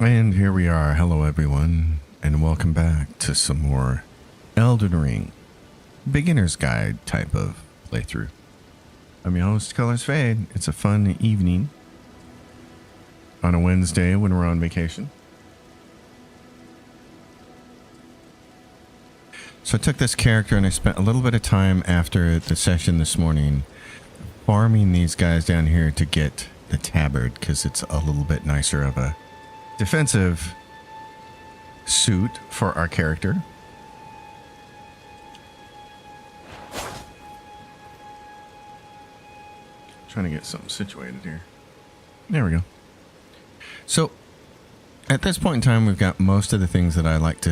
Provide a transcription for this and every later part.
And here we are. Hello, everyone, and welcome back to some more Elden Ring beginner's guide type of playthrough. I'm your host, Colors Fade. It's a fun evening on a Wednesday when we're on vacation. So I took this character and I spent a little bit of time after the session this morning farming these guys down here to get the tabard because it's a little bit nicer of a defensive suit for our character. Trying to get something situated here. There we go. So at this point in time, we've got most of the things that I like to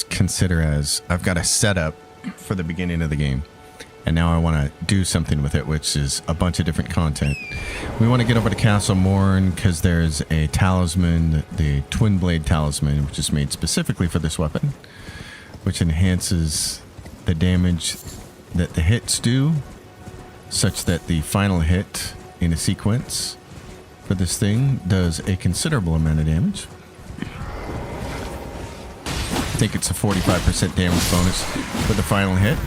consider as I've got a setup for the beginning of the game. And now I want to do something with it, which is a bunch of different content. We want to get over to Castle Morn because there's a talisman, the Twin Blade Talisman, which is made specifically for this weapon, which enhances the damage that the hits do, such that the final hit in a sequence for this thing does a considerable amount of damage. I think it's a 45% damage bonus for the final hit,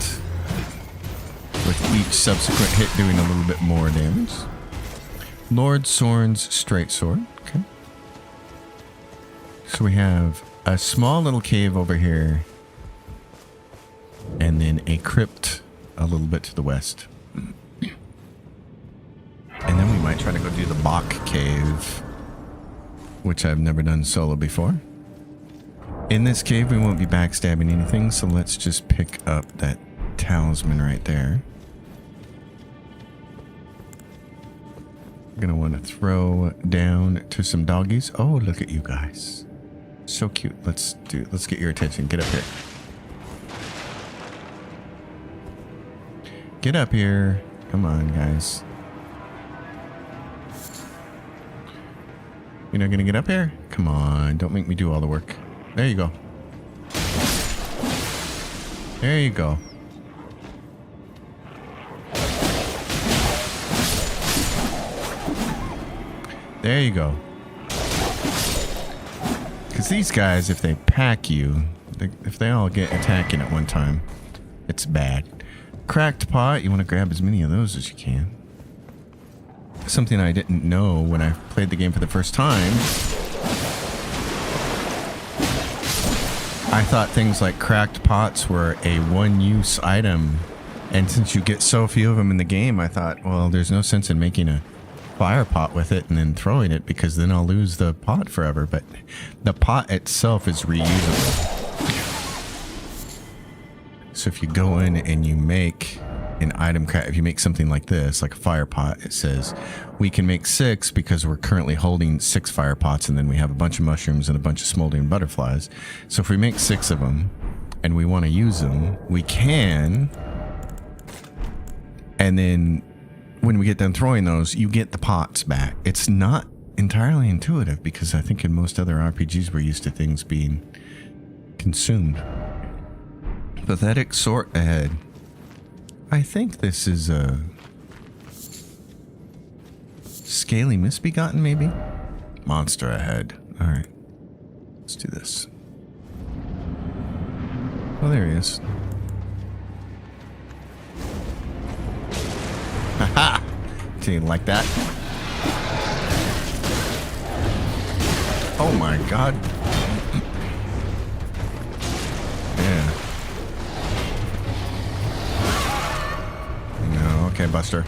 with each subsequent hit doing a little bit more damage. Lord Sorin's Straight Sword. Okay. So we have a small little cave over here, and then a crypt a little bit to the west. And then we might try to go do the Bach Cave, which I've never done solo before. In this cave, we won't be backstabbing anything, so let's just pick up that talisman right there. Gonna want to throw down to some doggies. Oh, look at you guys. So cute. Let's get your attention. Get up here. Get up here. Come on, guys. You're not gonna get up here? Come on, don't make me do all the work. There you go. There you go. There you go. Because these guys, if they pack you, if they all get attacking at one time, it's bad. Cracked pot, you want to grab as many of those as you can. Something I didn't know when I played the game for the first time. I thought things like cracked pots were a one-use item. And since you get so few of them in the game, I thought, well, there's no sense in making a fire pot with it and then throwing it because then I'll lose the pot forever. But the pot itself is reusable. So if you go in and you make an item, if you make something like this, like a fire pot, it says we can make 6 because we're currently holding 6 fire pots, and then we have a bunch of mushrooms and a bunch of smoldering butterflies. So if we make 6 of them and we want to use them, we can. And then when we get done throwing those, you get the pots back. It's not entirely intuitive because I think in most other RPGs we're used to things being consumed. Pathetic sort ahead. I think this is a scaly misbegotten, maybe? Monster ahead. Alright. Let's do this. Oh, there he is. Haha! Do you like that? Oh my god. Yeah. No, okay, Buster.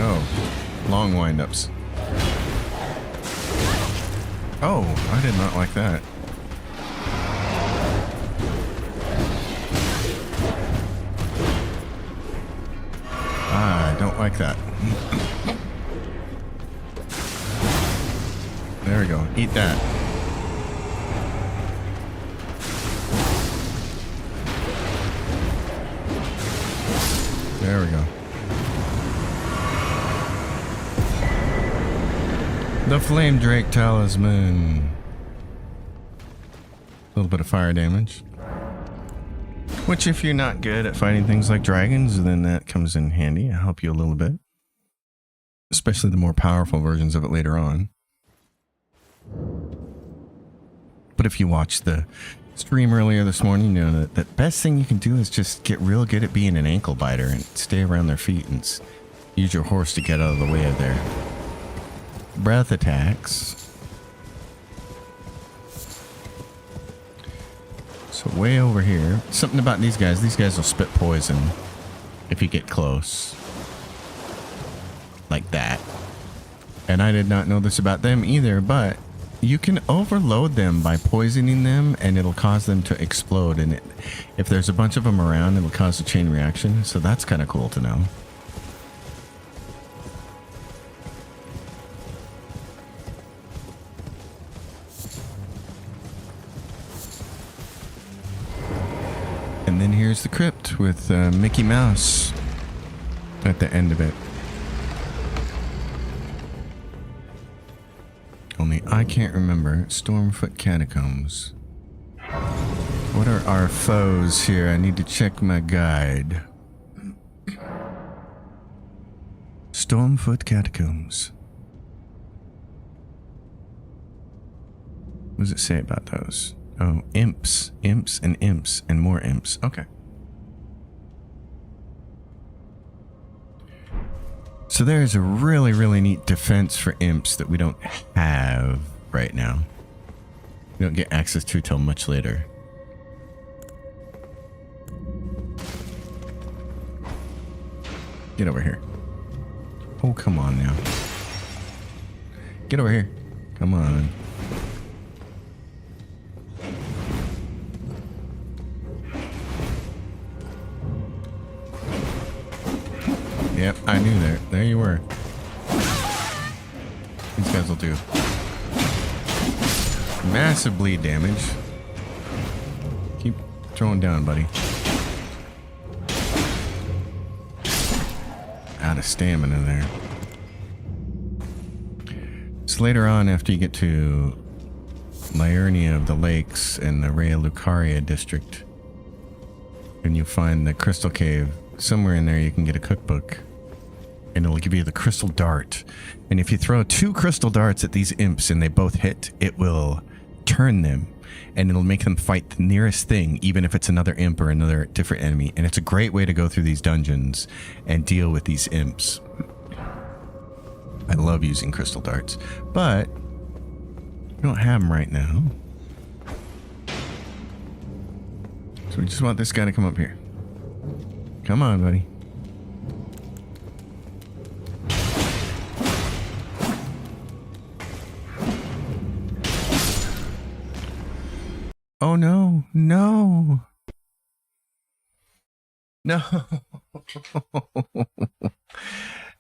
Oh, long wind-ups. Oh, I did not like that. I don't like that. There we go. Eat that. There we go. The Flame Drake Talisman. A little bit of fire damage. Which, if you're not good at fighting things like dragons, then that comes in handy. I'll help you a little bit. Especially the more powerful versions of it later on. But if you watched the stream earlier this morning, you know that the best thing you can do is just get real good at being an ankle biter and stay around their feet and use your horse to get out of the way of their breath attacks. So way over here, something about these guys. These guys will spit poison if you get close. Like that. And I did not know this about them either, but you can overload them by poisoning them and it'll cause them to explode. And if there's a bunch of them around, it'll cause a chain reaction. So that's kind of cool to know. And then here's the crypt with Mickey Mouse at the end of it. Only I can't remember. Stormfoot Catacombs. What are our foes here? I need to check my guide. Stormfoot Catacombs. What does it say about those? Oh, imps. Imps and imps and more imps. Okay. So there's a really, really neat defense for imps that we don't have right now. We don't get access to till much later. Get over here. Oh, come on now. Get over here. Come on. Yep, I knew that. There you were. These guys will do massive bleed damage. Keep throwing down, buddy. Out of stamina there. So later on, after you get to Liurnia of the Lakes and the Rea Lucaria district, and you find the Crystal Cave, somewhere in there you can get a cookbook. And it'll give you the crystal dart. And if you throw 2 crystal darts at these imps and they both hit, it will turn them. And it'll make them fight the nearest thing, even if it's another imp or another different enemy. And it's a great way to go through these dungeons and deal with these imps. I love using crystal darts. But we don't have them right now. So we just want this guy to come up here. Come on, buddy. Oh no, no. No.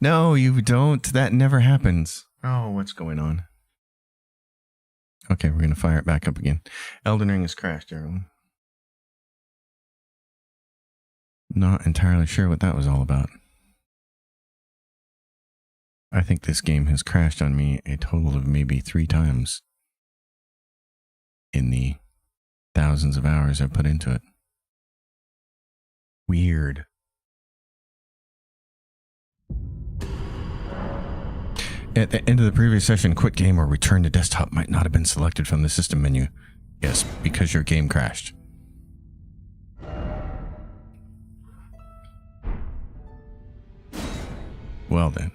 No, you don't. That never happens. Oh, what's going on? Okay, we're going to fire it back up again. Elden Ring has crashed, everyone. Not entirely sure what that was all about. I think this game has crashed on me a total of maybe 3 times in the thousands of hours I've put into it. Weird. At the end of the previous session, quit game or return to desktop might not have been selected from the system menu. Yes, because your game crashed. Well then.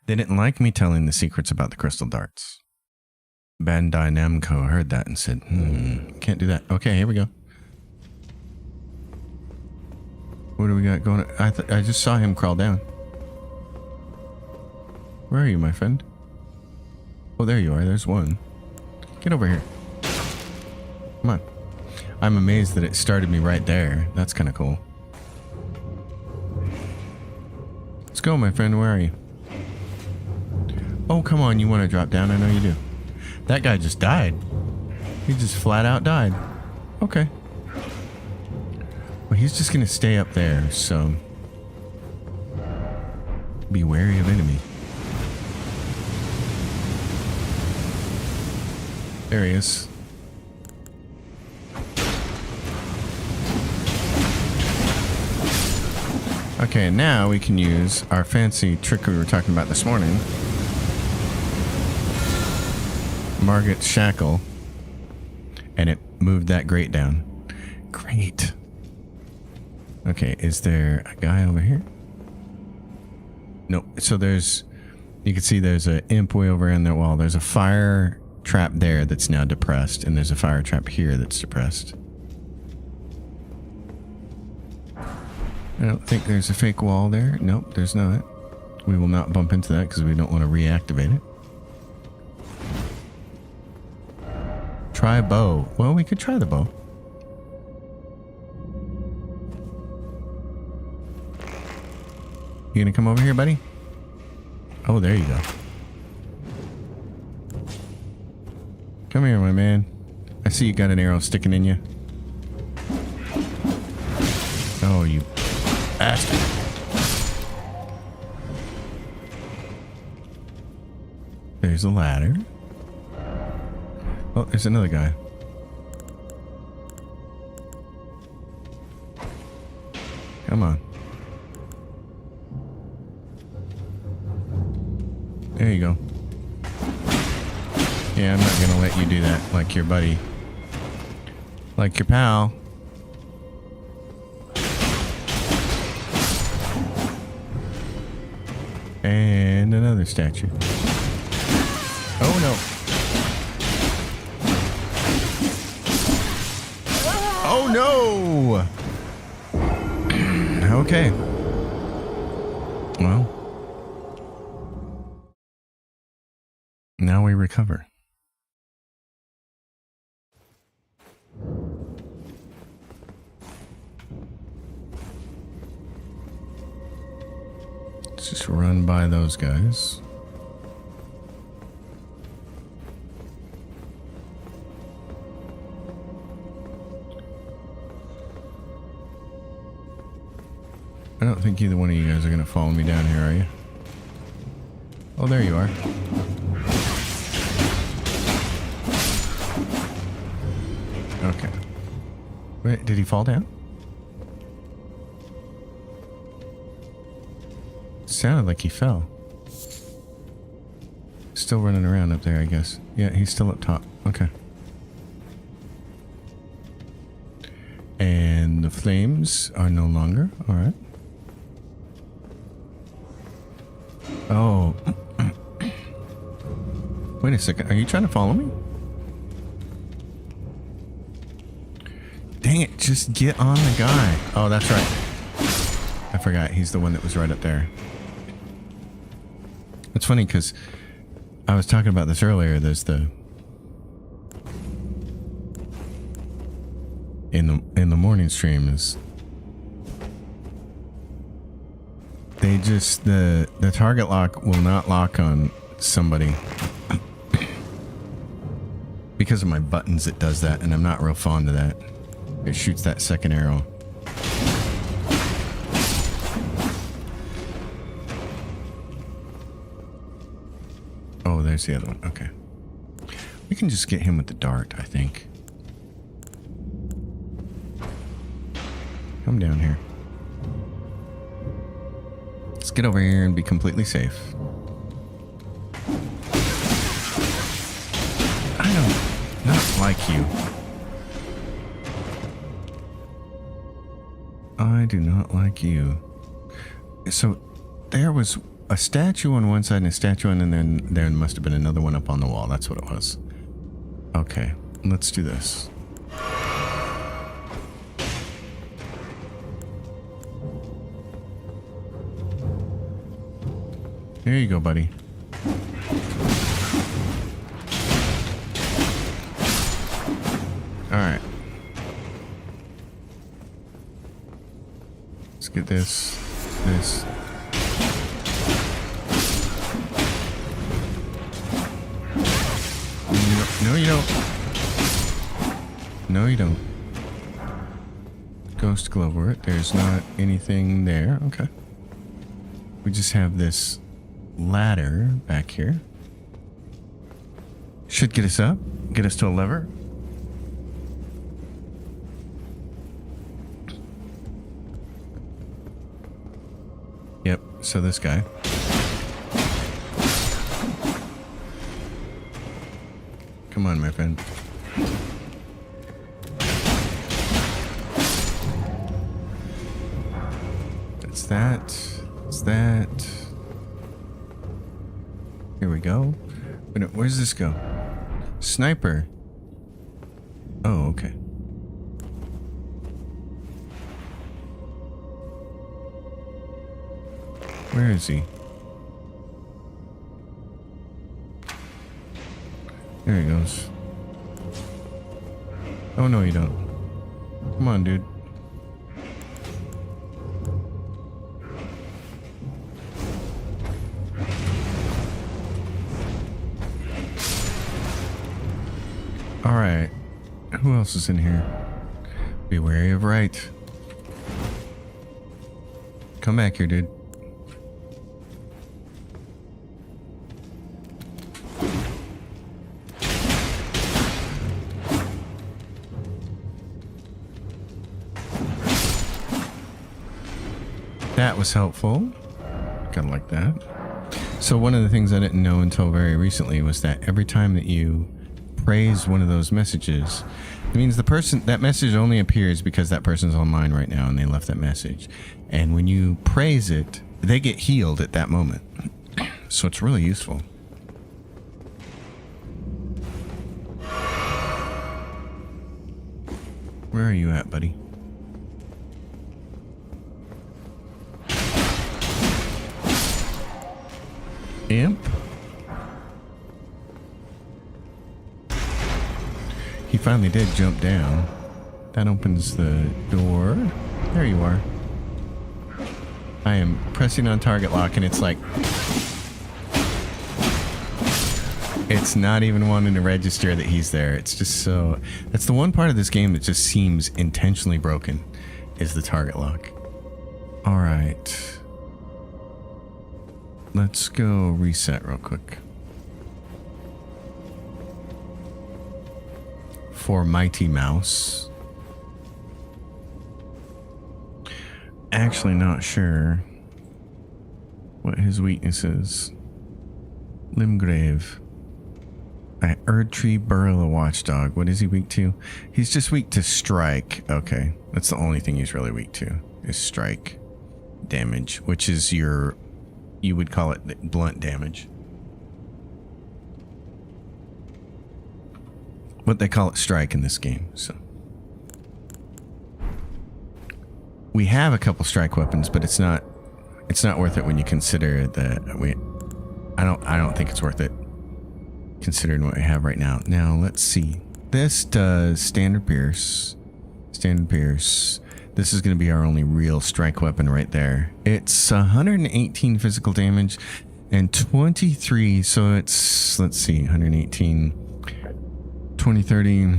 They didn't like me telling the secrets about the crystal darts. Bandai Namco heard that and said, can't do that. Okay, here we go. What do we got going? I just saw him crawl down. Where are you, my friend? Oh, there you are. There's one. Get over here. Come on. I'm amazed that it started me right there. That's kind of cool. Let's go, my friend. Where are you? Oh, come on. You want to drop down? I know you do. That guy just died. He just flat out died. Okay. Well, he's just going to stay up there, so be wary of enemy. There he is. Okay, now we can use our fancy trick we were talking about this morning. Margaret's shackle, and it moved that grate down. Great. Okay, is there a guy over here? No. So there's, you can see there's an imp way over in that wall. There's a fire trap there that's now depressed, and there's a fire trap here that's depressed. I don't think there's a fake wall there. Nope, there's not. We will not bump into that because we don't want to reactivate it. Try a bow. Well, we could try the bow. You gonna come over here, buddy? Oh, there you go. Come here, my man. I see you got an arrow sticking in you. Oh, you bastard. There's a ladder. Oh, there's another guy. Come on. There you go. Yeah, I'm not gonna let you do that like your buddy. Like your pal. And another statue. Oh no. Oh no! Okay. Well. Now we recover. Let's just run by those guys. I don't think either one of you guys are going to follow me down here, are you? Oh, there you are. Okay. Wait, did he fall down? Sounded like he fell. Still running around up there, I guess. Yeah, he's still up top. Okay. And the flames are no longer. All right. Oh. Wait a second. Are you trying to follow me? Dang it. Just get on the guy. Oh, that's right. I forgot. He's the one that was right up there. It's funny because I was talking about this earlier. There's the... In the morning streams, they just... The target lock will not lock on somebody. Because of my buttons, it does that, and I'm not real fond of that. It shoots that second arrow. Oh, there's the other one. Okay. We can just get him with the dart, I think. Come down here. Let's get over here and be completely safe. I don't not like you. I do not like you. So there was a statue on one side and a statue on, and then there must have been another one up on the wall. That's what it was. Okay, let's do this. There you go, buddy. All right. Let's get this. No, you don't. No, you don't. Ghost glow over it. There's not anything there. Okay. We just have this ladder back here. Should get us up. Get us to a lever. Yep. So this guy. Come on, my friend. That's that. That's that. Here we go. Wait, where's this go? Sniper. Oh, okay. Where is he? There he goes. Oh, no, you don't. Come on, dude. All right. Who else is in here? Be wary of right. Come back here, dude. That was helpful. Kind of like that. So one of the things I didn't know until very recently was that every time that you praise one of those messages, it means that message only appears because that person's online right now and they left that message. And when you praise it, they get healed at that moment. So it's really useful. Where are you at, buddy? Imp? He finally did jump down. That opens the door. There you are. I am pressing on target lock and it's like... It's not even wanting to register that he's there. It's just so... That's the one part of this game that just seems intentionally broken, is the target lock. Alright. Let's go reset real quick. For Mighty Mouse. Actually not sure what his weakness is. Limgrave. Erdtree Burrow the Watchdog. What is he weak to? He's just weak to strike. Okay. That's the only thing he's really weak to, is strike damage, which is your... You would call it blunt damage. But they call it strike in this game, so. We have a couple strike weapons, but it's not worth it when you consider that I don't think it's worth it considering what we have right now. Now, let's see. This does standard pierce. Standard pierce. This is going to be our only real strike weapon right there. It's 118 physical damage and 23. So it's, let's see, 118, 20, 30.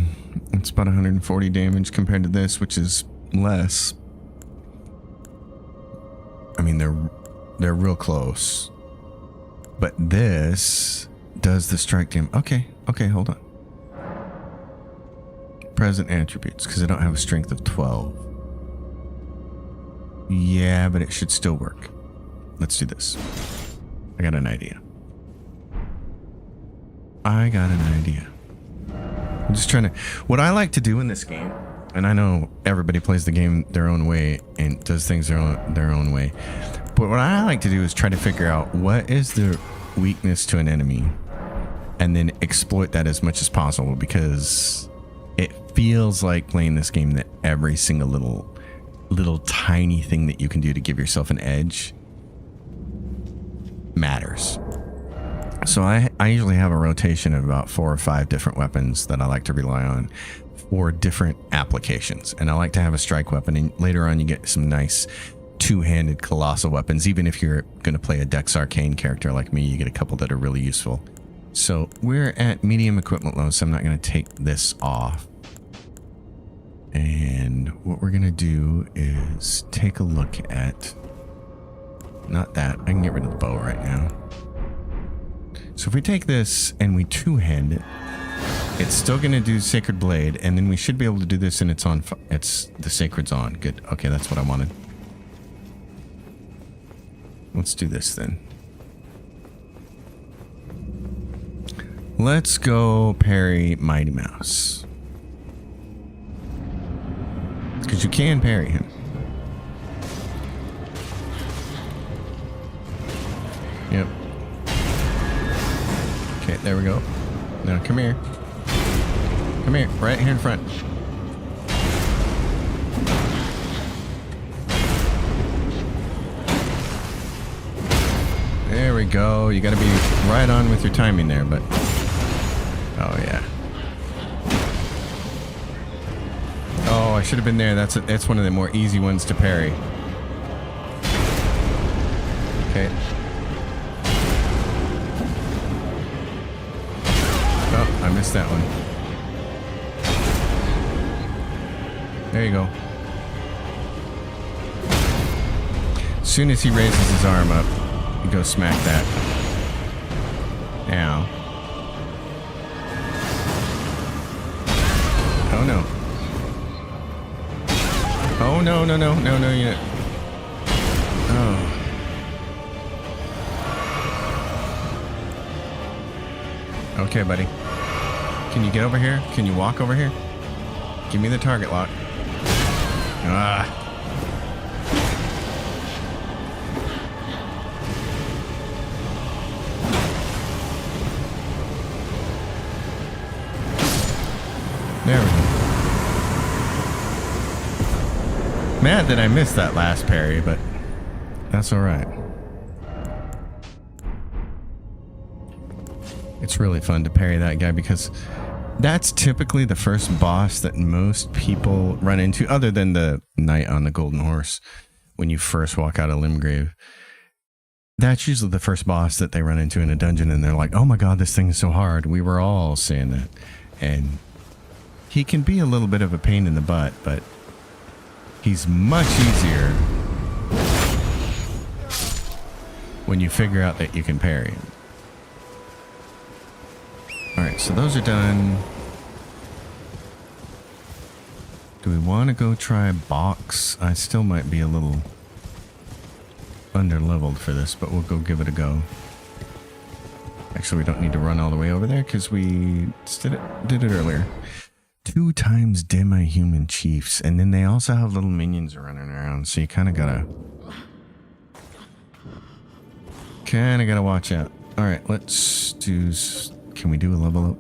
It's about 140 damage compared to this, which is less. I mean, they're real close. But this does the strike damage. Okay, hold on. Present attributes, because I don't have a strength of 12. Yeah, but it should still work. Let's do this. I got an idea. I'm just trying to... What I like to do in this game, and I know everybody plays the game their own way and does things their own way, but what I like to do is try to figure out what is the weakness to an enemy and then exploit that as much as possible, because it feels like playing this game that every single little tiny thing that you can do to give yourself an edge matters. So I usually have a rotation of about 4 or 5 different weapons that I like to rely on for different applications. And I like to have a strike weapon, and later on you get some nice two-handed colossal weapons. Even if you're going to play a Dex Arcane character like me, you get a couple that are really useful. So we're at medium equipment load, so I'm not going to take this off. And what we're going to do is take a look at... Not that. I can get rid of the bow right now. So if we take this and we two-hand it, it's still going to do Sacred Blade, and then we should be able to do this and it's on... the Sacred's on. Good. Okay, that's what I wanted. Let's do this then. Let's go parry Mighty Mouse. Because you can parry him. Yep. Okay, there we go. Now come here. Come here, right here in front. There we go. You gotta be right on with your timing there, but... Oh, yeah. Oh, I should have been there. That's one of the more easy ones to parry. Okay. Oh, I missed that one. There you go. As soon as he raises his arm up, you go smack that. Now. Oh no. Oh no, no, no, no, no, you. Oh. Okay, buddy. Can you get over here? Can you walk over here? Give me the target lock. Ah. There we go. Mad that I missed that last parry, but that's alright. It's really fun to parry that guy because that's typically the first boss that most people run into, other than the knight on the golden horse when you first walk out of Limgrave. That's usually the first boss that they run into in a dungeon, and they're like, oh my god, this thing is so hard. We were all saying that. And he can be a little bit of a pain in the butt, but he's much easier when you figure out that you can parry him. Alright, so those are done. Do we want to go try box? I still might be a little under-leveled for this, but we'll go give it a go. Actually, we don't need to run all the way over there because we did it earlier. 2 times demi-human chiefs, and then they also have little minions running around, so you kind of gotta watch out. All right, let's do. Can we do a level up?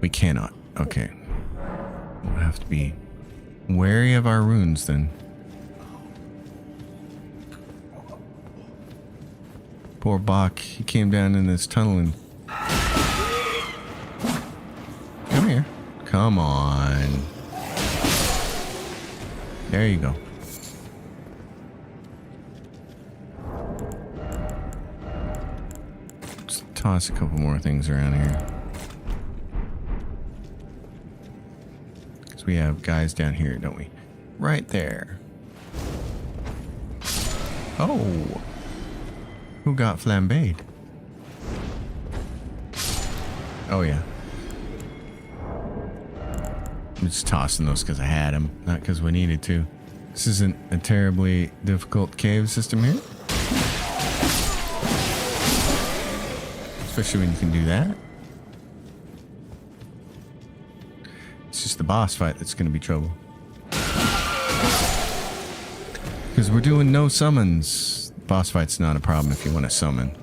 We cannot. Okay, we'll have to be wary of our runes then. Poor Bach, he came down in this tunnel and. Come here. Come on. There you go. Just toss a couple more things around here. Because we have guys down here, don't we? Right there. Oh. Who got flambéed? Oh, yeah. I'm just tossing those because I had them, not because we needed to. This isn't a terribly difficult cave system here. Especially when you can do that. It's just the boss fight that's going to be trouble. Because we're doing no summons. Boss fight's not a problem if you want to summon.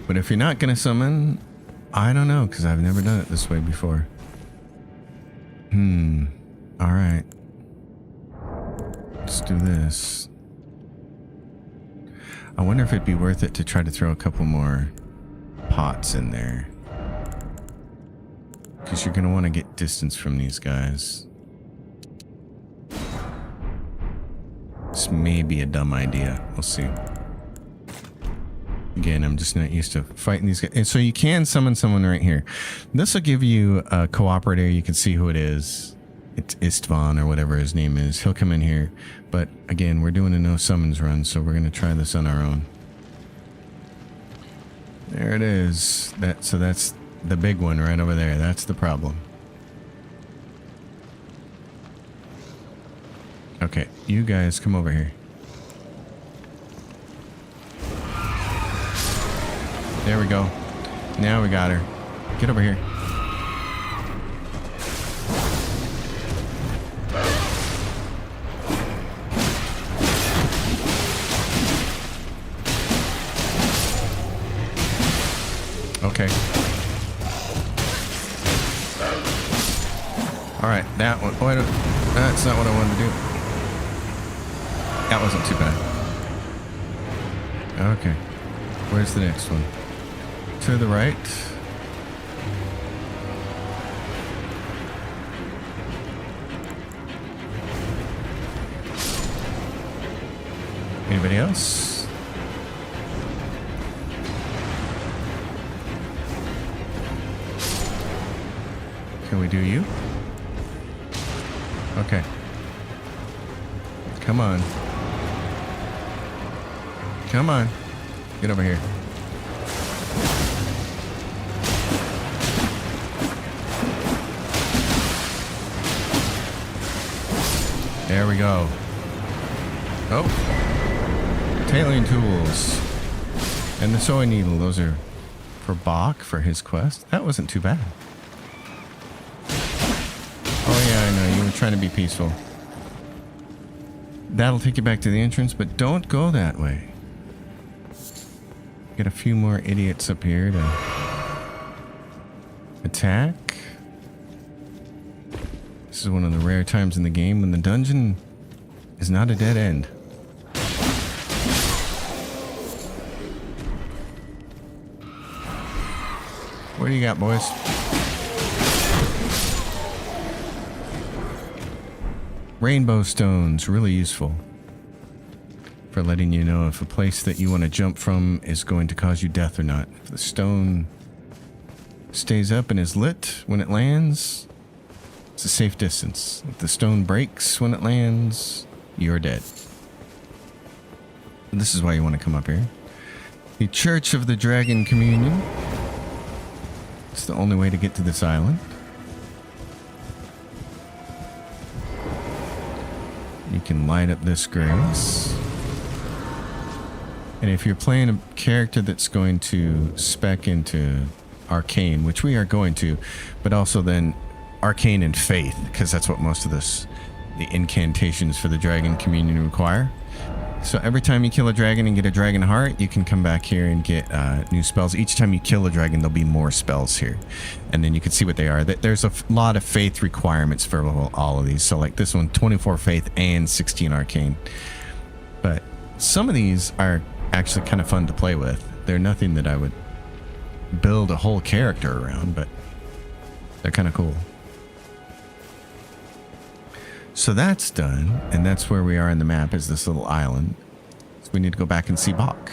But if you're not going to summon, I don't know, because I've never done it this way before. Alright. Let's do this. I wonder if it'd be worth it to try to throw a couple more pots in there. Because you're going to want to get distance from these guys. This may be a dumb idea. We'll see. Again, I'm just not used to fighting these guys. And so you can summon someone right here. This will give you a cooperator. You can see who it is. It's Istvan or whatever his name is. He'll come in here. But again, we're doing a no summons run, so we're going to try this on our own. There it is. So that's the big one right over there. That's the problem. Okay, you guys come over here. There we go. Now we got her. Get over here. Okay. All right, that one. Oh, that's not what I wanted to do. That wasn't too bad. Okay. Where's the next one? To the right. Anybody else? Can we do you? Okay. Come on. Come on. Get over here. There we go. Oh. Tailing tools. And the sewing needle. Those are for Bach for his quest. That wasn't too bad. Oh yeah, I know. You were trying to be peaceful. That'll take you back to the entrance, but don't go that way. Get a few more idiots up here to attack. This is one of the rare times in the game when the dungeon is not a dead end. What do you got, boys? Rainbow stones, really useful for letting you know if a place that you want to jump from is going to cause you death or not. If the stone stays up and is lit when it lands, it's a safe distance. If the stone breaks when it lands, you're dead. This is why you want to come up here. The Church of the Dragon Communion. It's the only way to get to this island. You can light up this grace. And if you're playing a character that's going to spec into Arcane, which we are going to, but also then Arcane and Faith, because that's what most of the incantations for the Dragon Communion require. So every time you kill a dragon and get a dragon heart, you can come back here and get new spells. Each time you kill a dragon, there'll be more spells here. And then you can see what they are. There's a lot of faith requirements for all of these. So like this one, 24 faith and 16 arcane. But some of these are actually kind of fun to play with. They're nothing that I would build a whole character around, but they're kind of cool. So that's done, and that's where we are in the map, is this little island. So we need to go back and see Bach,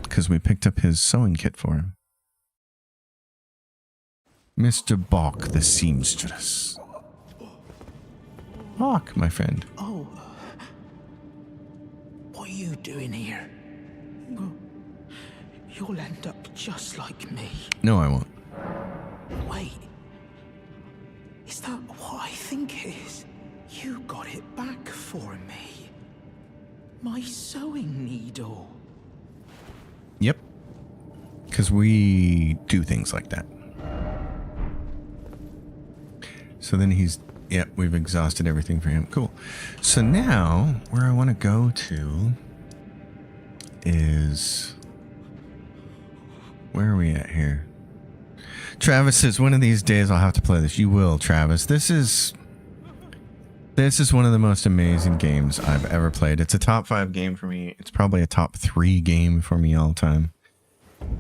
because we picked up his sewing kit for him. Mr. Bach, the seamstress. Bach, my friend. Oh, what are you doing here? You'll end up just like me. No, I won't. Wait, is that what I think it is? You got it back for me. My sewing needle. Yep. Because we do things like that. So then yep, we've exhausted everything for him. Cool. So now, where I want to go to is... Where are we at here? Travis says, one of these days I'll have to play this. You will, Travis. This is one of the most amazing games I've ever played. It's a top 5 game for me. It's probably a top 3 game for me all time.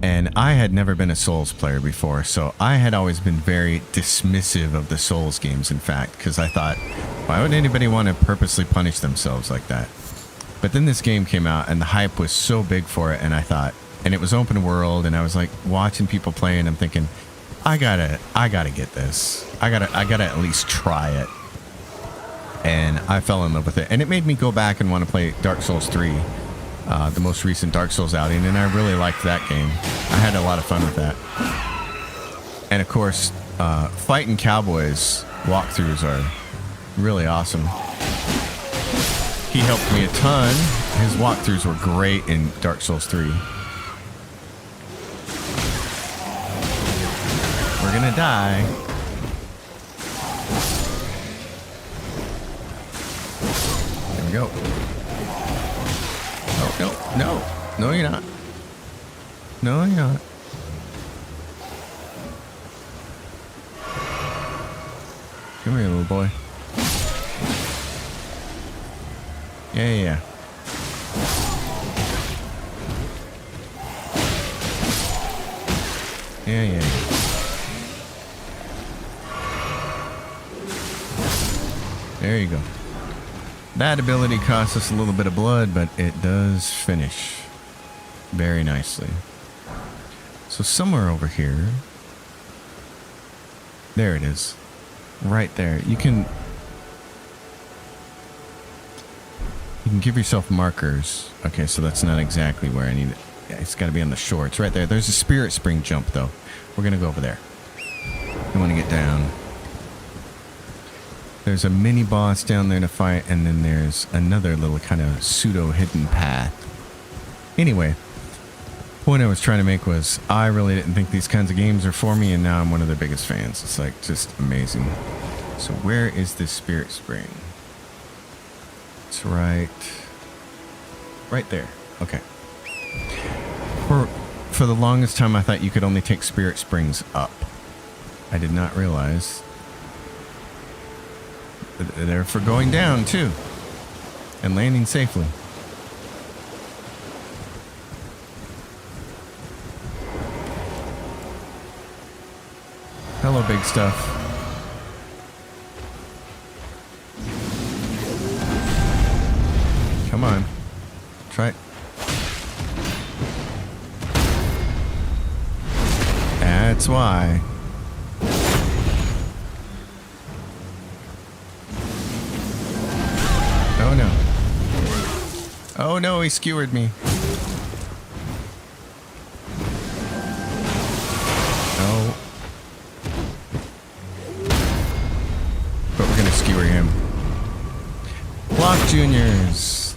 And I had never been a Souls player before, so I had always been very dismissive of the Souls games, in fact, because I thought, why would anybody want to purposely punish themselves like that? But then this game came out, and the hype was so big for it, and I thought, and it was open world, and I was like watching people play, and I'm thinking, I gotta get this. I gotta at least try it. And I fell in love with it, and it made me go back and want to play Dark Souls 3, the most recent Dark Souls outing, and I really liked that game. I had a lot of fun with that. And of course, fighting cowboys walkthroughs are really awesome. he helped me a ton. His walkthroughs were great in Dark Souls 3. We're gonna die. There we go. No, you're not. No, you're not. Come here, little boy. Yeah. Yeah. There you go. That ability costs us a little bit of blood, but it does finish very nicely. So somewhere over here, there it is. Right there. You can give yourself markers. Okay, so that's not exactly where I need it. Yeah, it's got to be on the shore. It's right there. There's a spirit spring jump, though. We're going to go over there. I want to get down. There's a mini boss down there to fight, and then there's another little kind of pseudo hidden path. Anyway, point I was trying to make was I really didn't think these kinds of games are for me, and now I'm one of their biggest fans. It's like just amazing. So where is this spirit spring? It's right there. Okay. For the longest time, I thought you could only take spirit springs up. I did not realize they're for going down too, and landing safely. Hello, big stuff. Come on. Try it. That's why. Oh no. Oh no, he skewered me. No. But we're gonna skewer him. Block Juniors.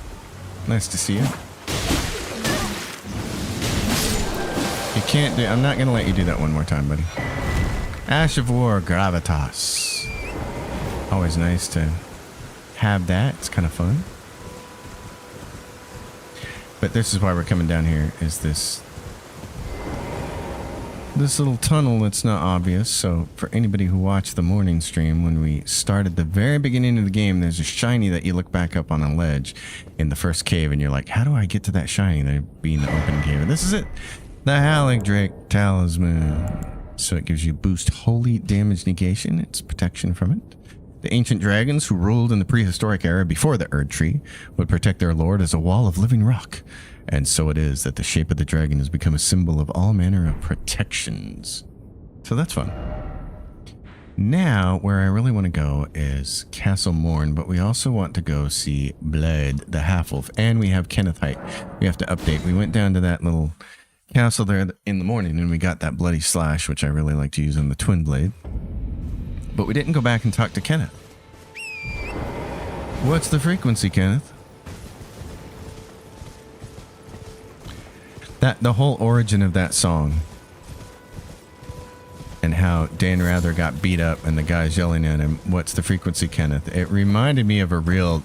Nice to see you. You can't do... I'm not gonna let you do that one more time, buddy. Ash of War, Gravitas. Always nice to have that. It's kind of fun. But this is why we're coming down here, is this little tunnel that's not obvious. So for anybody who watched the morning stream, when we started the very beginning of the game, there's a shiny that you look back up on a ledge in the first cave, and you're like, how do I get to that shiny? There'd be in the open cave. And this is it. The Haligdrake Talisman. So it gives you boost holy damage negation. It's protection from it. The ancient dragons who ruled in the prehistoric era before the Erd Tree would protect their lord as a wall of living rock. And so it is that the shape of the dragon has become a symbol of all manner of protections. So that's fun. Now, where I really want to go is Castle Morn, but we also want to go see Blade, the half-wolf, and we have Kenneth Height. We have to update. We went down to that little castle there in the morning, and we got that bloody slash, which I really like to use on the twin blade. But we didn't go back and talk to Kenneth. What's the frequency, Kenneth? The whole origin of that song and how Dan Rather got beat up and the guy's yelling at him, what's the frequency, Kenneth? It reminded me of a real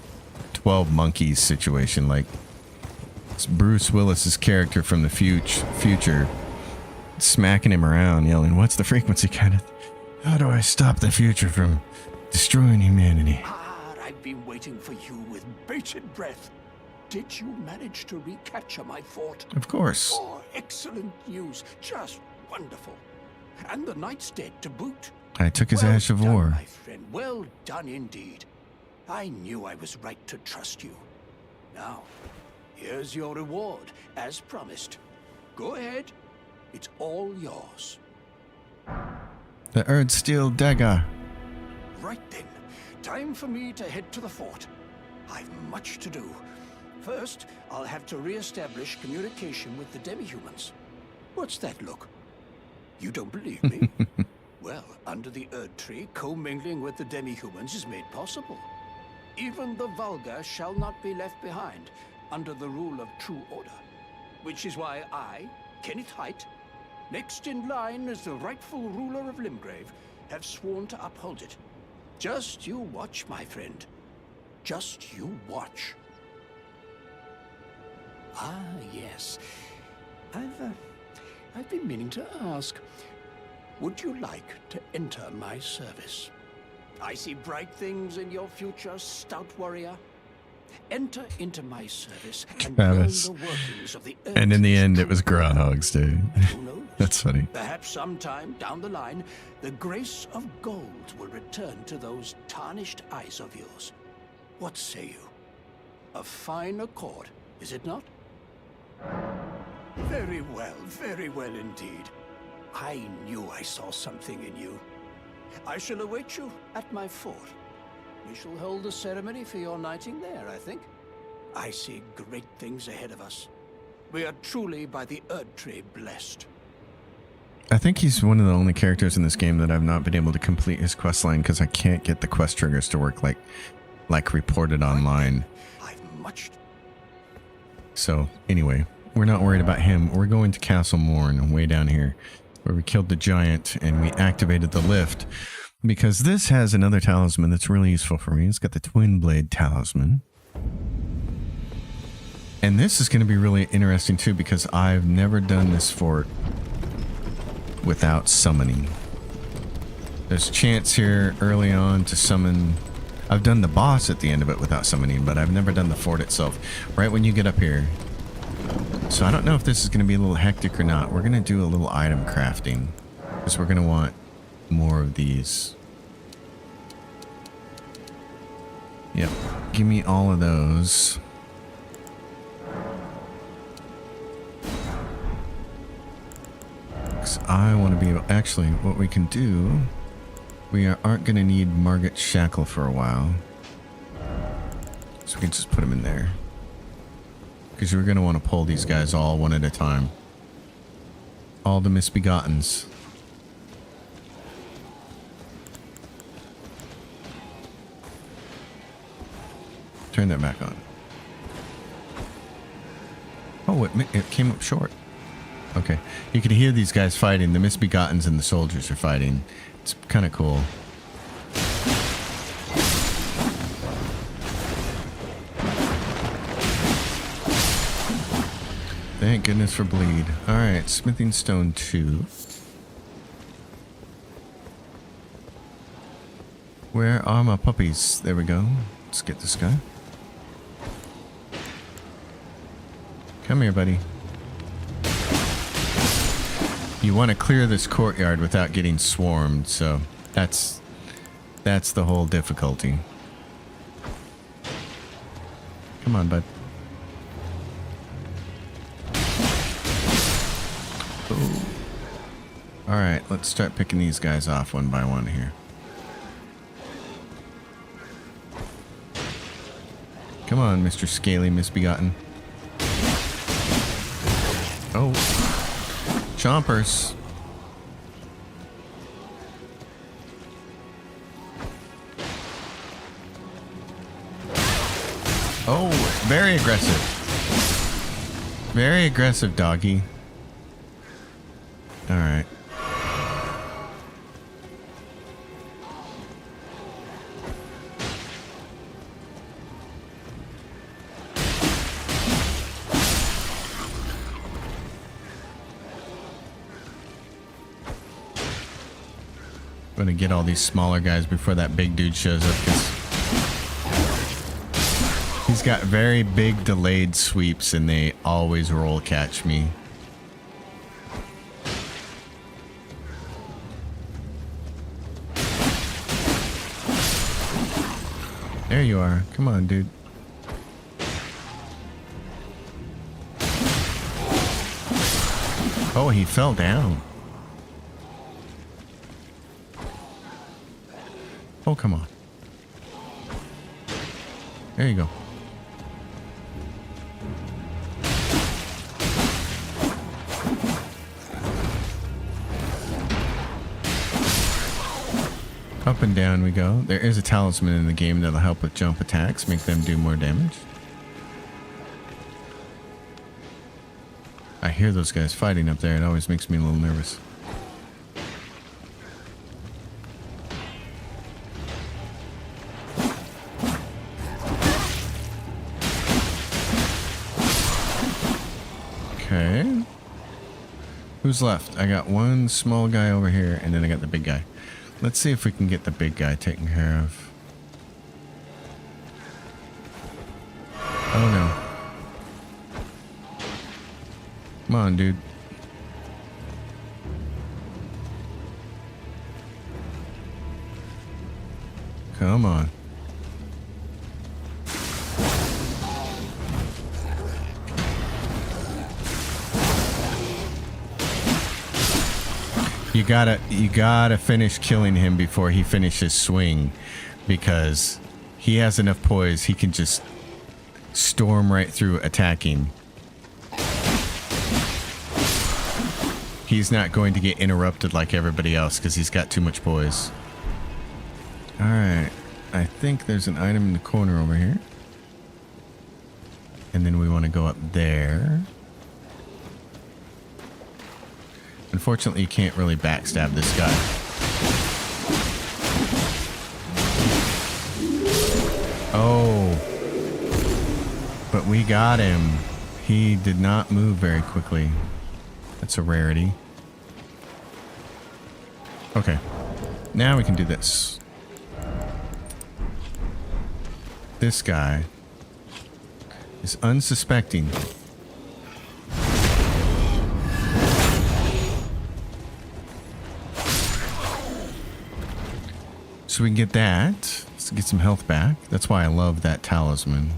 12 Monkeys situation. Like, it's Bruce Willis's character from the future smacking him around, yelling, what's the frequency, Kenneth? How do I stop the future from destroying humanity? I've been waiting for you with bated breath. Did you manage to recapture my fort? Of course. Oh, excellent news. Just wonderful. And the knight's dead to boot. I took his Well Ash of done, War. my friend. Well done indeed. I knew I was right to trust you. Now, here's your reward, as promised. Go ahead. It's all yours. The Erd Steel Dagger. Right then. Time for me to head to the fort. I've much to do. First, I'll have to re-establish communication with the demi-humans. What's that look? You don't believe me? Well, under the Erd Tree, commingling with the demi-humans is made possible. even the vulgar shall not be left behind under the rule of true order. Which is why I, Kenneth Haight, next in line as the rightful ruler of Limgrave, have sworn to uphold it. Just you watch, my friend. Just you watch. Ah, yes. I've been meaning to ask. Would you like to enter my service? I see bright things in your future, stout warrior. Enter into my service and learn Travis. the workings of the earth. And in the end, it was Groundhog's Day. Who knows? That's funny. Perhaps sometime down the line, the grace of gold will return to those tarnished eyes of yours. What say you? A fine accord, is it not? Very well indeed. I knew I saw something in you. I shall await you at my fort. We shall hold the ceremony for your knighting there, I think. I see great things ahead of us. We are truly by the Erd Tree blessed. I think he's one of the only characters in this game that I've not been able to complete his quest line because I can't get the quest triggers to work like reported online. I've much. So anyway, we're not worried about him. We're going to Castle Morn, way down here, where we killed the giant and we activated the lift. Because this has another talisman that's really useful for me. It's got the Twin Blade Talisman. And this is going to be really interesting too because I've never done this fort without summoning. There's a chance here early on to summon. I've done the boss at the end of it without summoning, but I've never done the fort itself. Right when you get up here. So I don't know if this is going to be a little hectic or not. We're going to do a little item crafting because we're going to want more of these. Yep. Give me all of those. Because I want to be able... Actually, what we can do... We aren't going to need Margit Shackle for a while. So we can just put them in there. Because we're going to want to pull these guys all one at a time. All the misbegottens. Turn that back on. Oh, it came up short. Okay. You can hear these guys fighting. The misbegottens and the soldiers are fighting. It's kind of cool. Thank goodness for bleed. Alright, smithing stone 2. Where are my puppies? There we go. Let's get this guy. Come here, buddy. You want to clear this courtyard without getting swarmed, so that's the whole difficulty. Come on, bud. Oh. All right, let's start picking these guys off one by one here. Come on, Mr. Scaly Misbegotten. Oh. Chompers. Oh, very aggressive. Very aggressive, doggy. All right. I'm gonna get all these smaller guys before that big dude shows up because he's got very big delayed sweeps and they always roll catch me. There you are. Come on, dude. Oh, he fell down. Oh, come on. There you go. Up and down we go. There is a talisman in the game that'll help with jump attacks, make them do more damage. I hear those guys fighting up there. It always makes me a little nervous. Okay. Who's left? I got one small guy over here, and then I got the big guy. Let's see if we can get the big guy taken care of. Oh no. Come on, dude. Come on. You gotta finish killing him before he finishes swing, because he has enough poise he can just storm right through attacking. He's not going to get interrupted like everybody else because he's got too much poise. Alright, I think there's an item in the corner over here. And then we want to go up there. Unfortunately, you can't really backstab this guy. Oh. But we got him. He did not move very quickly. That's a rarity. Okay. Now we can do this. This guy is unsuspecting. So we can get that. Let's get some health back. That's why I love that talisman.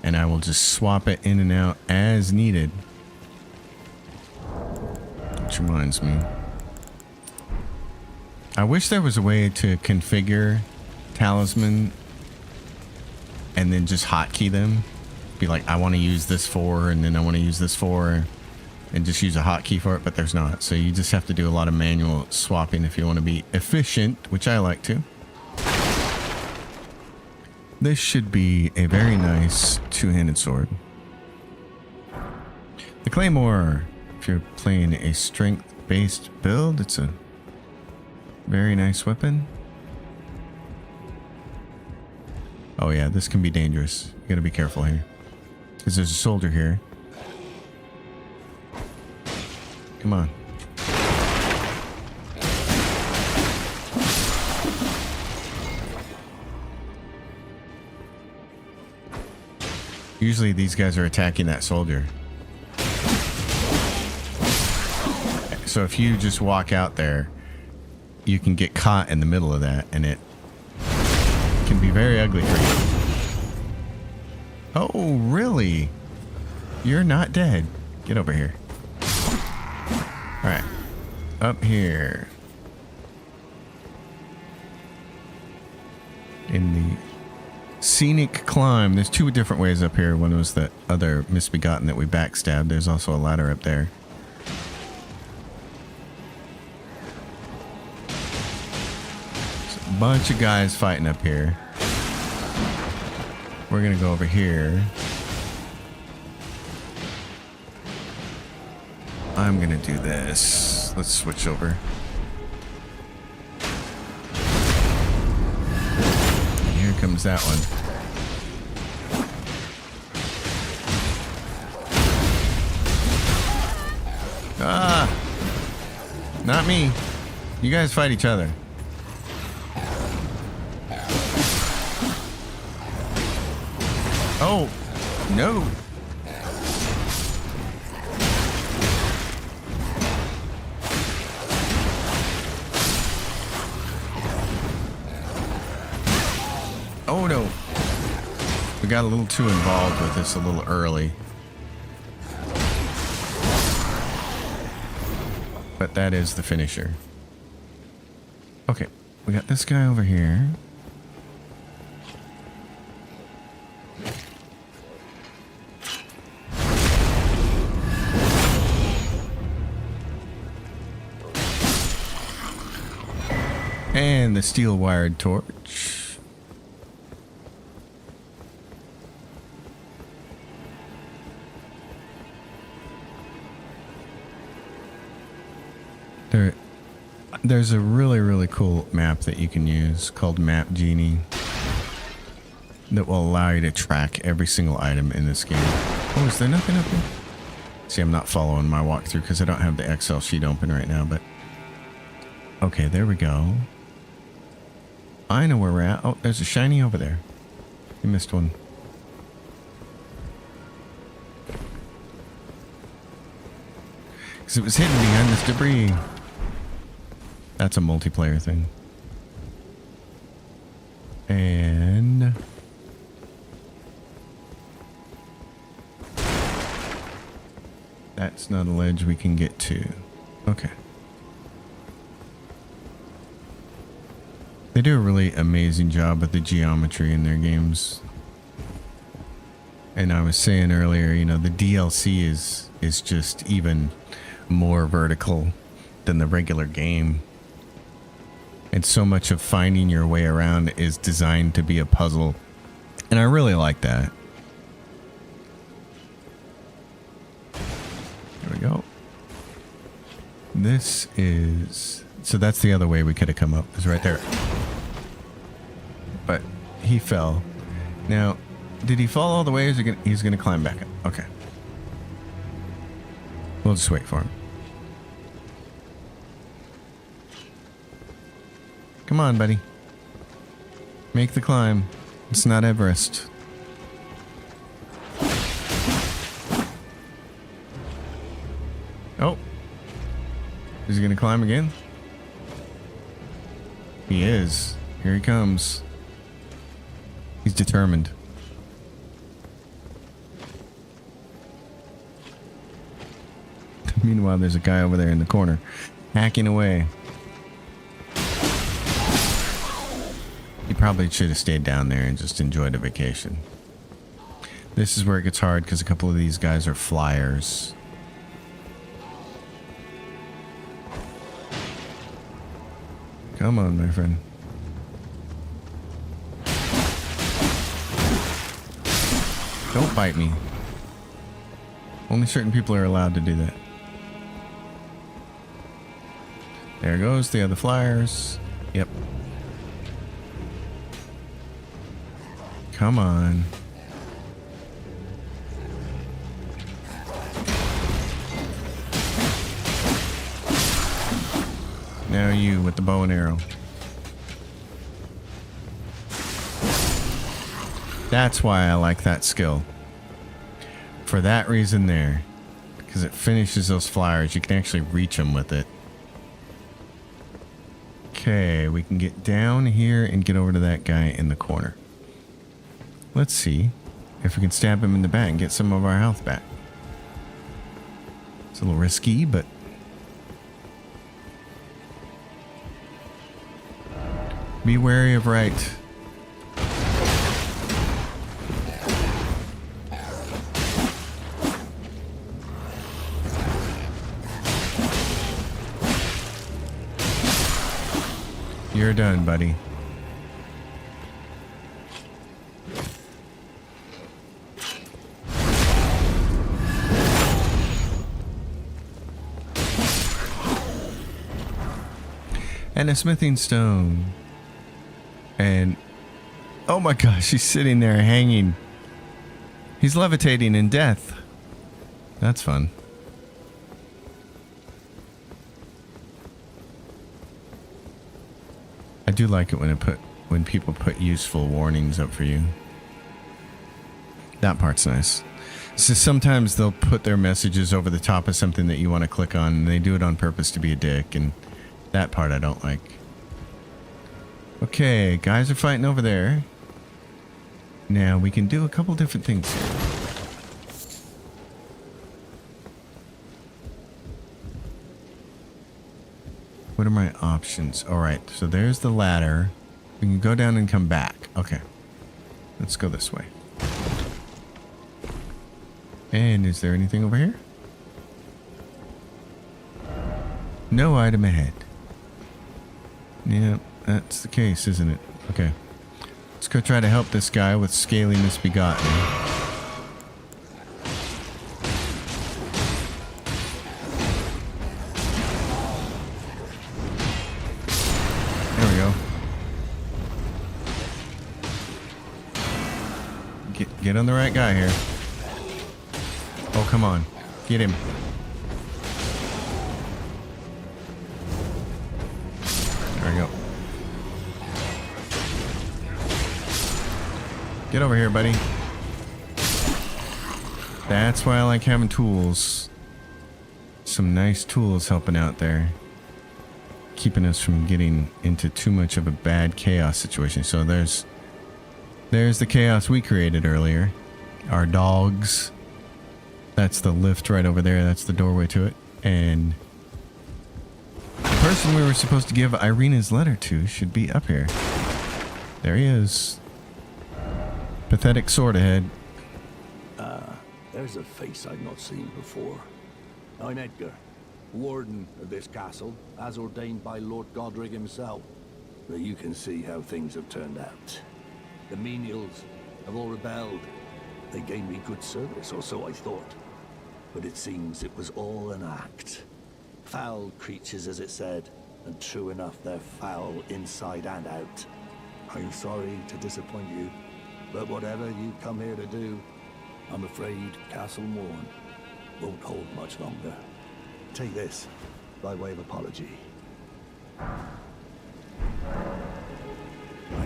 And I will just swap it in and out as needed. Which reminds me. I wish there was a way to configure talisman and then just hotkey them. Be like, I want to use this for, and then I want to use this for, and just use a hotkey for it, but there's not. So you just have to do a lot of manual swapping if you want to be efficient, which I like to. This should be a very nice two-handed sword. The Claymore, if you're playing a strength-based build, it's a very nice weapon. Oh yeah, this can be dangerous. You gotta be careful here. Because there's a soldier here. Come on. Usually these guys are attacking that soldier. So if you just walk out there, you can get caught in the middle of that, and it can be very ugly for you. Oh, really? You're not dead. Get over here. Alright. Up here. In the scenic climb. There's two different ways up here. One was the other misbegotten that we backstabbed. There's also a ladder up there. There's a bunch of guys fighting up here. We're gonna go over here. I'm gonna do this. Let's switch over. And here comes that one. Ah! Not me. You guys fight each other. Oh! No! Oh no. We got a little too involved with this a little early. But that is the finisher. Okay, we got this guy over here. And the steel wired torch. There's a really, really cool map that you can use called Map Genie that will allow you to track every single item in this game. Oh, is there nothing up here? See, I'm not following my walkthrough because I don't have the Excel sheet open right now, but... Okay, there we go. I know where we're at. Oh, there's a shiny over there. You missed one. Because it was hidden behind this debris. That's a multiplayer thing. And... that's not a ledge we can get to. Okay. They do a really amazing job with the geometry in their games. And I was saying earlier, you know, the DLC is just even more vertical than the regular game. And so much of finding your way around is designed to be a puzzle. And I really like that. There we go. This is... so that's the other way we could have come up. It's right there. But he fell. Now, did he fall all the way or is he's going to climb back up? Okay. We'll just wait for him. Come on, buddy. Make the climb. It's not Everest. Oh. Is he going to climb again? He is. Here he comes. He's determined. Meanwhile, there's a guy over there in the corner, hacking away. He probably should have stayed down there and just enjoyed a vacation. This is where it gets hard because a couple of these guys are flyers. Come on, my friend. Don't bite me. Only certain people are allowed to do that. There goes the other flyers. Yep. Come on. Now you with the bow and arrow. That's why I like that skill. For that reason there. Because it finishes those flyers. You can actually reach them with it. Okay, we can get down here and get over to that guy in the corner. Let's see if we can stab him in the back and get some of our health back. It's a little risky, but... be wary of right. You're done, buddy. And a smithing stone. And oh my gosh, he's sitting there hanging. He's levitating in death. That's fun. I do like it when people put useful warnings up for you. That part's nice. So sometimes they'll put their messages over the top of something that you want to click on, and they do it on purpose to be a dick, and that part I don't like. Okay, guys are fighting over there. Now we can do a couple different things here. What are my options? Alright, so there's the ladder. We can go down and come back. Okay. Let's go this way. And is there anything over here? No item ahead. Yeah, That's the case, isn't it? Okay. Let's go try to help this guy with Scaly Misbegotten. There we go. Get on the right guy here. Oh, come on. Get him. There we go. Get over here, buddy. That's why I like having tools. Some nice tools helping out there. Keeping us from getting into too much of a bad chaos situation. So there's the chaos we created earlier. Our dogs. That's the lift right over there. That's the doorway to it. And the person we were supposed to give Irina's letter to should be up here. There he is. Pathetic sword ahead. There's a face I've not seen before. I'm Edgar, warden of this castle, as ordained by Lord Godric himself. But you can see how things have turned out. The menials have all rebelled. They gave me good service, or so I thought. But it seems it was all an act. Foul creatures, as it said, and true enough, they're foul inside and out. I'm sorry to disappoint you, but whatever you come here to do, I'm afraid Castle Morn won't hold much longer. Take this, by way of apology. I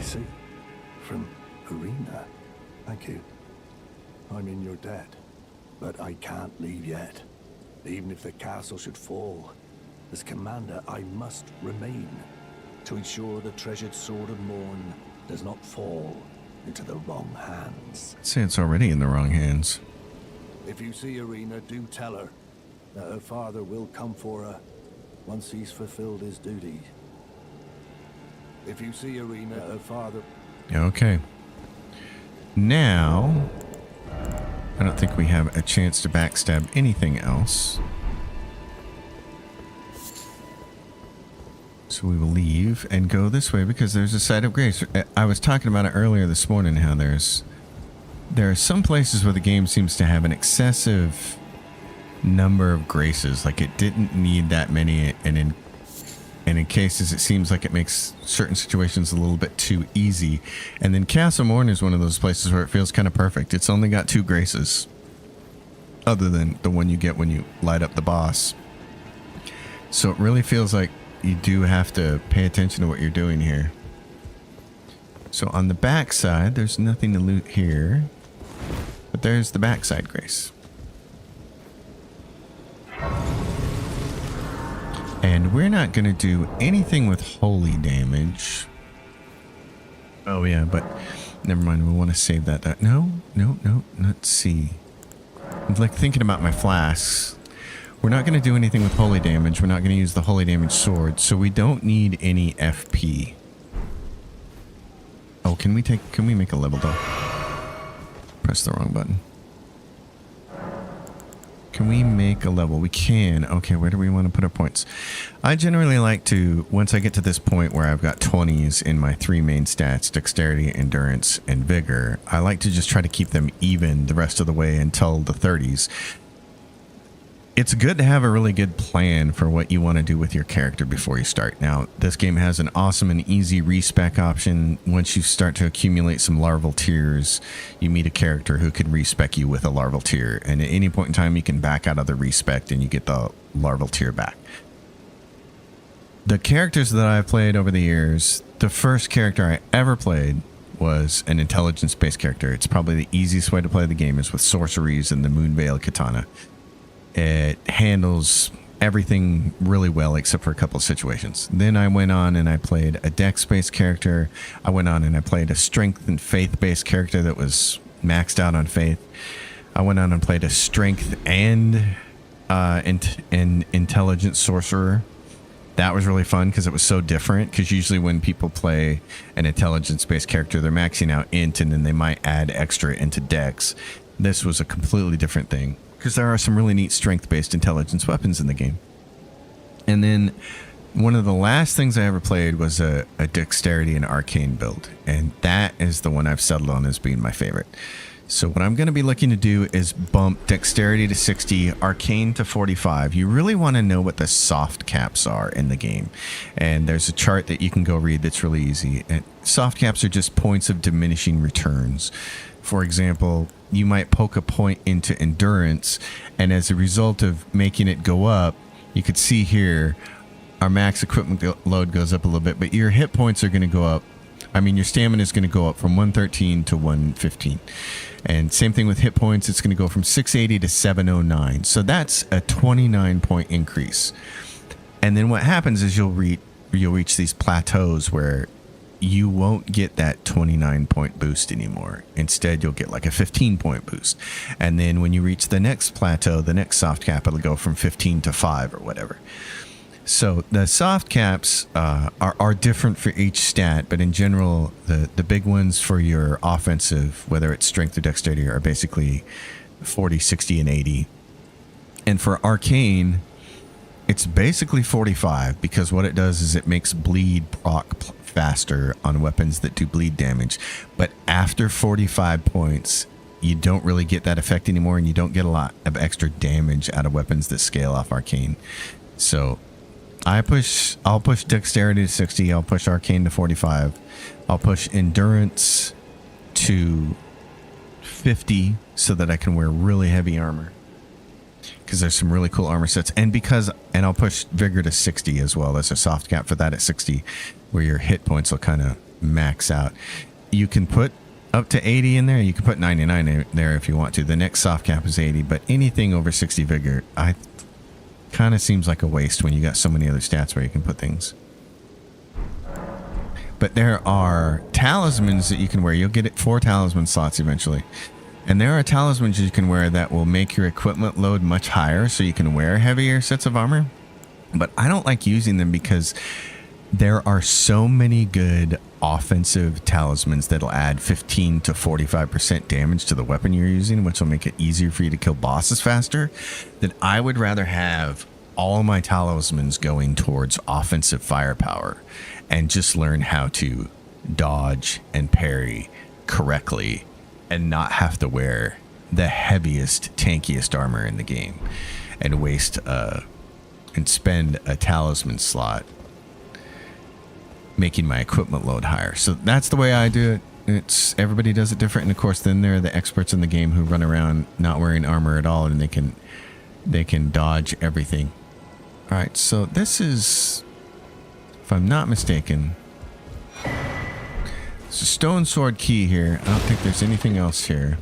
see. From Irina. Thank you. I'm in your debt, but I can't leave yet. Even if the castle should fall, as commander, I must remain to ensure the treasured sword of Morn does not fall into the wrong hands. I'd say it's already in the wrong hands. If you see Irina, do tell her that her father will come for her once he's fulfilled his duty. If you see Irina, her father... Okay. Now, I don't think we have a chance to backstab anything else. So we will leave and go this way because there's a site of grace. I was talking about it earlier this morning, how there are some places where the game seems to have an excessive number of graces. Like it didn't need that many, and in cases it seems like it makes certain situations a little bit too easy. And then Castle Morn is one of those places where it feels kind of perfect. It's only got 2 graces, other than the one you get when you light up the boss. So it really feels like you do have to pay attention to what you're doing here. So on the back side, there's nothing to loot here, but there's the backside grace. And we're not going to do anything with holy damage. Oh yeah, but never mind. We want to save that. No. Let's see. I'm like thinking about my flasks. We're not going to do anything with holy damage. We're not going to use the holy damage sword, so we don't need any FP. Oh, can we make a level though? Press the wrong button. Can we make a level? We can. Okay, where do we want to put our points? I generally like to, once I get to this point where I've got 20s in my 3 main stats, dexterity, endurance, and vigor, I like to just try to keep them even the rest of the way until the 30s. It's good to have a really good plan for what you want to do with your character before you start. Now, this game has an awesome and easy respec option. Once you start to accumulate some larval tiers, you meet a character who can respec you with a larval tier. And at any point in time, you can back out of the respec and you get the larval tier back. The characters that I've played over the years, the first character I ever played was an intelligence-based character. It's probably the easiest way to play the game is with sorceries and the Moonveil Katana. It handles everything really well except for a couple of situations. Then I went on and I played a dex-based character. I went on and I played a strength and faith-based character that was maxed out on faith. I went on and played a strength and intelligence sorcerer. That was really fun because it was so different, because usually when people play an intelligence-based character, they're maxing out int and then they might add extra into dex. This was a completely different thing, because there are some really neat strength-based intelligence weapons in the game. And then one of the last things I ever played was a dexterity and arcane build, and that is the one I've settled on as being my favorite. So what I'm going to be looking to do is bump dexterity to 60, arcane to 45. You really want to know what the soft caps are in the game. And there's a chart that you can go read that's really easy. And soft caps are just points of diminishing returns. For example, you might poke a point into endurance, and as a result of making it go up, you could see here, our max equipment load goes up a little bit, but your hit points are going to go up. I mean, your stamina is going to go up from 113 to 115. And same thing with hit points. It's going to go from 680 to 709. So that's a 29 point increase. And then what happens is you'll reach these plateaus where you won't get that 29 point boost anymore. Instead, you'll get like a 15 point boost. And then when you reach the next plateau, the next soft cap, it'll go from 15 to 5 or whatever. So the soft caps are different for each stat, but in general, the big ones for your offensive, whether it's strength or dexterity, are basically 40, 60, and 80. And for arcane, it's basically 45, because what it does is it makes bleed proc faster on weapons that do bleed damage. But after 45 points, you don't really get that effect anymore, and you don't get a lot of extra damage out of weapons that scale off arcane. So I'll push dexterity to 60. I'll push arcane to 45. I'll push endurance to 50 so that I can wear really heavy armor, because there's some really cool armor sets. And I'll push vigor to 60 as well. There's a soft cap for that at 60, where your hit points will kind of max out. You can put up to 80 in there. You can put 99 in there if you want to. The next soft cap is 80, but anything over 60 vigor, kind of seems like a waste when you got so many other stats where you can put things. But there are talismans that you can wear. You'll get 4 talisman slots eventually. And there are talismans you can wear that will make your equipment load much higher, so you can wear heavier sets of armor. But I don't like using them because there are so many good offensive talismans that'll add 15 to 45% damage to the weapon you're using, which will make it easier for you to kill bosses faster, that I would rather have all my talismans going towards offensive firepower and just learn how to dodge and parry correctly and not have to wear the heaviest, tankiest armor in the game and and spend a talisman slot making my equipment load higher. So that's the way I do it. Everybody does it different, and of course then there are the experts in the game who run around not wearing armor at all, and they can dodge everything. All right, so this is, if I'm not mistaken, it's a stone sword key here. I don't think there's anything else here.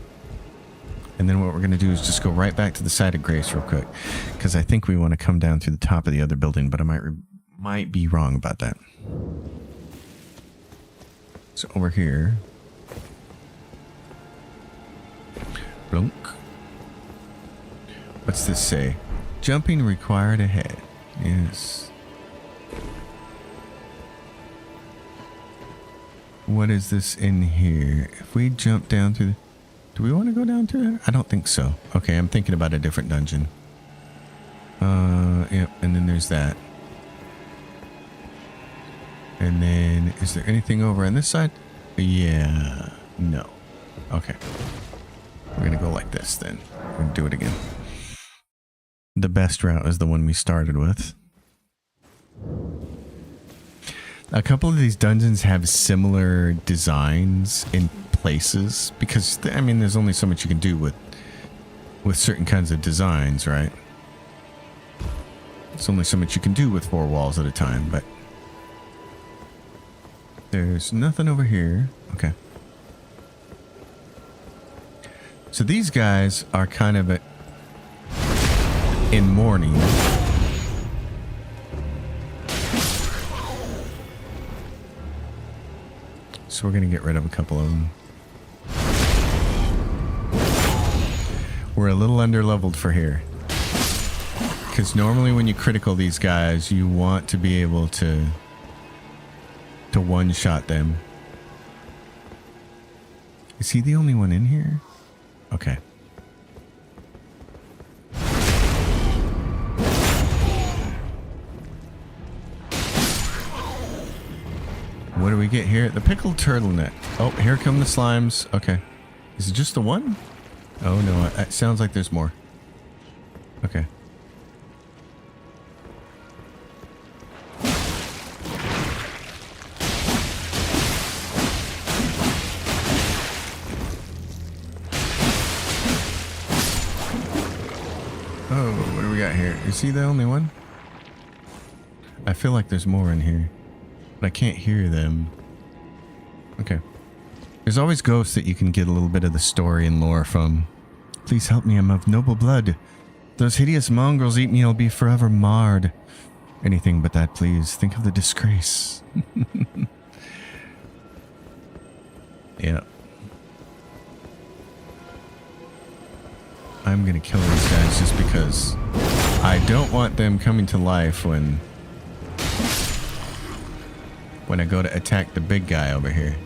And then what we're going to do is just go right back to the side of Grace real quick, because I think we want to come down through the top of the other building, but I might be wrong about that. So over here, blunk. What's this say? Jumping required ahead. Yes. What is this in here? If we jump down through, do we want to go down to it? I don't think so. Okay, I'm thinking about a different dungeon. Yep, and then there's that. And then, is there anything over on this side? Yeah, no. Okay. We're going to go like this then. We're going to do it again. The best route is the one we started with. A couple of these dungeons have similar designs in places because, I mean, there's only so much you can do with certain kinds of designs, right? There's only so much you can do with 4 walls at a time, but there's nothing over here. Okay. So these guys are kind of in mourning. So we're going to get rid of a couple of them. We're a little under-leveled for here. Because normally when you critical these guys, you want to be able to one-shot them. Is he the only one in here? Okay. do we get here? The pickled turtleneck. Oh, here come the slimes. Okay. Is it just the one? Oh no, it sounds like there's more. Okay. Oh, what do we got here? Is he the only one? I feel like there's more in here, but I can't hear them. Okay. There's always ghosts that you can get a little bit of the story and lore from. Please help me, I'm of noble blood. Those hideous mongrels eat me, I'll be forever marred. Anything but that, please. Think of the disgrace. Yeah. I'm gonna kill these guys just because I don't want them coming to life when I go to attack the big guy over here.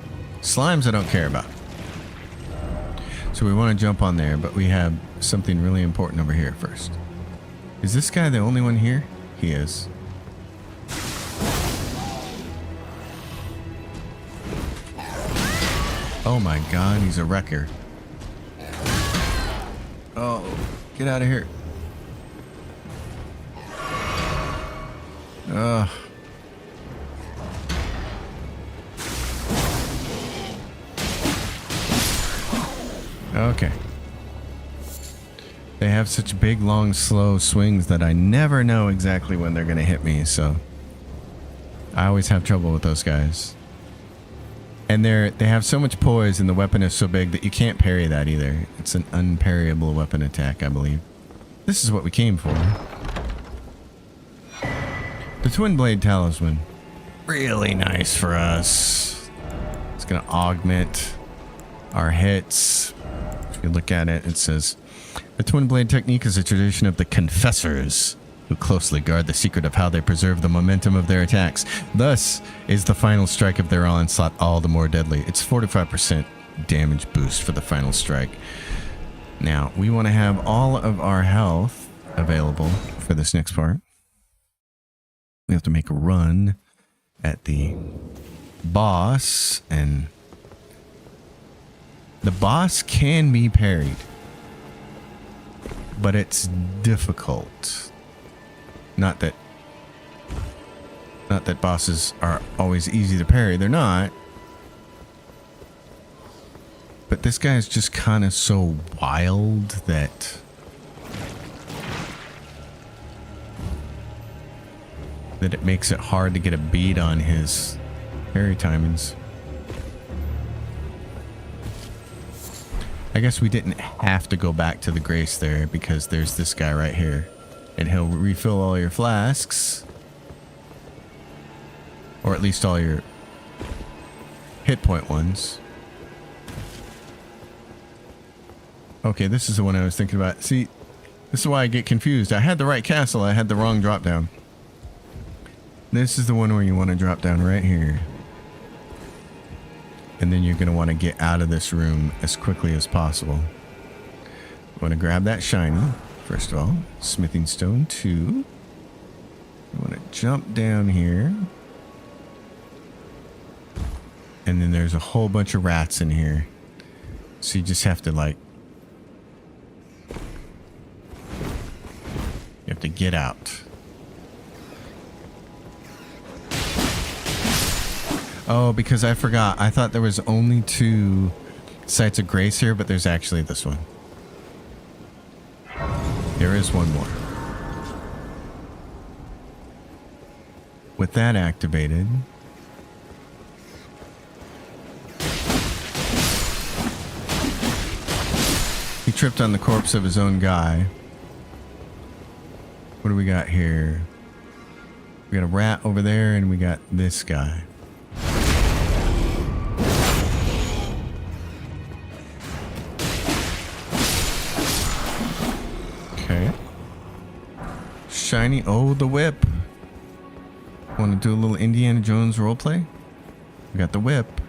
Slimes I don't care about. So we want to jump on there, but we have something really important over here first. Is this guy the only one here? He is. Oh my god, he's a wrecker. Oh, get out of here. Ugh. Okay. They have such big, long, slow swings that I never know exactly when they're going to hit me, so I always have trouble with those guys. And they have so much poise and the weapon is so big that you can't parry that either. It's an unparryable weapon attack, I believe. This is what we came for. The Twin Blade Talisman. Really nice for us. It's going to augment our hits. If you look at it, it says, the Twin Blade technique is a tradition of the Confessors, who closely guard the secret of how they preserve the momentum of their attacks. Thus is the final strike of their onslaught all the more deadly. It's 45% damage boost for the final strike. Now, we want to have all of our health available for this next part. We have to make a run at the boss, and the boss can be parried, but it's difficult. Not that bosses are always easy to parry. They're not. But this guy is just kind of so wild that it makes it hard to get a beat on his parry timings. I guess we didn't have to go back to the Grace there because there's this guy right here. And he'll refill all your flasks. Or at least all your hit point ones. Okay, this is the one I was thinking about. See, this is why I get confused. I had the right castle, I had the wrong drop down. This is the one where you want to drop down right here. And then you're going to want to get out of this room as quickly as possible. You want to grab that shiny. First of all, smithing stone 2. You want to jump down here. And then there's a whole bunch of rats in here. So you just have to you have to get out. Oh, because I forgot. I thought there was only 2 sites of grace here, but there's actually this one. There is one more. With that activated, he tripped on the corpse of his own guy. What do we got here? We got a rat over there, and we got this guy. Okay. Shiny. Oh, the whip. Want to do a little Indiana Jones roleplay? We got the whip.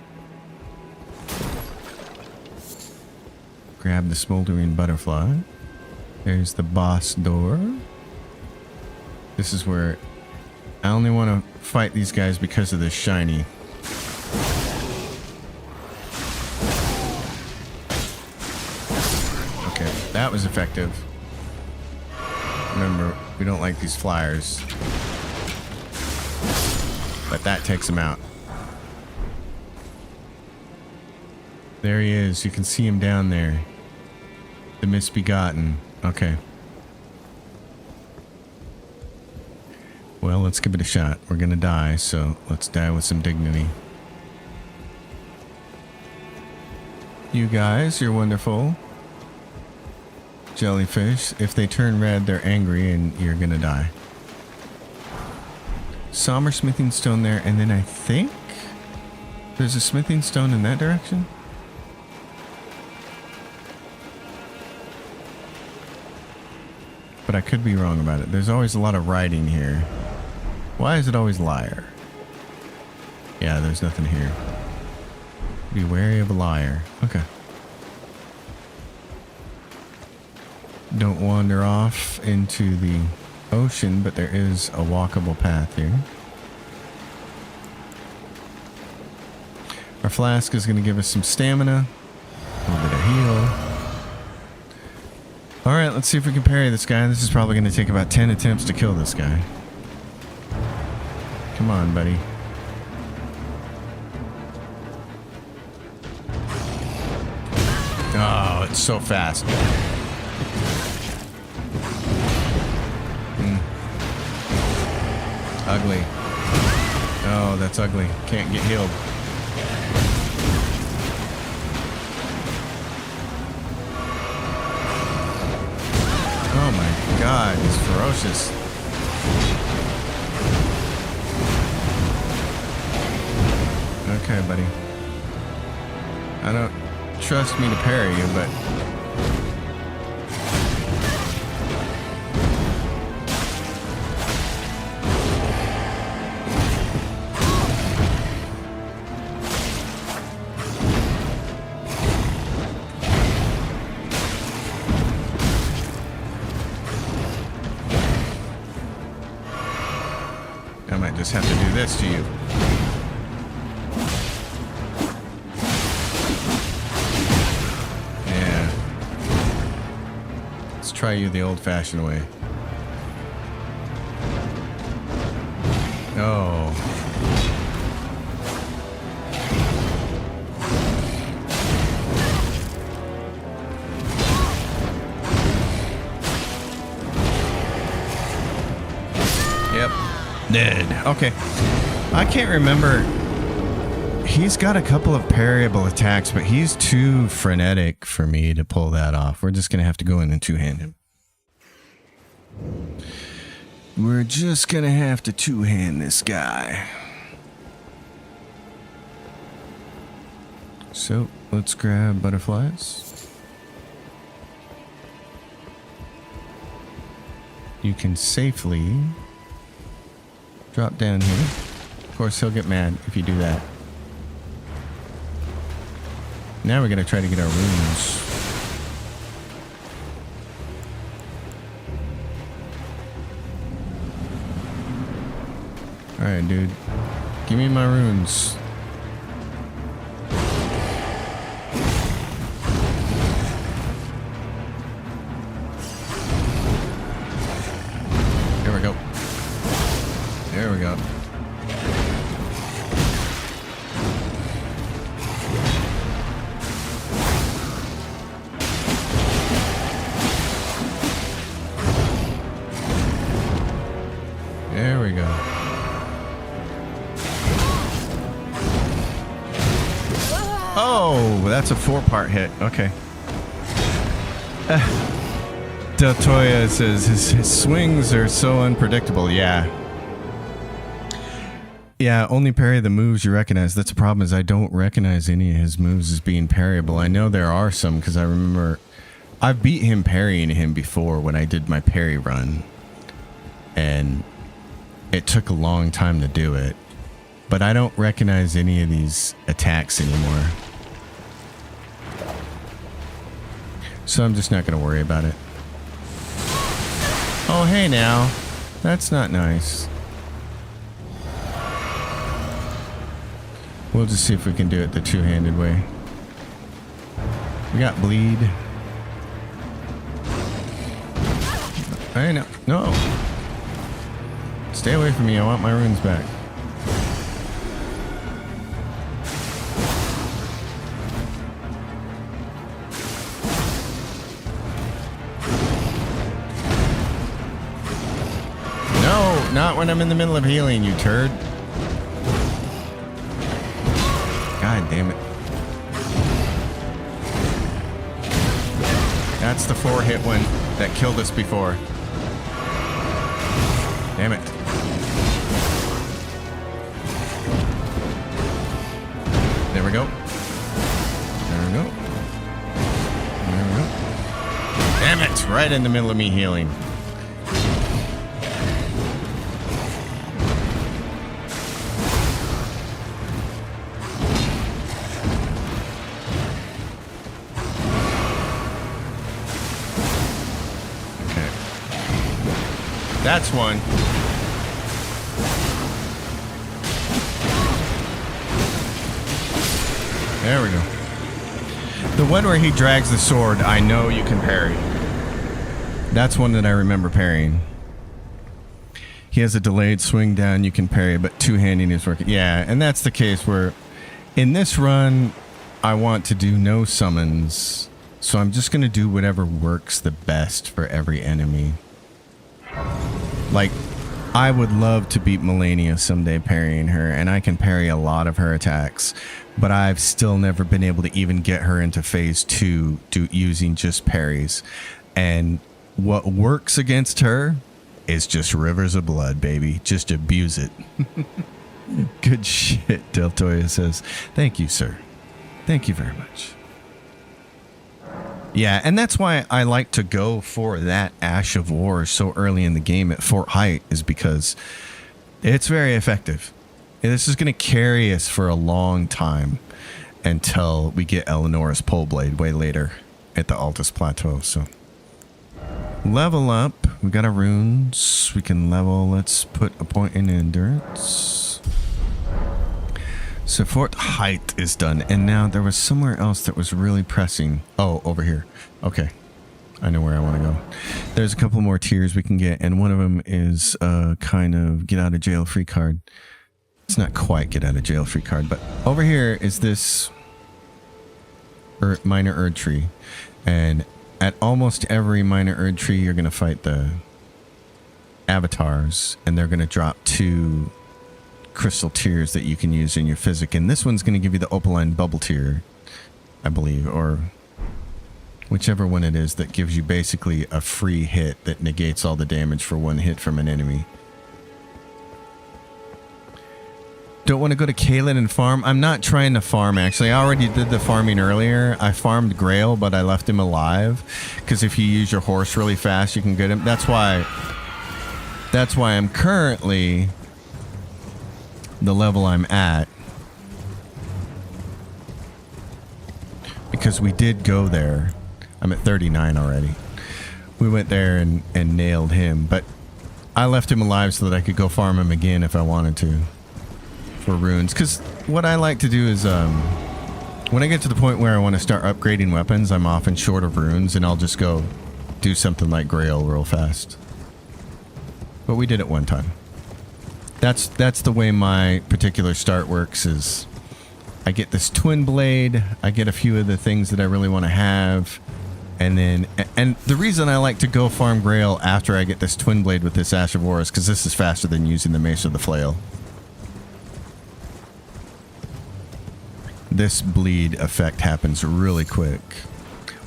Grab the smoldering butterfly. There's the boss door. This is where I only want to fight these guys because of this shiny. that was effective. Remember, we don't like these flyers. But that takes him out. There he is. You can see him down there. The misbegotten. Okay. Well, let's give it a shot. We're gonna die, so let's die with some dignity. You guys, you're wonderful. Jellyfish. If they turn red, they're angry and you're gonna die. Somber smithing stone there, and then I think there's a smithing stone in that direction. But I could be wrong about it. There's always a lot of writing here. Why is it always liar? Yeah, there's nothing here. Be wary of a liar. Okay. Don't wander off into the ocean, but there is a walkable path here. Our flask is going to give us some stamina. A little bit of heal. Alright, let's see if we can parry this guy. This is probably going to take about 10 attempts to kill this guy. Come on, buddy. Oh, it's so fast. Ugly. Oh, that's ugly. Can't get healed. Oh my god, he's ferocious. Okay, buddy. I don't trust me to parry you, but... I might just have to do this to you. Yeah. Let's try you the old-fashioned way. Oh. Yep. Dead. Okay. I can't remember. He's got a couple of parryable attacks, but he's too frenetic for me to pull that off. We're just going to have to go in and two-hand him. We're just going to have to two-hand this guy. So, let's grab butterflies. You can safely drop down here. Of course, he'll get mad if you do that. Now we're going to try to get our runes. Alright, dude. Give me my runes. Here we go. There we go. There we go. Oh, that's a 4-part hit. Okay. Del Toya says his swings are so unpredictable. Yeah. Yeah, only parry the moves you recognize. That's the problem, is I don't recognize any of his moves as being parryable. I know there are some because I remember I've beat him parrying him before when I did my parry run. And it took a long time to do it. But I don't recognize any of these attacks anymore. So I'm just not going to worry about it. Oh, hey now. That's not nice. We'll just see if we can do it the two-handed way. We got bleed. I know. No. Stay away from me. I want my runes back. No, not when I'm in the middle of healing, you turd. God damn it. That's the 4-hit one that killed us before. Damn it. There we go. There we go. There we go. Damn it! Right in the middle of me healing. That's one. There we go. The one where he drags the sword, I know you can parry. That's one that I remember parrying. He has a delayed swing down, you can parry, but two-handing is working. Yeah, and that's the case where in this run, I want to do no summons. So I'm just going to do whatever works the best for every enemy. Like, I would love to beat Melania someday parrying her, and I can parry a lot of her attacks, but I've still never been able to even get her into phase 2 using just parries. And what works against her is just rivers of blood, baby. Just abuse it. Good shit, Deltoya says. Thank you, sir. Thank you very much. Yeah, and that's why I like to go for that Ash of War so early in the game at Fort Height, is because it's very effective. And this is going to carry us for a long time until we get Eleanor's Pole Blade way later at the Altus Plateau. So level up. We got our runes. We can level. Let's put a point in endurance. So Fort Height is done, and now there was somewhere else that was really pressing. Oh, over here. Okay, I know where I want to go. There's a couple more tiers we can get, and one of them is kind of get out of jail free card. It's not quite get out of jail free card, but over here is this minor Erd tree, and at almost every minor Erd tree, you're going to fight the avatars, and they're going to drop 2 crystal tiers that you can use in your physic, and this one's going to give you the opaline bubble tier, I believe, or whichever one it is that gives you basically a free hit that negates all the damage for one hit from an enemy. Don't want to go to Kalen and farm. I'm not trying to farm, actually. I already did the farming earlier. I farmed Grail, but I left him alive because if you use your horse really fast, you can get him. That's why I'm currently the level I'm at, because we did go there. I'm at 39 already. We went there and nailed him, but I left him alive so that I could go farm him again if I wanted to for runes. Because what I like to do is when I get to the point where I want to start upgrading weapons, I'm often short of runes, and I'll just go do something like Grail real fast. But we did it one time. That's the way my particular start works. Is I get this twin blade, I get a few of the things that I really want to have, and the reason I like to go farm Grail after I get this twin blade with this Ash of War is because this is faster than using the Mace or the Flail. This bleed effect happens really quick,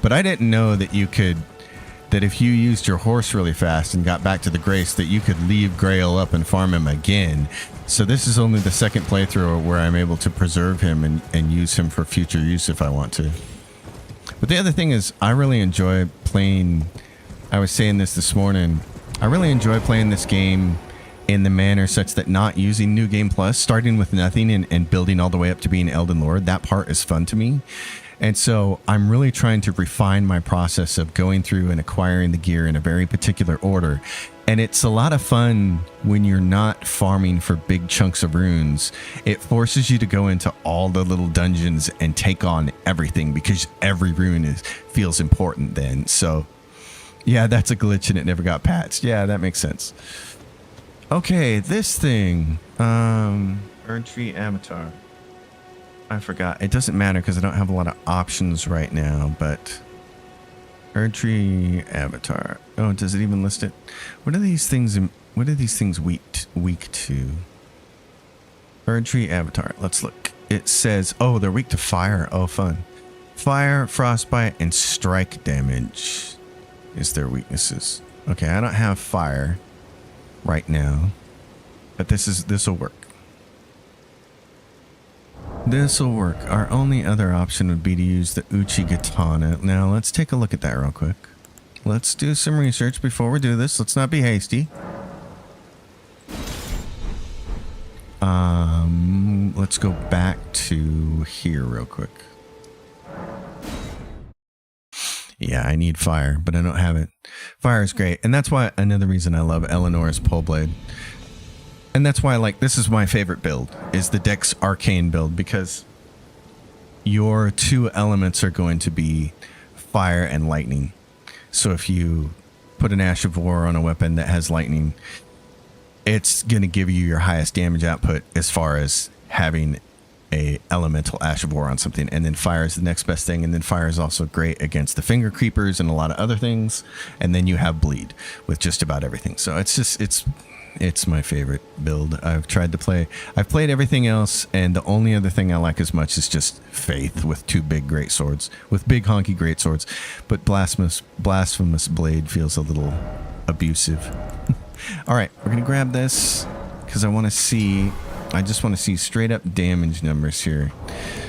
but I didn't know that that if you used your horse really fast and got back to the Grace, that you could leave Grail up and farm him again. So this is only the second playthrough where I'm able to preserve him and use him for future use if I want to. But the other thing is, I really enjoy playing, I was saying this morning, I really enjoy playing this game in the manner such that not using New Game Plus, starting with nothing and building all the way up to being Elden Lord, that part is fun to me. And so I'm really trying to refine my process of going through and acquiring the gear in a very particular order. And it's a lot of fun when you're not farming for big chunks of runes. It forces you to go into all the little dungeons and take on everything because every rune feels important then. So Yeah, that's a glitch and it never got patched. Yeah, that makes sense. Okay, this thing. Erdtree Avatar. I forgot. It doesn't matter because I don't have a lot of options right now, but Erdtree Avatar. Oh, does it even list it? What are these things weak to? Erdtree Avatar. Let's look. It says, oh, they're weak to fire. Oh, fun. Fire, frostbite, and strike damage is their weaknesses. Okay, I don't have fire right now, but this will work. This will work. Our only other option would be to use the Uchigatana. Now, let's take a look at that real quick. Let's do some research before we do this. Let's not be hasty. Let's go back to here real quick. Yeah, I need fire, but I don't have it. Fire is great, and that's why another reason I love Eleanor's pole blade. And that's why, like, this is my favorite build, is the Dex Arcane build, because your two elements are going to be fire and lightning. So if you put an Ash of War on a weapon that has lightning, it's going to give you your highest damage output as far as having a elemental Ash of War on something. And then fire is the next best thing. And then fire is also great against the finger creepers and a lot of other things. And then you have bleed with just about everything. So it's my favorite build. I've played everything else, and the only other thing I like as much is just Faith with two big great swords, with big honky great swords. But Blasphemous Blade feels a little abusive. All right, we're gonna grab this because I just want to see straight up damage numbers here.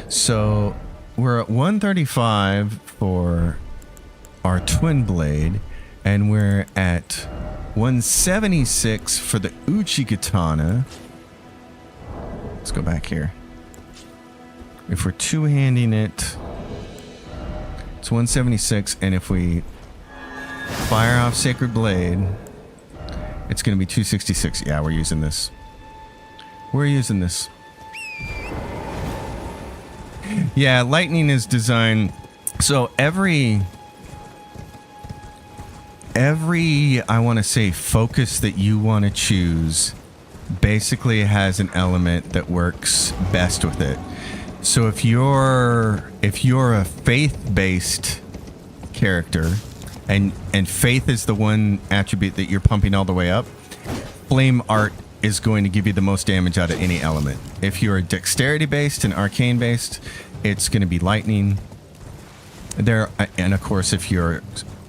So we're at 135 for our twin blade, and we're at 176 for the Uchigatana. Let's go back here. If we're two-handing it, it's 176, and if we fire off Sacred Blade, it's going to be 266. Yeah, we're using this. Yeah, lightning is designed so every I want to say focus that you want to choose basically has an element that works best with it. So if you're a faith-based character and faith is the one attribute that you're pumping all the way up, flame art is going to give you the most damage out of any element. If you're dexterity-based and arcane-based, it's going to be lightning. And of course, if you're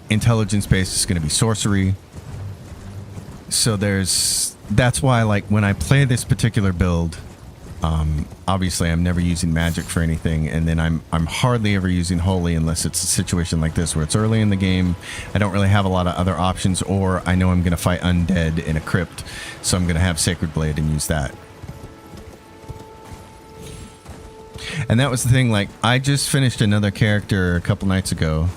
intelligence-based, it's going to be sorcery. So that's why, like, when I play this particular build, obviously I'm never using magic for anything, and then I'm hardly ever using holy unless it's a situation like this where it's early in the game. I don't really have a lot of other options, or I know I'm going to fight undead in a crypt, so I'm going to have Sacred Blade and use that. And that was the thing, like, I just finished another character a couple nights ago.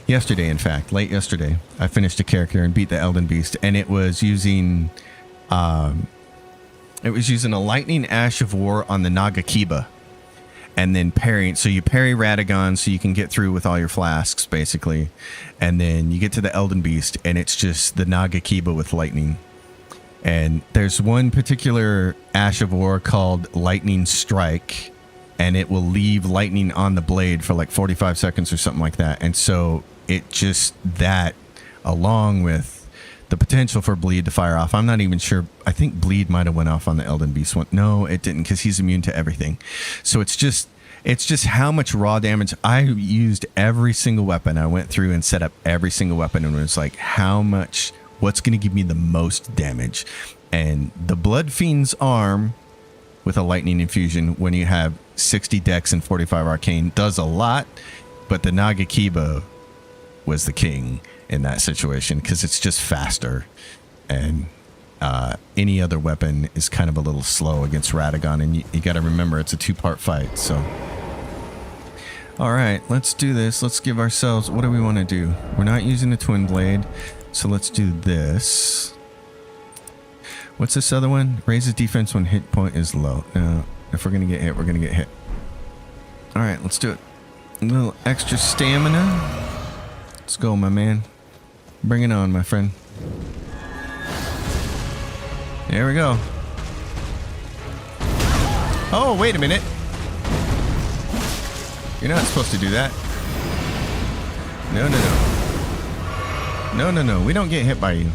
Yesterday, in fact, late yesterday, I finished a character and beat the Elden Beast, and it was using a lightning Ash of War on the Nagakiba, and then parrying. So you parry Radagon so you can get through with all your flasks, basically, and then you get to the Elden Beast, and it's just the Nagakiba with lightning. And there's one particular Ash of War called Lightning Strike, and it will leave lightning on the blade for like 45 seconds or something like that. And so it just, that along with the potential for bleed to fire off. I'm not even sure. I think bleed might have went off on the Elden Beast one. No, it didn't, because he's immune to everything. So it's just how much raw damage. I used every single weapon. I went through and set up every single weapon, and it was like, what's going to give me the most damage? And the Blood Fiend's arm with a lightning infusion, when you have 60 dex and 45 arcane, does a lot, but the Nagakiba was the king in that situation because it's just faster, and any other weapon is kind of a little slow against Radagon, and you got to remember it's a two-part fight. So all right, let's do this. Let's give ourselves, what do we want to do? We're not using the twin blade, so let's do this. What's this other one? Raises defense when hit point is low. No, if we're gonna get hit, we're gonna get hit. All right, let's do it. A little extra stamina. Let's go, my man. Bring it on, my friend. There we go. Oh, wait a minute. You're not supposed to do that. No, no, no. No, no, no. We don't get hit by you.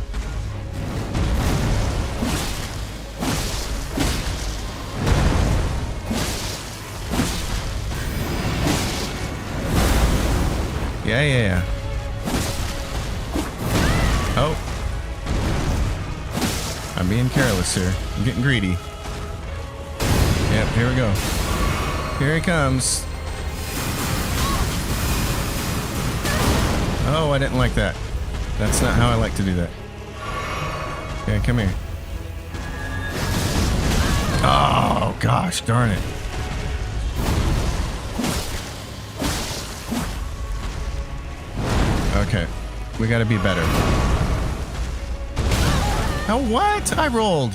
Yeah, yeah, yeah. Oh. I'm being careless here. I'm getting greedy. Yep, here we go. Here he comes. Oh, I didn't like that. That's not how I like to do that. Okay, come here. Oh, gosh, darn it. Okay, we gotta be better. Oh, what? I rolled.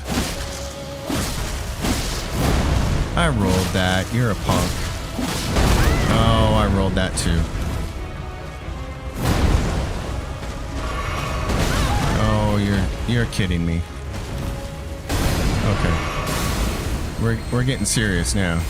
I rolled that. You're a punk. Oh, I rolled that too. Oh, you're kidding me. Okay. We're getting serious now.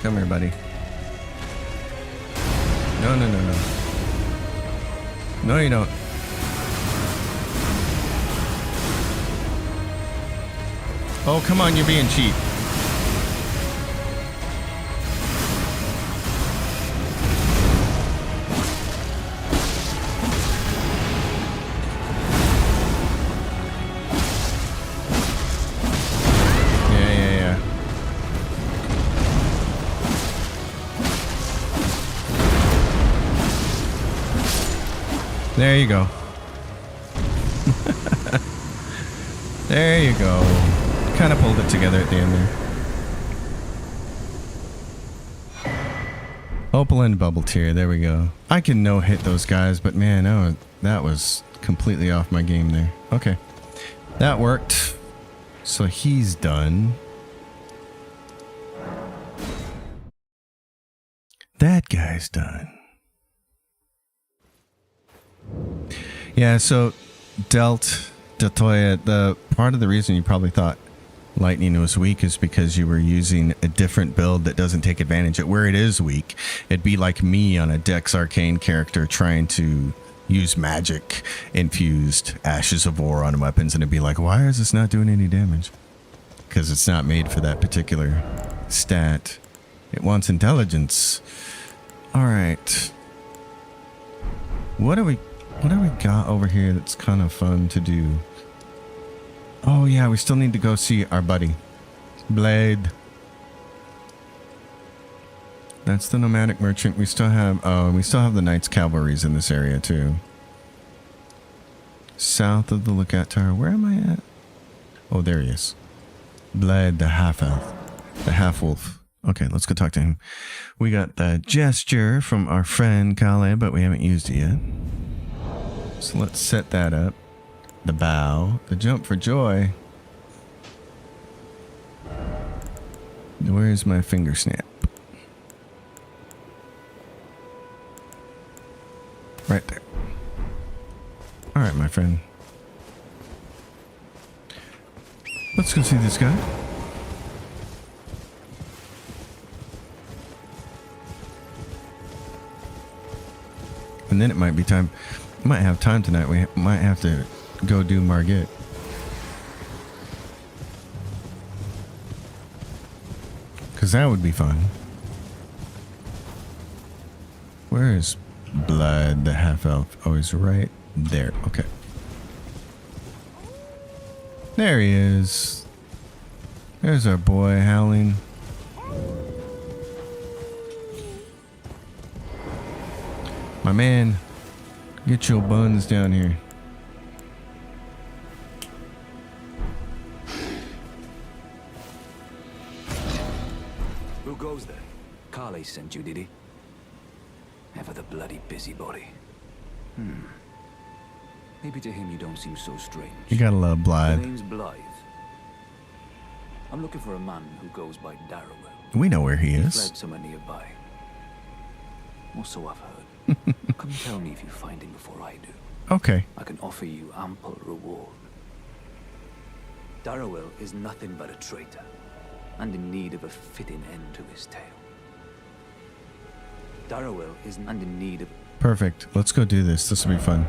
Come here, buddy. No, no, no, no. No, you don't. Oh, come on, you're being cheap. There you go. There you go. Kind of pulled it together at the end there. Opal and Bubble Tear. There we go. I can no-hit those guys, but man, oh, that was completely off my game there. Okay. That worked. So he's done. That guy's done. Yeah, so Deltoya, the part of the reason you probably thought lightning was weak is because you were using a different build that doesn't take advantage of where it is weak. It'd be like me on a Dex Arcane character trying to use magic infused Ashes of War on weapons, and it'd be like, why is this not doing any damage? Because it's not made for that particular stat. It wants intelligence. All right. What do we got over here that's kind of fun to do? Oh yeah, we still need to go see our buddy Blade. That's the nomadic merchant. We still have the Knights Cavalries in this area too. South of the Lookout Tower. Where am I at? Oh, there he is. Blade, the half elf, the half wolf. Okay, let's go talk to him. We got the gesture from our friend Kale, but we haven't used it yet. So let's set that up. The bow, the jump for joy. Where's my finger snap? Right there. All right, my friend. Let's go see this guy. And then it might be time. Might have time tonight. We might have to go do Margit. Because that would be fun. Where is Blood, the half-elf? Oh, he's right there. Okay. There he is. There's our boy howling. My man. Get your buns down here. Who goes there? Carly sent you, did he? Ever the bloody busybody. Maybe to him you don't seem so strange. You gotta love My Blythe. name's Blythe. I'm looking for a man who goes by Darrowell. We know where he He is. fled somewhere nearby. Or so I've heard. Come tell me if you find him before I do. Okay. I can offer you ample reward. Darrowell is nothing but a traitor, and in need of a fitting end to his tale. Darrowell is in need of... Perfect. Let's go do this. This will be fun.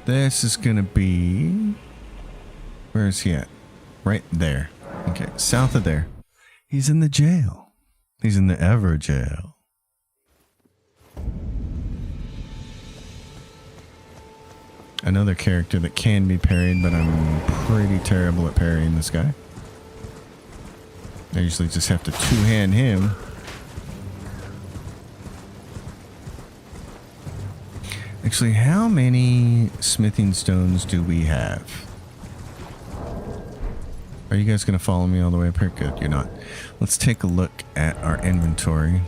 This is gonna be... Where is he at? Right there. Okay, south of there. He's in the jail. He's in the Ever jail. Another character that can be parried, but I'm pretty terrible at parrying this guy. I usually just have to two-hand him. Actually, how many smithing stones do we have? Are you guys going to follow me all the way up here? Good, you're not. Let's take a look at our inventory.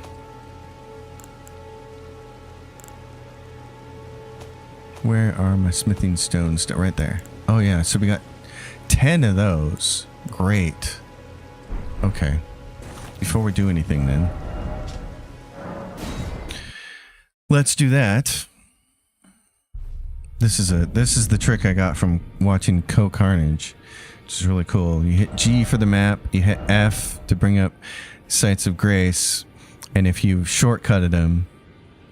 Where are my smithing stones? Right there. Oh yeah, so we got 10 of those. Great. Okay. Before we do anything then, let's do that. This is the trick I got from watching Carnage, which is really cool. You hit G for the map, you hit F to bring up Sites of Grace, and if you shortcutted them,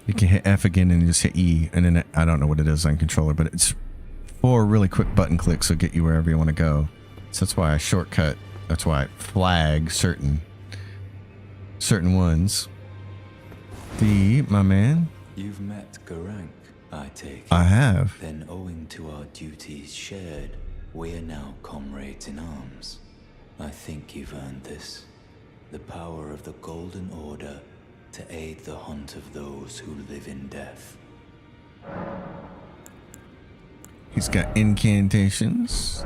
you can hit F again and just hit E, and then I don't know what it is on controller, but it's 4 really quick button clicks will get you wherever you want to go. So that's why I shortcut. That's why I flag certain ones. My man. You've met Garank, I take it. I have. Then owing to our duties shared, we are now comrades in arms. I think you've earned this. The power of the Golden Order to aid the hunt of those who live in death. He's got incantations.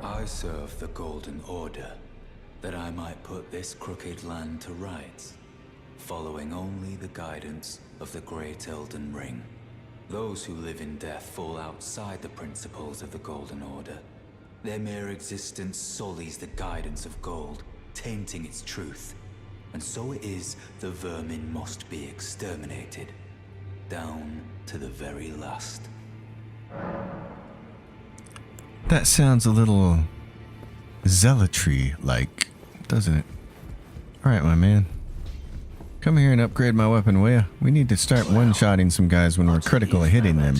I serve the Golden Order, that I might put this crooked land to rights, following only the guidance of the great Elden Ring. Those who live in death fall outside the principles of the Golden Order. Their mere existence sullies the guidance of gold, tainting its truth. And so it is the vermin must be exterminated, down to the very last. That sounds a little zealotry-like, doesn't it? Alright, my man. Come here and upgrade my weapon, will ya? We need to start one-shotting some guys when we're critical of hitting them.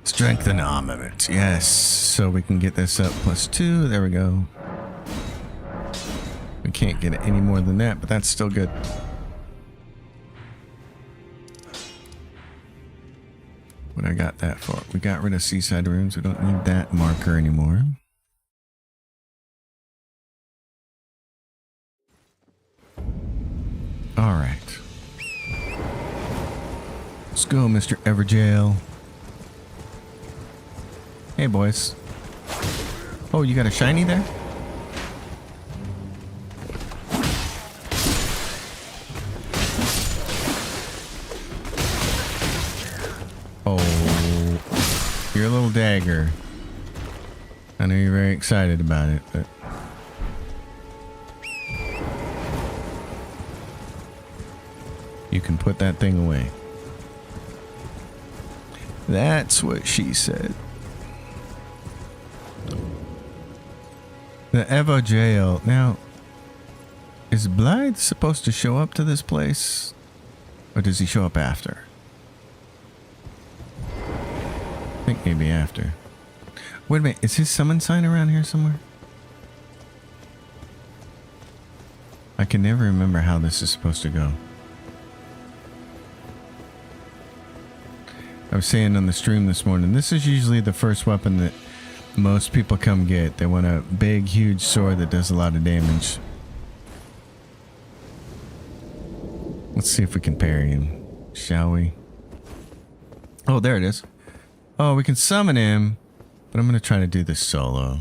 Strengthen armament. Yes, so we can get this up +2. There we go. We can't get it any more than that, but that's still good. What I got that for? We got rid of Seaside Ruins. We don't need that marker anymore. All right. Let's go, Mr. Everjail. Hey, boys. Oh, you got a shiny there? Oh, your little dagger. I know you're very excited about it, but... you can put that thing away. That's what she said. The Evo Jail. Now, is Blythe supposed to show up to this place? Or does he show up after? I think maybe after. Wait a minute. Is his summon sign around here somewhere? I can never remember how this is supposed to go. I was saying on the stream this morning, this is usually the first weapon that most people come get. They want a big, huge sword that does a lot of damage. Let's see if we can parry him, shall we? Oh, there it is. Oh, we can summon him, but I'm going to try to do this solo.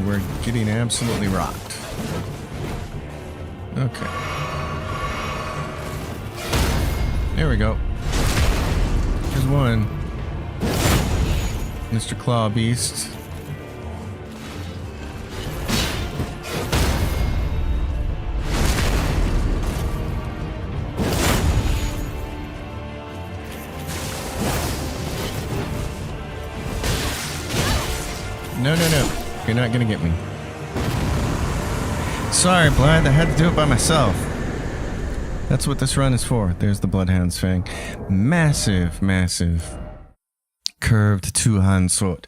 we're getting absolutely rocked. Okay. There we go. There's one. Mr. Claw Beast. No, no, no. You're not gonna get me. Sorry, Blythe. I had to do it by myself. That's what this run is for. There's the Bloodhound's Fang. Massive, massive curved two-hand sword.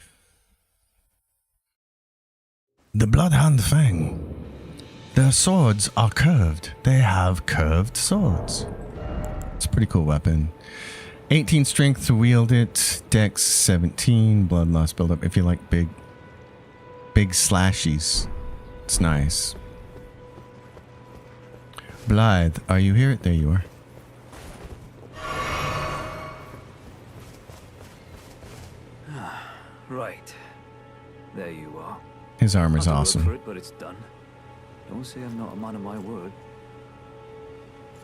The Bloodhound Fang. Their swords are curved. They have curved swords. It's a pretty cool weapon. 18 strength to wield it. Dex 17. Blood loss buildup. If you like big slashies, it's nice. Blythe, are you here? There you are. Right. There you are. His armor's Not to work awesome. for it, but it's done. Don't say I'm not a man of my word.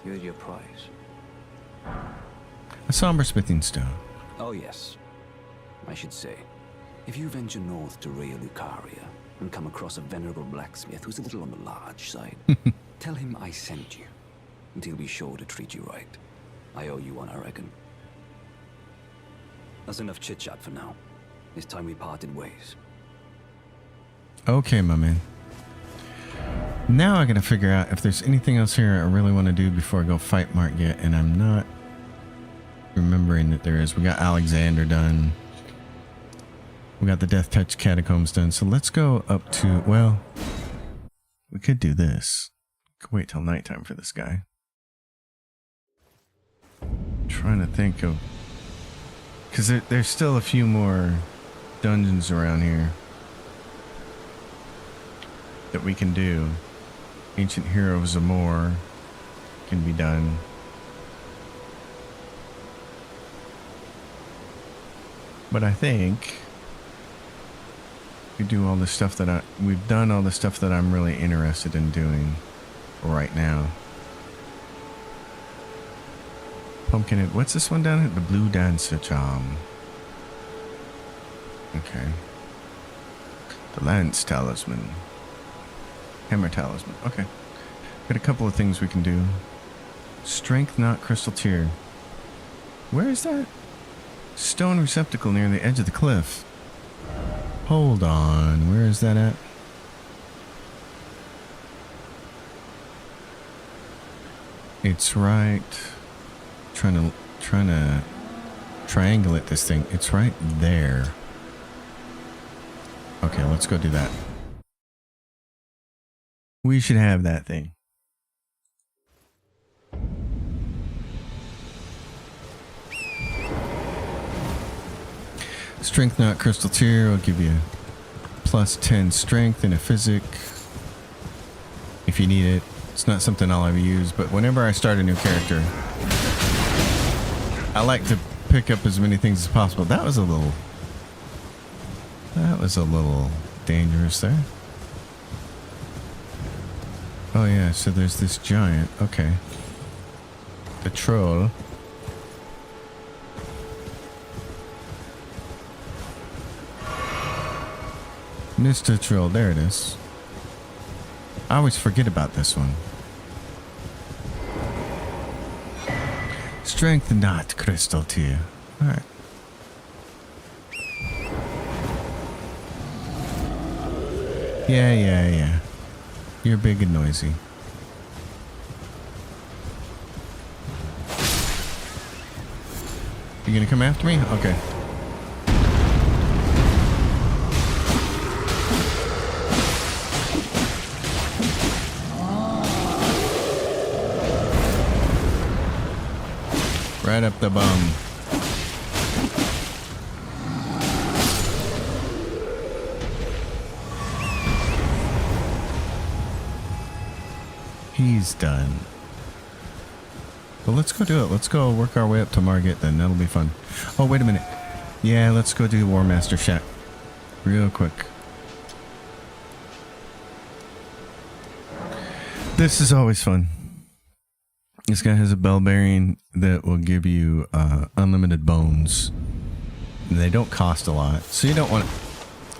Here's your prize. A somber smithing stone. Oh, yes. I should say, if you venture north to Rhea Lucaria and come across a venerable blacksmith who's a little on the large side, tell him I sent you, and he'll be sure to treat you right. I owe you one, I reckon. That's enough chit-chat for now. It's time we parted ways. Okay, my man. Now I gotta figure out if there's anything else here I really want to do before I go fight Mark yet, and I'm not remembering that there is. We got Alexander done. We got the Death Touch Catacombs done. So let's go up to, well, we could do this. Could wait till nighttime for this guy. Trying to think of, because there's still a few more dungeons around here that we can do. Ancient Heroes of More can be done. But I think we do all the stuff that we've done all the stuff that I'm really interested in doing right now. Pumpkinhead, what's this one down here? The Blue Dancer Charm. Okay. The Lance Talisman. Hammer Talisman. Okay. Got a couple of things we can do. Strength Knot Crystal Tear. Where is that? Stone receptacle near the edge of the cliff. Hold on. Where is that at? It's right. Trying to triangulate this thing. It's right there. Okay, let's go do that. We should have that thing. Strength Knot Crystal Tear will give you plus 10 strength in a physic if you need it. It's not something I'll ever use, but whenever I start a new character, I like to pick up as many things as possible. That was a little dangerous there. Oh yeah, so there's this giant. Okay. The troll. Mr. Troll, there it is. I always forget about this one. Strength Knot Crystal Tear. Alright. Yeah. You're big and noisy. You gonna come after me? Okay. Right up the bum. He's done. Well, let's go do it. Let's go work our way up to Margit then. That'll be fun. Oh, wait a minute. Yeah, let's go do War Master Shack real quick. This is always fun. This guy has a bell bearing that will give you unlimited bones. They don't cost a lot, so you don't want to,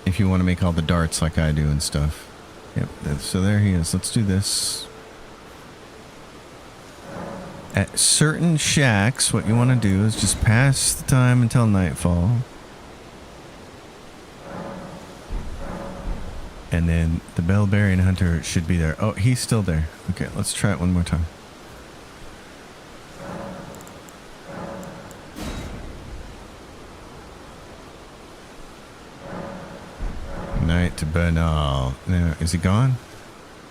if you want to make all the darts like I do and stuff. Yep, so there he is. Let's do this. At certain shacks, what you want to do is just pass the time until nightfall. And then the bell bearing hunter should be there. Oh, he's still there. Okay, let's try it one more time. Night to Bernal. Now, is he gone?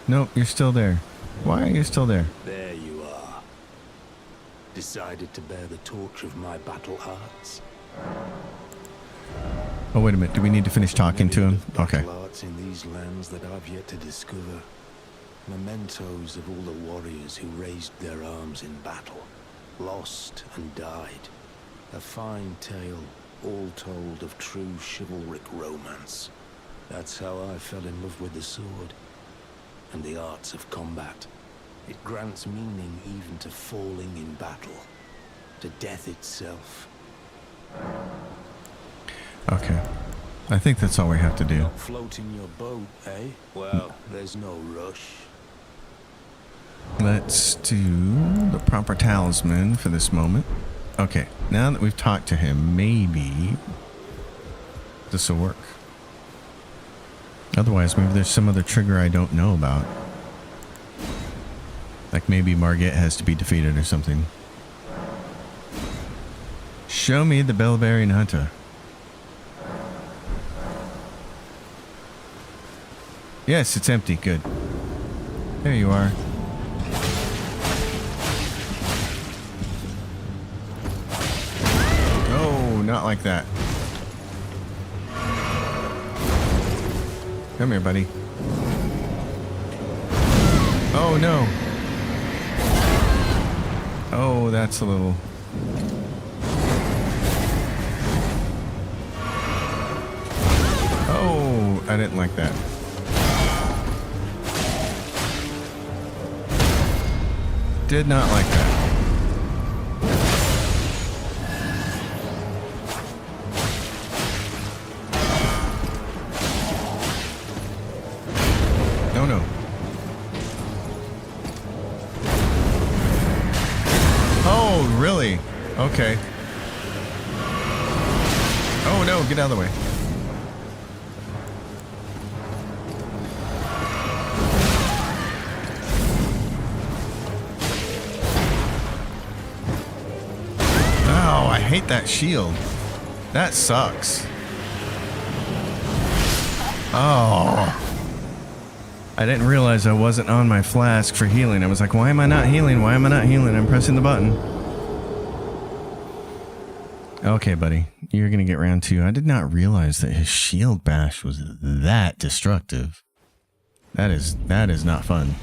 Nope, you're still there. Why are you still there? There you are. Decided to bear the torch of my battle arts. Oh, wait a minute. Do we need to finish talking to him? Okay. Battle arts in these lands that I've yet to discover. Mementos of all the warriors who raised their arms in battle, lost and died. A fine tale, all told of true chivalric romance. That's how I fell in love with the sword and the arts of combat. It grants meaning even to falling in battle, to death itself. Okay. I think that's all we have to do. Not floating your boat, eh? Well, there's no rush. Let's do the proper talisman for this moment. Okay, now that we've talked to him, maybe this will work. Otherwise, maybe there's some other trigger I don't know about. Like maybe Margit has to be defeated or something. Show me the bell-bearing hunter. Yes, it's empty. Good. There you are. Oh, not like that. Come here, buddy. Oh, no. Oh, that's a little... Oh, I didn't like that. Did not like that. No, no. Oh, really? Okay. Oh, no, get out of the way. Oh, I hate that shield. That sucks. Oh. I didn't realize I wasn't on my flask for healing. I was like, why am I not healing? Why am I not healing? I'm pressing the button. Okay, buddy. You're going to get round two. I did not realize that his shield bash was that destructive. That is not fun.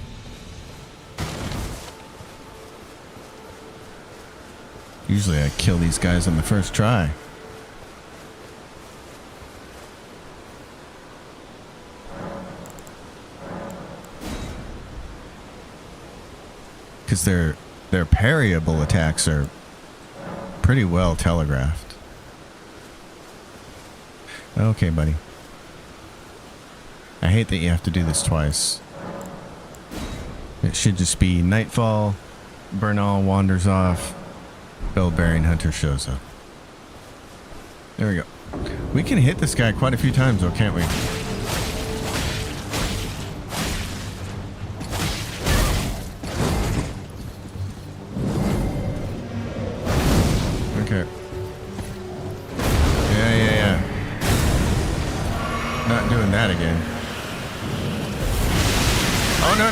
Usually I kill these guys on the first try. Because their parryable attacks are pretty well telegraphed. Okay, buddy. I hate that you have to do this twice. It should just be nightfall, Bernal wanders off, bell-bearing hunter shows up. There we go. We can hit this guy quite a few times though, can't we? Okay. Yeah. Not doing that again. Oh, no.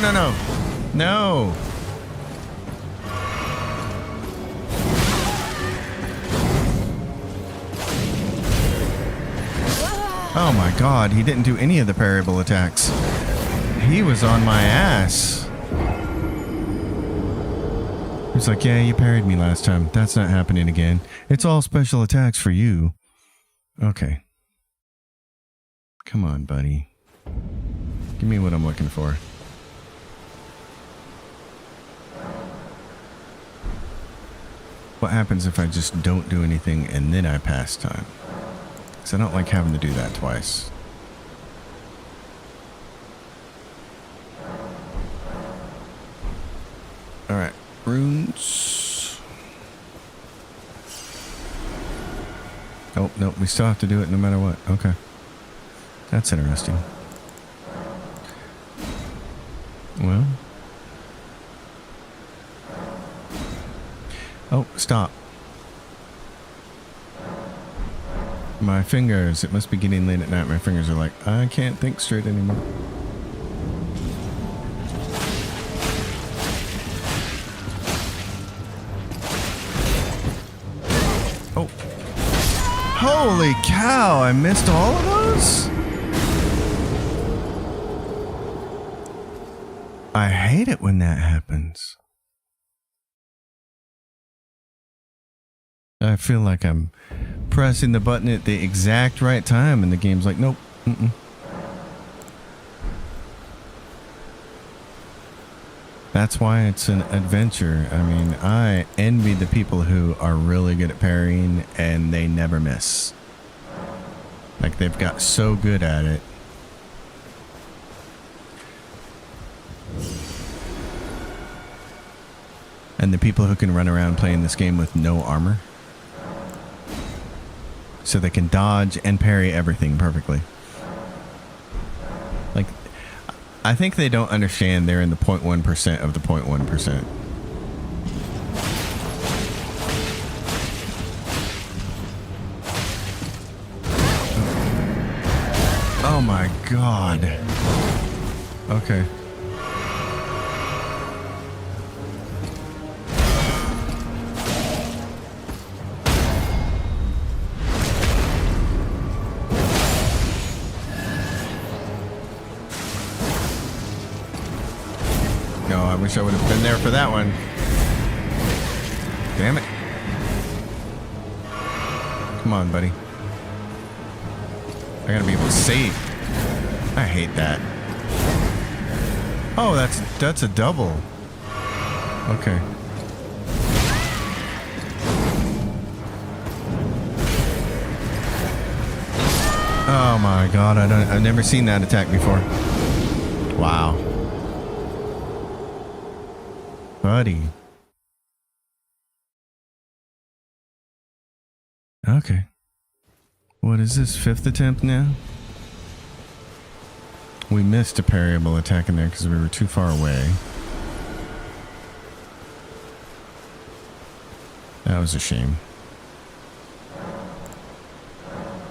No. Oh my god, he didn't do any of the parryable attacks. He was on my ass. He's like, yeah, you parried me last time. That's not happening again. It's all special attacks for you. Okay. Come on, buddy. Give me what I'm looking for. What happens if I just don't do anything and then I pass time? Because I don't like having to do that twice. Alright, runes. Oh, no, we still have to do it no matter what. Okay. That's interesting. Well. Oh, stop. My fingers, it must be getting late at night. My fingers are like, I can't think straight anymore. Oh. Holy cow, I missed all of those? I hate it when that happens. I feel like I'm pressing the button at the exact right time and the game's like, nope. That's why it's an adventure. I mean, I envy the people who are really good at parrying and they never miss. Like, they've got so good at it. And the people who can run around playing this game with no armor. So they can dodge and parry everything perfectly. Like, I think they don't understand they're in the 0.1% of the 0.1%. Oh my god. Okay. No, I wish I would have been there for that one. Damn it. Come on, buddy. I gotta be able to save. I hate that. Oh, that's a double. Okay. Oh my god, I've never seen that attack before. Wow. Buddy. Okay. What is this, 5th attempt now? We missed a parryable attack in there because we were too far away. That was a shame.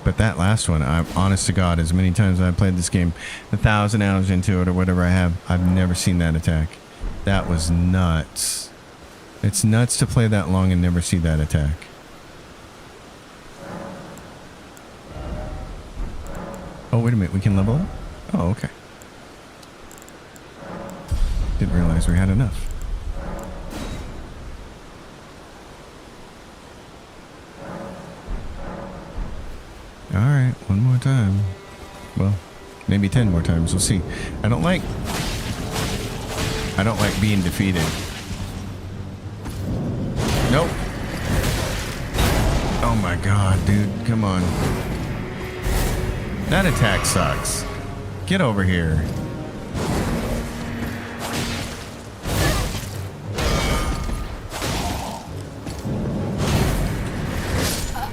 But that last one, I'm honest to God, as many times as I've played this game, 1,000 hours into it or whatever I have, I've never seen that attack. That was nuts. It's nuts to play that long and never see that attack. Oh, wait a minute. We can level up? Oh, okay. Didn't realize we had enough. Alright, one more time. Well, maybe 10 more times. We'll see. I don't like being defeated. Nope. Oh my god, dude. Come on. That attack sucks. Get over here.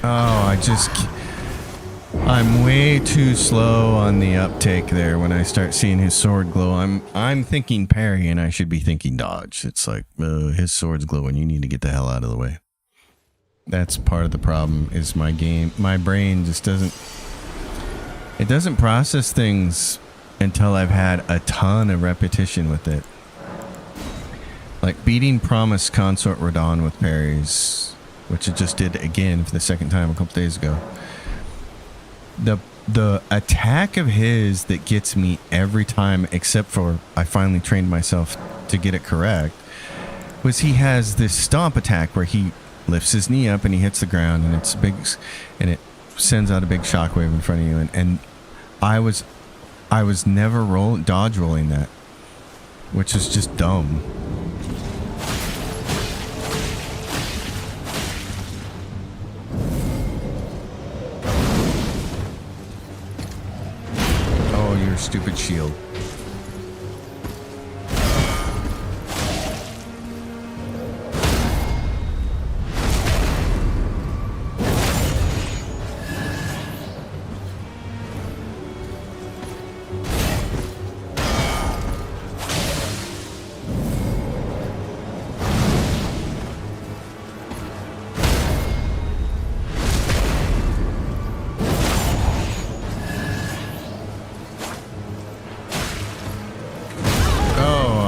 Oh, I'm way too slow on the uptake there when I start seeing his sword glow. I'm thinking parry and I should be thinking dodge. It's like, his sword's glowing. You need to get the hell out of the way. That's part of the problem is my brain just doesn't process things until I've had a ton of repetition with it. Like beating Promise Consort Radon with parries, which it just did again for the second time a couple days ago. The attack of his that gets me every time, except for I finally trained myself to get it correct, was he has this stomp attack where he lifts his knee up and he hits the ground and it's big and it sends out a big shockwave in front of you, and I was never dodge rolling that, which is just dumb. stupid shield.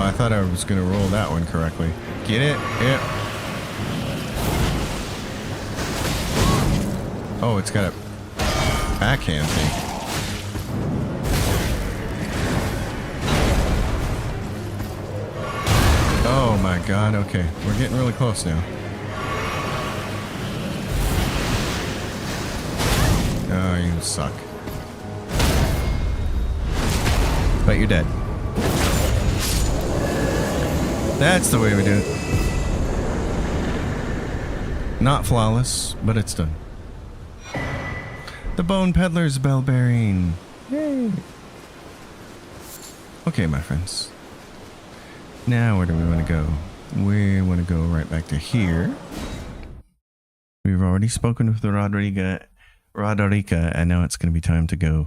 I thought I was going to roll that one correctly. Get it? Yep. Oh, it's got a backhand thing. Oh my god, okay. We're getting really close now. Oh, you suck. But you're dead. That's the way we do it. Not flawless, but it's done. The Bone Peddler's Bell Bearing. Yay. Okay, my friends. Now where do we want to go? We want to go right back to here. We've already spoken with the Roderica, and now it's going to be time to go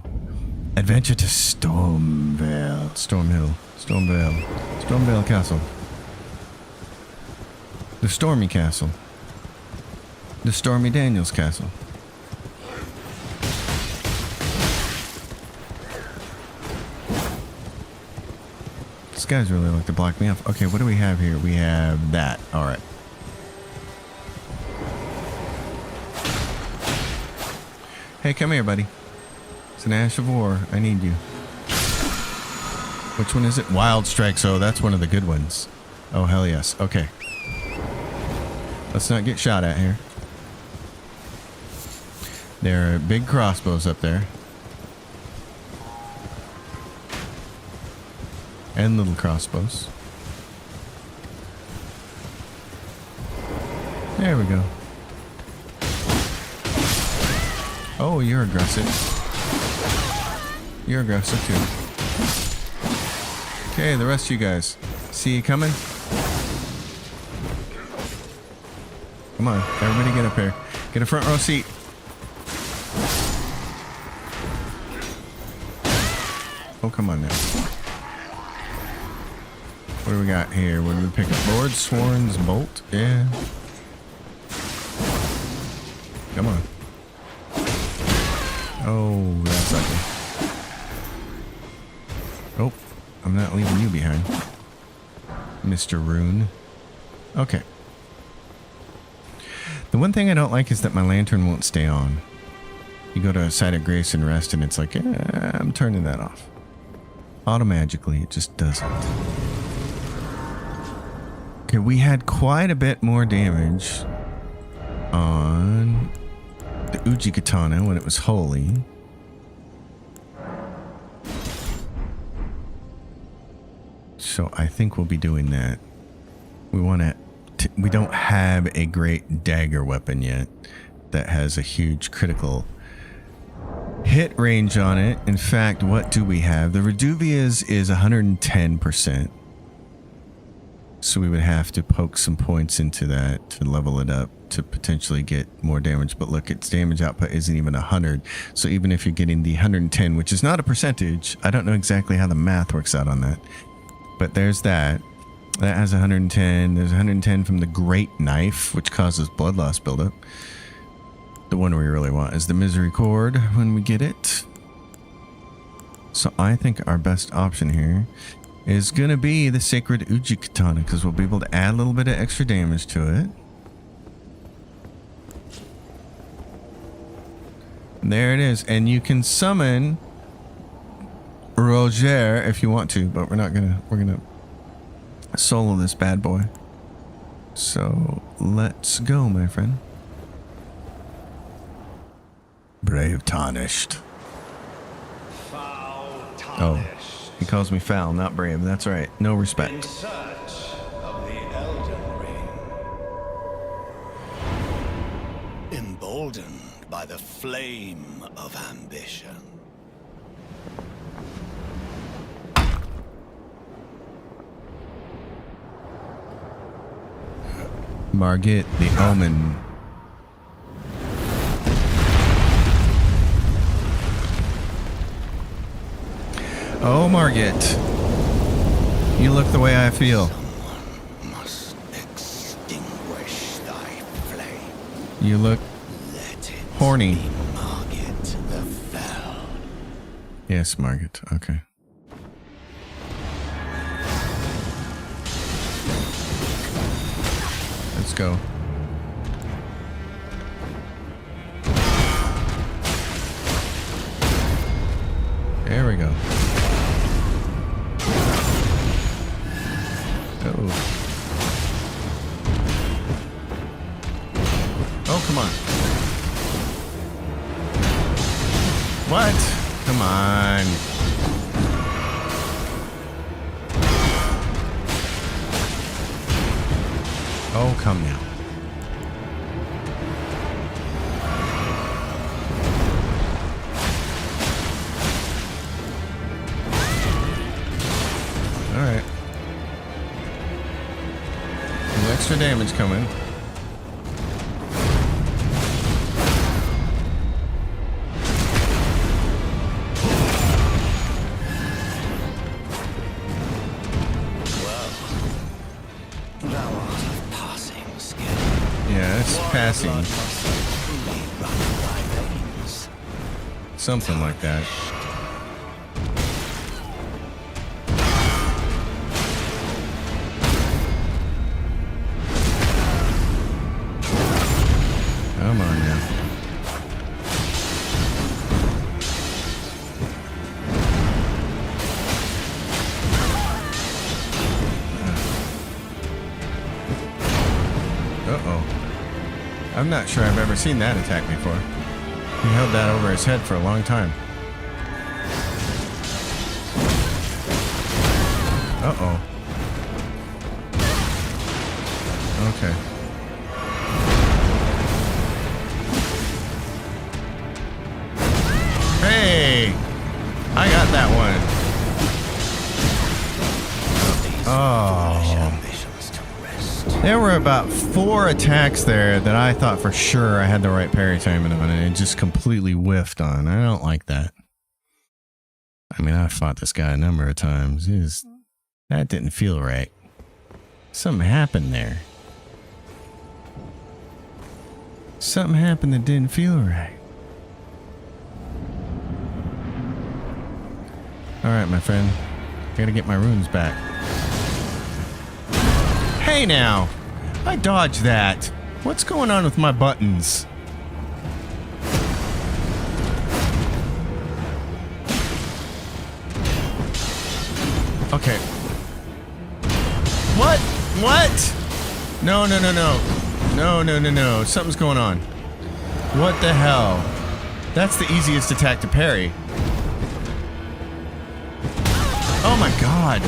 adventure to Stormvale Castle. The Stormy Castle. The Stormy Daniels Castle. This guy's really like to block me off. Okay, what do we have here? We have that. Alright. Hey, come here, buddy. It's an Ash of War. I need you. Which one is it? Wild Strike. So that's one of the good ones. Oh, hell yes. Okay. Let's not get shot at here. There are big crossbows up there. And little crossbows. There we go. Oh, you're aggressive. You're aggressive too. Okay, the rest of you guys. See you coming? Come on, everybody get up here. Get a front row seat. Oh, come on now. What do we got here? What do we pick up? Lord Sworn's Bolt? Yeah. Come on. Oh, that's ugly. Oh, I'm not leaving you behind, Mr. Rune. Okay. The one thing I don't like is that my lantern won't stay on. You go to a site of grace and rest, and it's like, yeah, I'm turning that off. Automagically, it just doesn't. Okay, we had quite a bit more damage on the Uji Katana when it was holy. So I think we'll be doing that. We want to... We don't have a great dagger weapon yet that has a huge critical hit range on it. In fact, what do we have? The Reduvia's is 110%. So we would have to poke some points into that to level it up to potentially get more damage. But look, its damage output isn't even 100. So even if you're getting the 110, which is not a percentage, I don't know exactly how the math works out on that. But there's that. That has 110. There's 110 from the Great Knife, which causes blood loss buildup. The one we really want is the Misery Cord when we get it. So I think our best option here is going to be the Sacred Uji Katana, because we'll be able to add a little bit of extra damage to it. There it is. And you can summon Roger if you want to, but we're not going to... We're going to solo this bad boy. So let's go, my friend. Brave tarnished. Foul tarnished. Oh, he calls me foul, not brave. That's right. No In respect. search of the Elden Ring. Emboldened by the flame of ambition. Margit, the Omen. Oh, Margit. You look the way I feel. Someone must extinguish thy flame. You look Let it horny. be Margit the Fell. Yes, Margit. Okay. Let's go. There we go. Oh. Oh, come on. What? Come on. Oh, come now. All right. Some extra damage coming. Thou art of passing skill. Yeah, it's passing. Blood must truly run in thy veins. Something like that. Come on now. Uh-oh. I'm not sure I've ever seen that attack before. He held that over his head for a long time. Uh-oh. Okay. Hey! I got that one. Oh. Ambitions to rest. There were about 4 attacks there that I thought for sure I had the right parry timing on, and it just completely whiffed on. I don't like that. I mean, I fought this guy a number of times. That didn't feel right. Something happened there. Something happened that didn't feel right. Alright, my friend. Gotta get my runes back. Hey now! I dodged that. What's going on with my buttons? Okay. What? What? No, no, no, no. No, no, no, no. Something's going on. What the hell? That's the easiest attack to parry. Oh my god.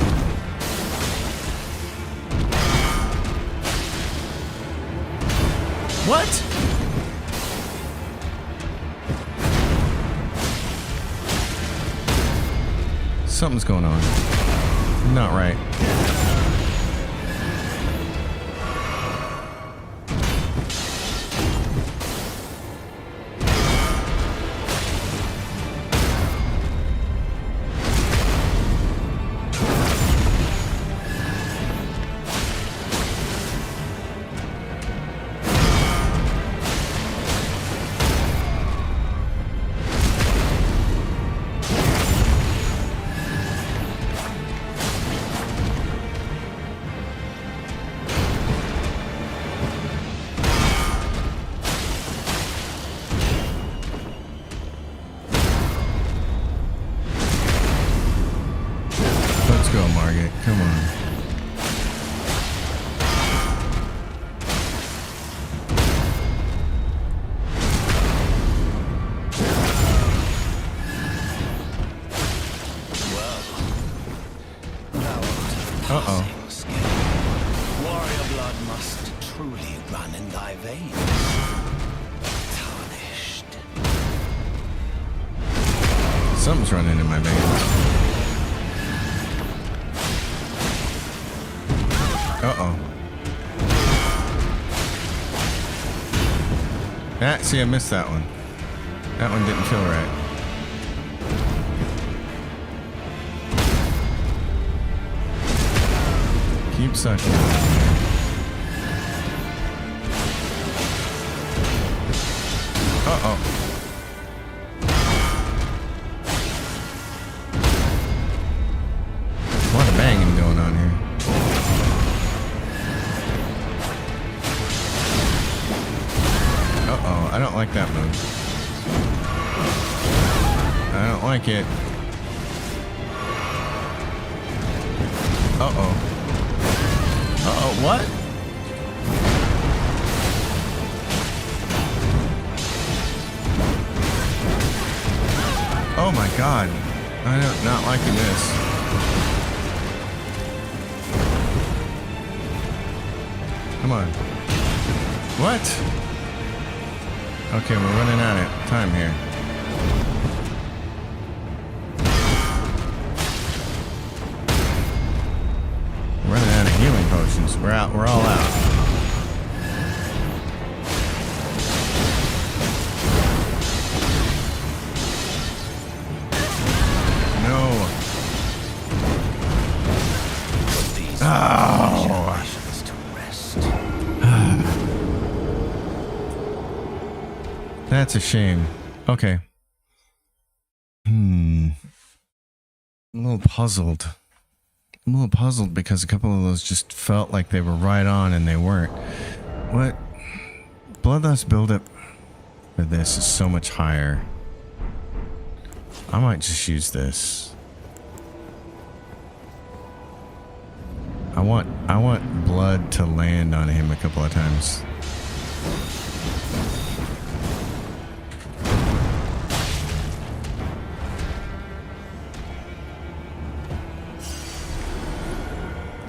What? Something's going on. Not right. Let's go, Margit. Come on. Uh-oh. Warrior blood must truly run in thy veins. Tarnished. Something's running in my veins. Uh-oh. Ah, see, I missed that one. That one didn't feel right. Keep sucking. Uh-oh. A lot of banging going on here. Uh-oh, I don't like that move. I don't like it. Uh-oh. Uh-oh, what? Oh my god. I'm not liking this. Come on. What? Okay, we're running out of time here. We're running out of healing potions. We're out. We're all out. No. Oh. That's a shame. Okay. I'm a little puzzled. I'm a little puzzled because a couple of those just felt like they were right on and they weren't. What? Bloodlust buildup for this is so much higher. I might just use this. I want blood to land on him a couple of times.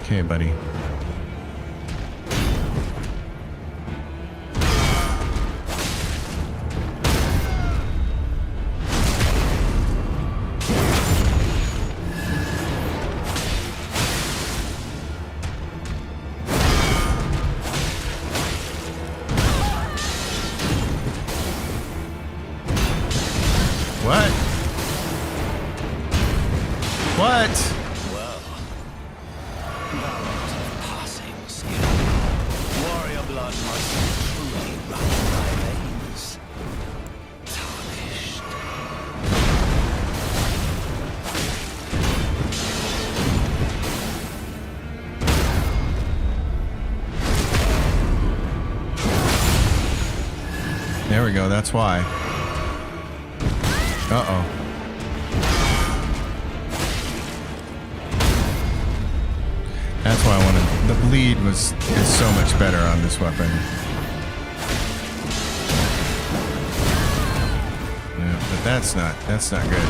Okay, buddy. What? What? Passing skill. Warrior blood must truly run in my veins. Tarnished. There we go, that's why. Uh-oh. That's why I wanted. The bleed is so much better on this weapon. Yeah, but that's not good.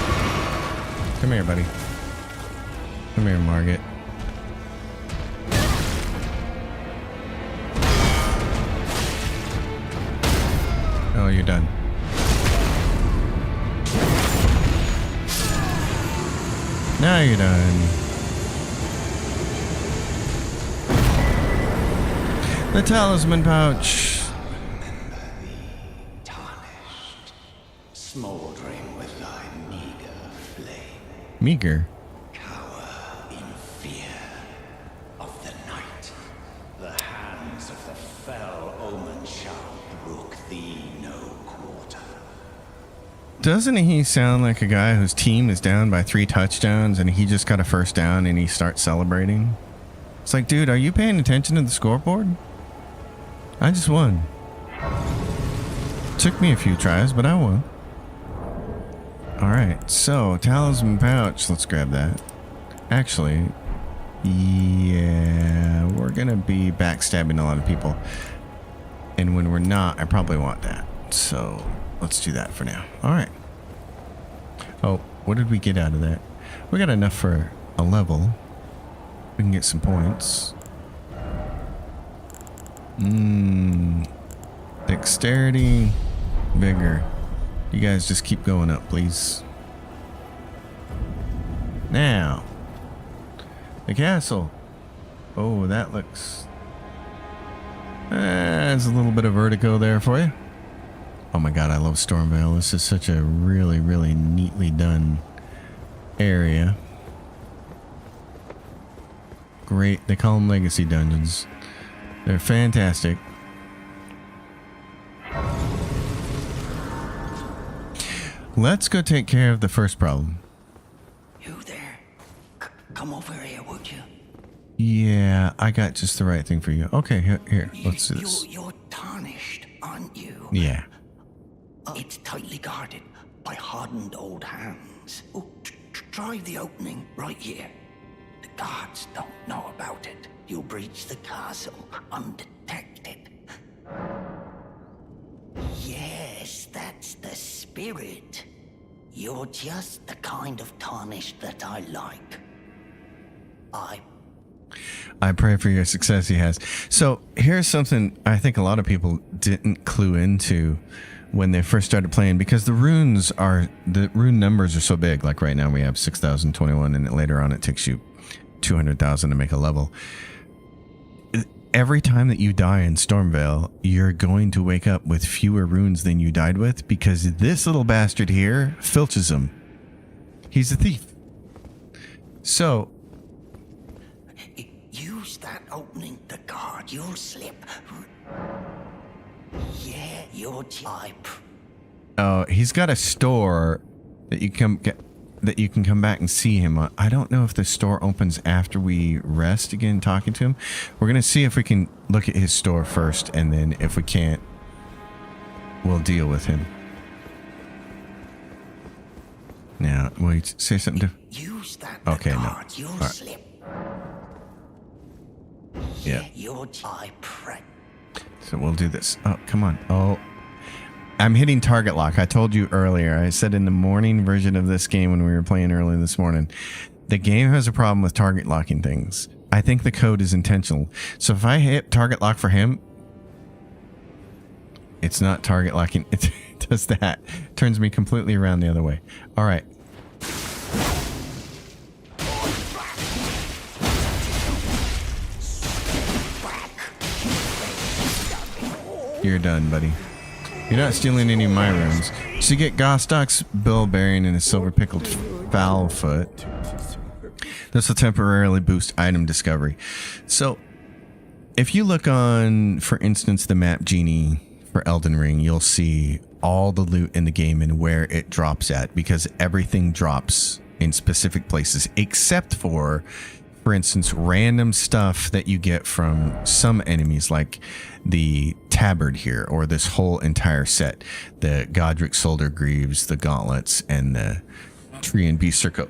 Come here, buddy. Come here, Margit. Oh, you're done. Now you're done. The talisman pouch. Remember thee, tarnished, smoldering with thy meager flame. Meager. Cower in fear of the night. The hands of the fell omen shall brook thee no quarter. Doesn't he sound like a guy whose team is down by 3 touchdowns and he just got a first down and he starts celebrating? It's like, dude, are you paying attention to the scoreboard? I just won. Took me a few tries, but I won. Alright, so talisman pouch. Let's grab that. Actually, yeah, we're gonna be backstabbing a lot of people. And when we're not, I probably want that. So let's do that for now. Alright. Oh, what did we get out of that? We got enough for a level. We can get some points. Dexterity, vigor. You guys just keep going up, please. Now, the castle. Oh, that looks... there's a little bit of vertigo there for you. Oh my god, I love Stormvale. This is such a really, really neatly done area. Great. They call them legacy dungeons. They're fantastic. Let's go take care of the first problem. You there? Come over here, would you? Yeah, I got just the right thing for you. Okay, here. Let's do this. You're tarnished, aren't you? Yeah. It's tightly guarded by hardened old hands. Oh, try the opening right here. The guards don't know about it. You'll breach the castle undetected. Yes, that's the spirit. You're just the kind of tarnished that I like. I pray for your success, he has. So here's something I think a lot of people didn't clue into when they first started playing, because the rune numbers are so big. Like right now we have 6,021, and later on it takes you 200,000 to make a level. Every time that you die in Stormvale, you're going to wake up with fewer runes than you died with, because this little bastard here filches them. He's a thief. So use that opening to guard your slip. Yeah, your type. Oh, he's got a store that you can come back and see him on. I don't know if the store opens after we rest again talking to him. We're gonna see if we can look at his store first, and then if we can't, we'll deal with him. Now, wait, say something to... Use that Okay, no. guard your Right. slip. Yeah. Your type. So we'll do this. Oh, come on. Oh, I'm hitting target lock. I told you earlier. I said in the morning version of this game when we were playing early this morning, the game has a problem with target locking things. I think the code is intentional. So if I hit target lock for him, it's not target locking. It does that. Turns me completely around the other way. All right. You're done, buddy. You're not stealing any of my runes. So you get Gostock's Bilberry and a silver pickled Foulfoot. This will temporarily boost item discovery. So if you look on, for instance, the map genie for Elden Ring, you'll see all the loot in the game and where it drops at, because everything drops in specific places except for instance, random stuff that you get from some enemies, like the tabard here, or this whole entire set, the Godric Soldier Greaves, the gauntlets, and the Tree and Beast Circle.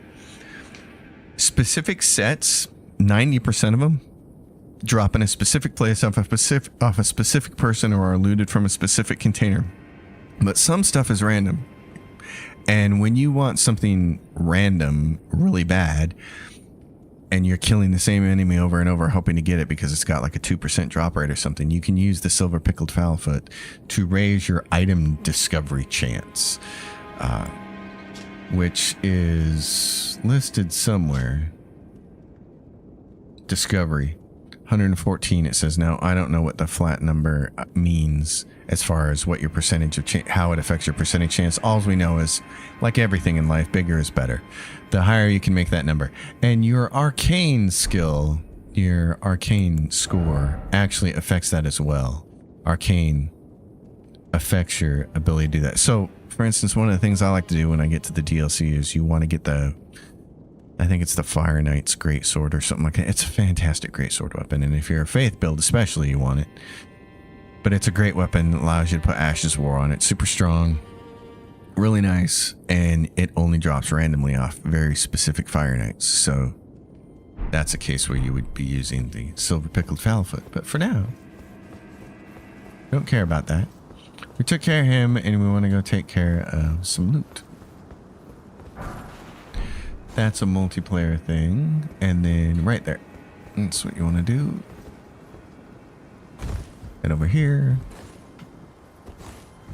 Specific sets, 90% of them drop in a specific place off a specific person, or are looted from a specific container. But some stuff is random. And when you want something random really bad, and you're killing the same enemy over and over hoping to get it because it's got like a 2% drop rate or something, you can use the silver pickled Foulfoot to raise your item discovery chance, which is listed somewhere. Discovery 114, it says. Now I don't know what the flat number means as far as what your percentage of how it affects your percentage chance. All we know is, like everything in life, bigger is better. The higher you can make that number. And your arcane skill, your arcane score, actually affects that as well. Arcane affects your ability to do that. So, for instance, one of the things I like to do when I get to the DLC is you want to get the, I think it's the Fire Knight's Greatsword or something like that. It's a fantastic greatsword weapon, and if you're a Faith build especially, you want it. But it's a great weapon that allows you to put Ashes War on it. Super strong, really nice, and it only drops randomly off very specific Fire Knights. So that's a case where you would be using the silver pickled Foulfoot. But for now, don't care about that. We took care of him, and we want to go take care of some loot. That's a multiplayer thing. And then right there, that's what you want to do. Head over here.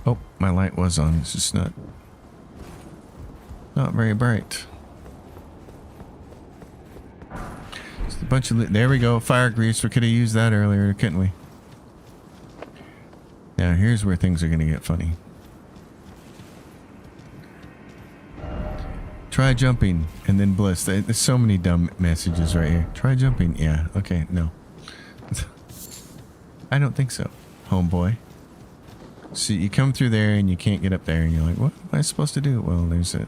Oh, my light was on. It's just not very bright. Just a bunch of... There we go. Fire grease. We could have used that earlier, couldn't we? Now, here's where things are going to get funny. Try jumping and then bliss. There's so many dumb messages right here. Try jumping. Yeah. Okay. No. I don't think so, homeboy. So you come through there and you can't get up there and you're like, what am I supposed to do? Well, there's a...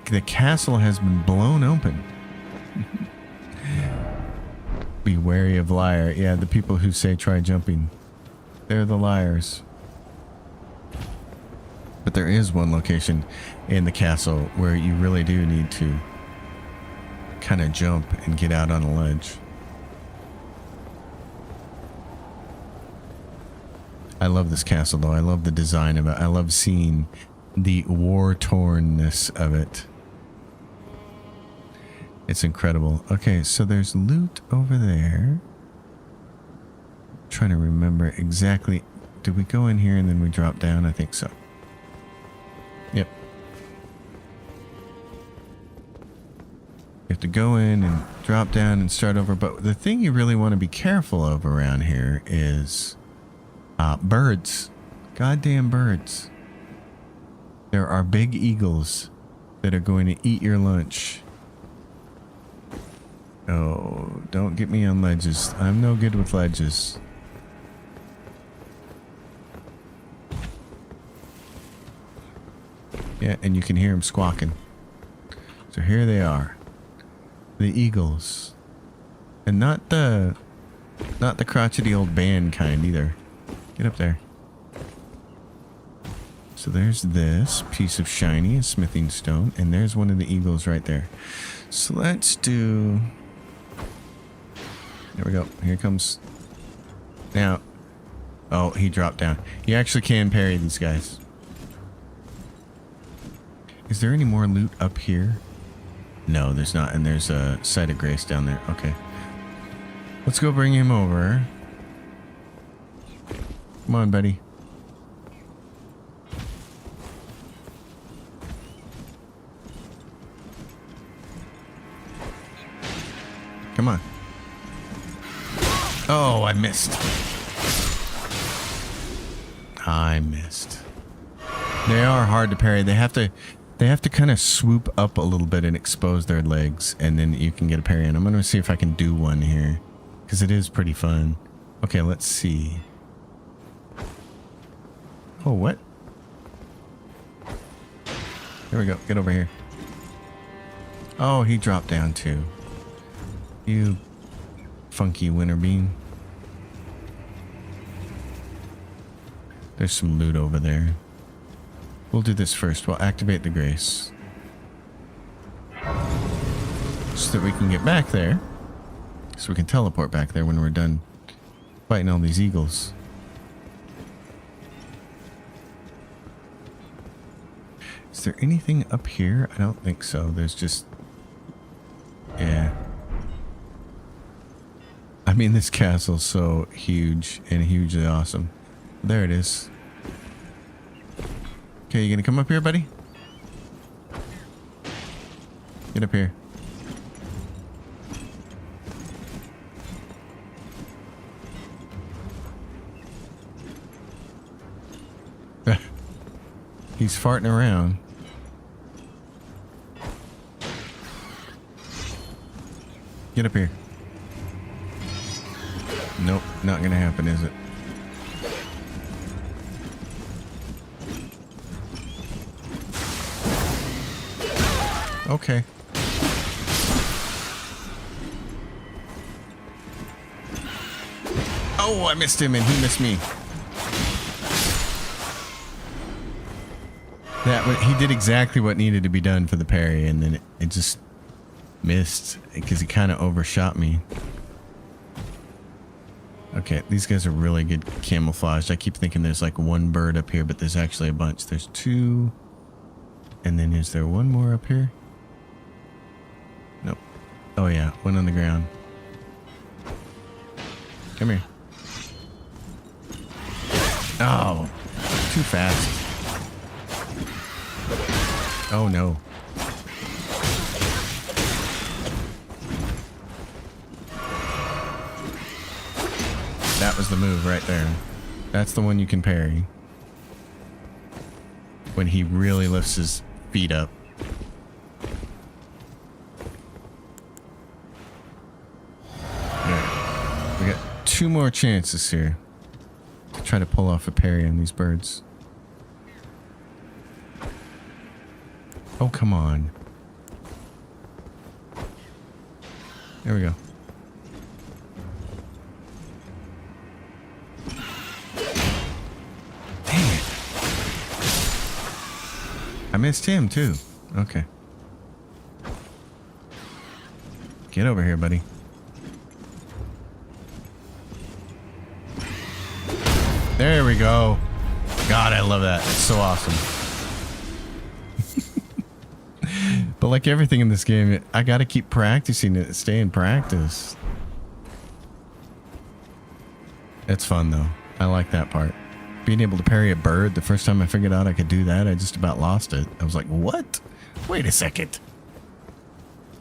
The castle has been blown open. Be wary of liar. Yeah, the people who say try jumping. They're the liars. But there is one location in the castle where you really do need to kind of jump and get out on a ledge. I love this castle though. I love the design of it. I love seeing the war-tornness of it. It's incredible. Okay, so there's loot over there. Trying to remember exactly. Did we go in here and then we drop down? I think so. Yep. You have to go in and drop down and start over. But the thing you really want to be careful of around here is birds. Goddamn birds. There are big eagles that are going to eat your lunch. Oh, don't get me on ledges. I'm no good with ledges. Yeah, and you can hear them squawking. So here they are. The eagles. And not the crotchety old band kind either. Get up there. So there's this piece of shiny, a smithing stone, and there's one of the eagles right there. So let's do... There we go. Here comes... Now... Oh, he dropped down. You actually can parry these guys. Is there any more loot up here? No, there's not. And there's a site of grace down there. Okay. Let's go bring him over. Come on, buddy. Come on. Oh, I missed. I missed. They are hard to parry. They have to kind of swoop up a little bit and expose their legs, and then you can get a parry. And I'm going to see if I can do one here, because it is pretty fun. Okay, let's see. Oh, what? Here we go. Get over here. Oh, he dropped down too. You funky winter bean. There's some loot over there. We'll do this first. We'll activate the grace. So that we can get back there. So we can teleport back there when we're done fighting all these eagles. Is there anything up here? I don't think so. There's just... Yeah. I mean, this castle's so huge and hugely awesome. There it is. Okay, you gonna come up here, buddy? Get up here. He's farting around. Get up here. Nope, not gonna happen, is it? Okay. Oh, I missed him and he missed me. He did exactly what needed to be done for the parry, and then it just missed because he kind of overshot me. Okay, these guys are really good camouflaged. I keep thinking there's like one bird up here, but there's actually a bunch. There's two. And then is there one more up here? Nope. Oh yeah, one on the ground. Come here. Oh, too fast. Oh no. That was the move right there. That's the one you can parry. When he really lifts his feet up. 2 more chances here to try to pull off a parry on these birds. Oh, come on. There we go. Dang it. I missed him too. Okay. Get over here, buddy. There we go. God, I love that. It's so awesome. But like everything in this game, I gotta keep practicing it. Stay in practice. It's fun though. I like that part. Being able to parry a bird, the first time I figured out I could do that, I just about lost it. I was like, what? Wait a second.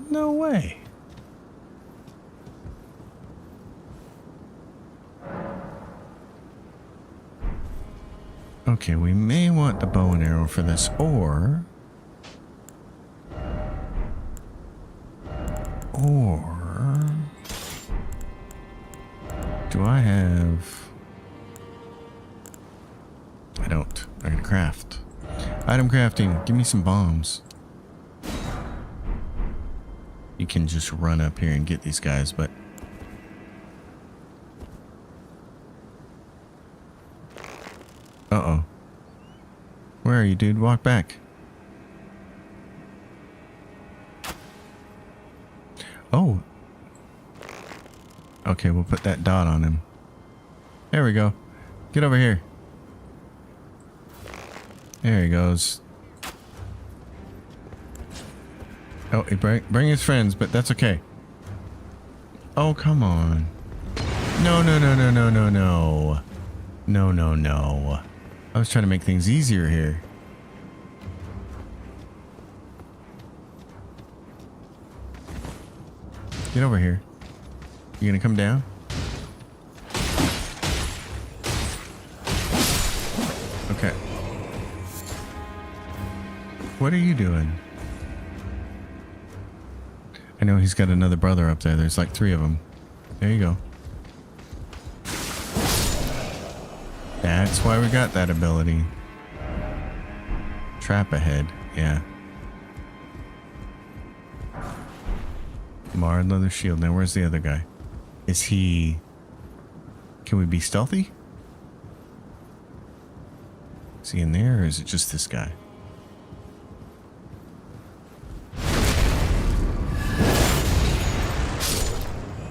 No way. Okay, we may want the bow and arrow for this, or do I have... I don't. I gotta craft. Item crafting. Give me some bombs. You can just run up here and get these guys, but... Uh-oh. Where are you, dude? Walk back. Oh. Okay, we'll put that dot on him. There we go. Get over here. There he goes. Oh, he bring his friends, but that's okay. Oh, come on. No, no, no, no, no, no, no. No, no, no. I was trying to make things easier here. Get over here. You gonna come down? Okay. What are you doing? I know he's got another brother up there. There's like 3 of them. There you go. That's why we got that ability. Trap ahead. Yeah. Marred leather shield. Now where's the other guy? Is he... Can we be stealthy? Is he in there or is it just this guy?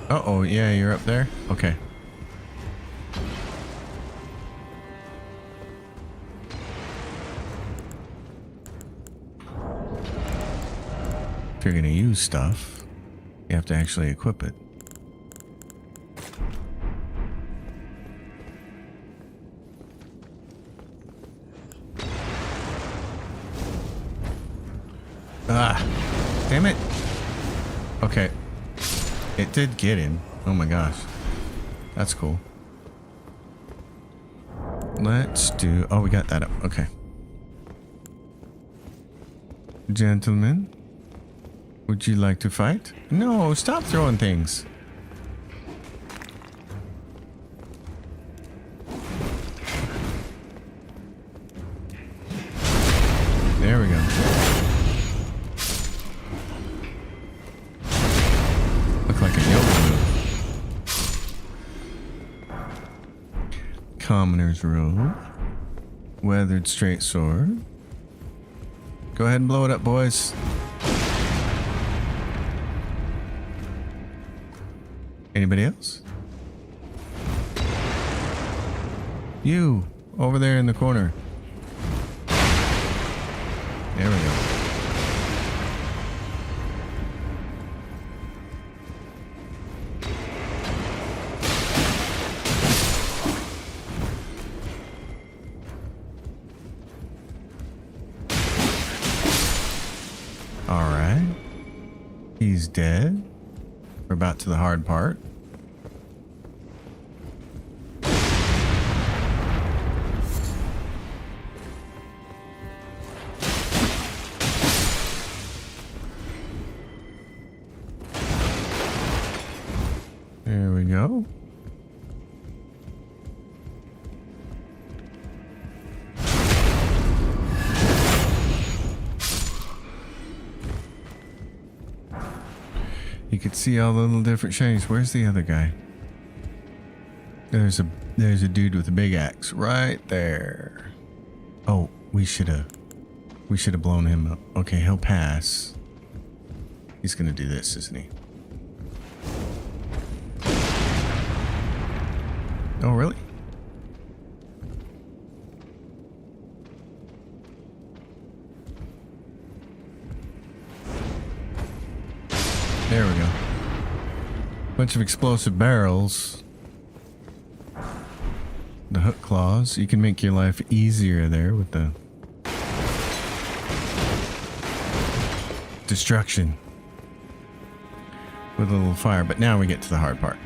Uh-oh, yeah, you're up there? Okay. If you're gonna use stuff, you have to actually equip it. Ah, damn it. Okay. It did get him. Oh my gosh. That's cool. Let's do... Oh, we got that up. Okay. Gentlemen, would you like to fight? No, stop throwing things. There we go. Look like a yoga move. Commoner's robe. Weathered straight sword. Go ahead and blow it up, boys. Anybody else? You, over there in the corner. There we go. All right. He's dead. We're about to the hard part. There we go. You could see all the little different shinies. Where's the other guy? There's a dude with a big axe right there. Oh, we should have blown him up. Okay, he'll pass. He's gonna do this, isn't he? Oh, really? There we go. Bunch of explosive barrels. The hook claws. You can make your life easier there with the destruction with a little fire. But now we get to the hard part.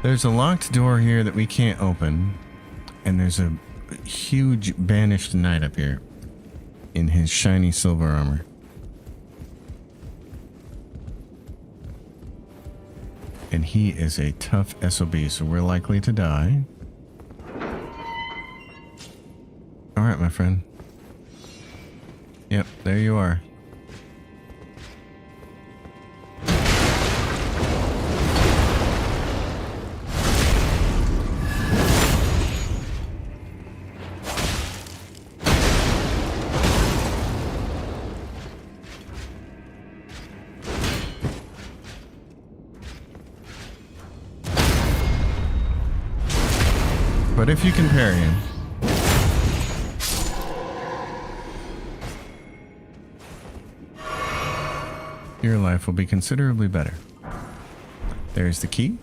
There's a locked door here that we can't open, and there's a huge banished knight up here in his shiny silver armor. And he is a tough SOB, so we're likely to die. Alright, my friend. Yep, there you are. But if you can parry him, your life will be considerably better. There's the key.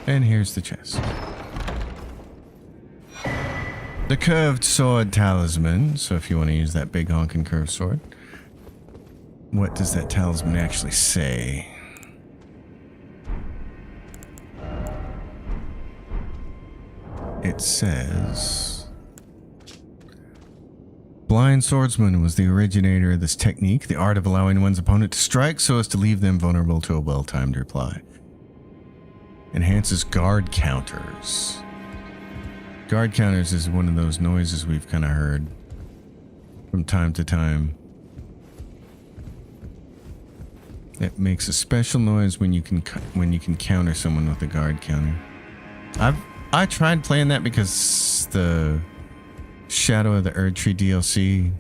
And here's the chest. The curved sword talisman. So if you want to use that big honking curved sword. What does that talisman actually say? It says, blind swordsman was the originator of this technique, the art of allowing one's opponent to strike so as to leave them vulnerable to a well-timed reply. Enhances guard counters. Guard counters is one of those noises we've kind of heard from time to time. It makes a special noise when you can counter someone with a guard counter. I tried playing that because the Shadow of the Erdtree DLC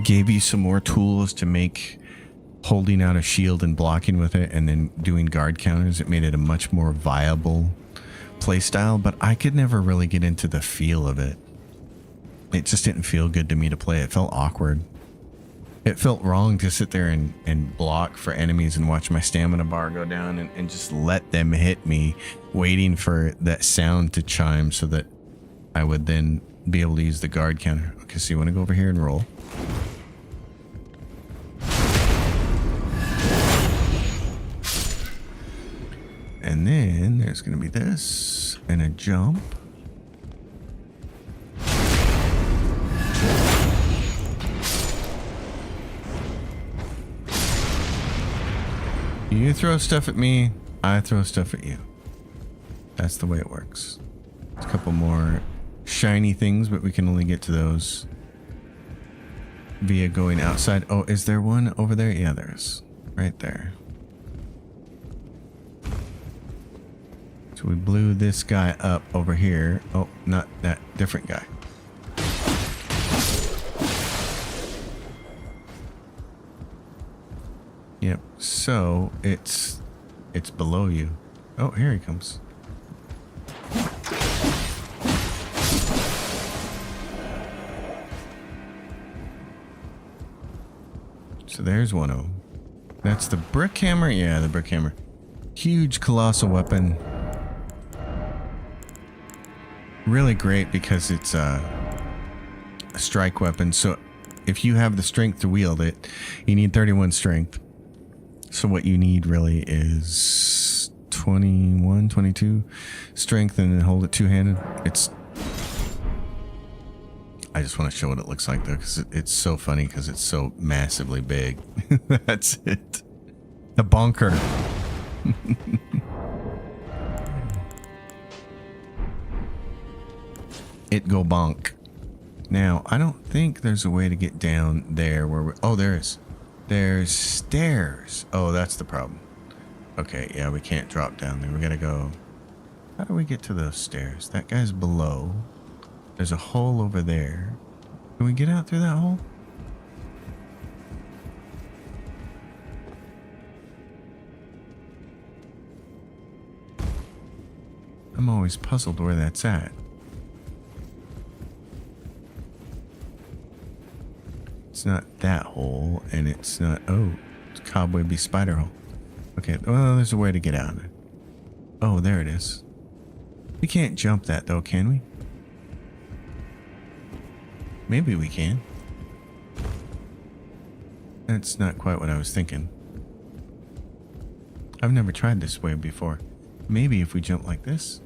gave you some more tools to make holding out a shield and blocking with it and then doing guard counters. It made it a much more viable playstyle, but I could never really get into the feel of it. It just didn't feel good to me to play. It felt awkward. It felt wrong to sit there and block for enemies and watch my stamina bar go down and just let them hit me, waiting for that sound to chime so that I would then be able to use the guard counter. Okay, so you want to go over here and roll. And then there's going to be this and a jump. You throw stuff at me, I throw stuff at you. That's the way it works. There's a couple more shiny things, but we can only get to those via going outside. Oh, is there one over there? Yeah, there is. Right there. So we blew this guy up over here. Oh, not that. Different guy. Yep, so it's below you. Oh, here he comes. So there's one of them. That's the brick hammer? Yeah, the brick hammer. Huge colossal weapon. Really great because it's a strike weapon. So if you have the strength to wield it, you need 31 strength. So what you need really is 21, 22 strength and then hold it two-handed. I just want to show what it looks like though, because it's so funny because it's so massively big. That's it. The bonker. It go bonk. Now, I don't think there's a way to get down there where we... Oh, there is. There's stairs. Oh, that's the problem. Okay, yeah, we can't drop down there. We gotta go... How do we get to those stairs? That guy's below. There's a hole over there. Can we get out through that hole? I'm always puzzled where that's at. It's not that hole, and it's not... Oh, it's cobwebby spider hole. Okay, well, there's a way to get out of it. Oh, there it is. We can't jump that, though, can we? Maybe we can. That's not quite what I was thinking. I've never tried this way before. Maybe if we jump like this?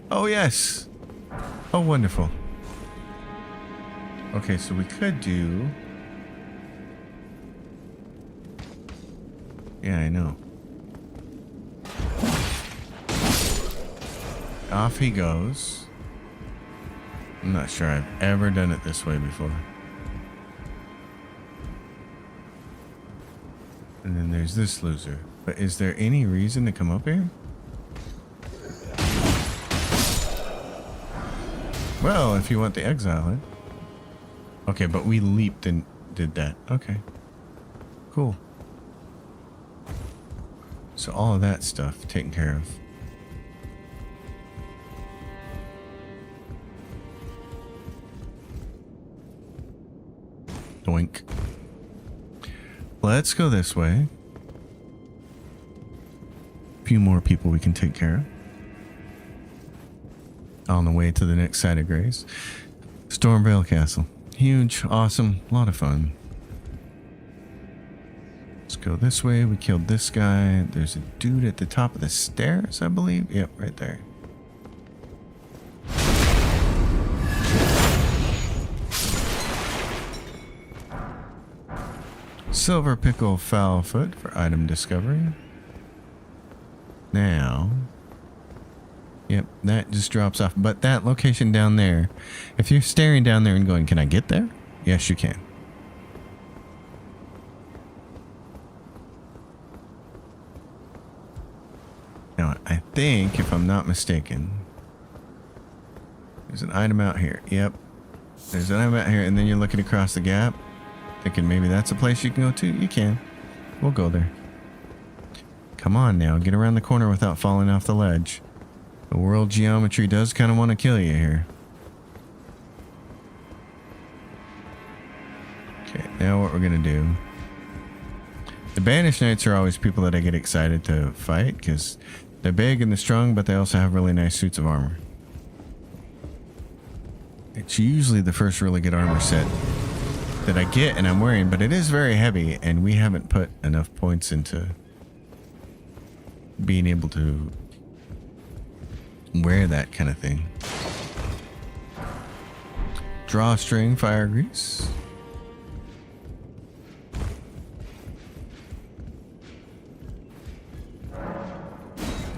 Oh, yes! Oh, wonderful. Okay, so we could do... Yeah, I know. Off he goes. I'm not sure I've ever done it this way before. And then there's this loser. But is there any reason to come up here? Well, if you want the exile, eh? Okay, but we leaped and did that. Okay. Cool. So all of that stuff taken care of. Doink. Let's go this way. A few more people we can take care of. On the way to the next site of grace. Stormvale Castle. Huge, awesome, a lot of fun. Let's go this way. We killed this guy. There's a dude at the top of the stairs, I believe. Yep, right there. Silver pickle foul foot for item discovery. Now, yep, that just drops off. But that location down there, if you're staring down there and going, can I get there? Yes, you can. Now, I think, if I'm not mistaken, there's an item out here. Yep. There's an item out here, and then you're looking across the gap, thinking maybe that's a place you can go to. You can. We'll go there. Come on now, get around the corner without falling off the ledge. The world geometry does kind of want to kill you here. Okay, now what we're going to do. The Banished Knights are always people that I get excited to fight because they're big and they're strong, but they also have really nice suits of armor. It's usually the first really good armor set that I get and I'm wearing, but it is very heavy and we haven't put enough points into being able to wear that kind of thing. Drawstring fire grease.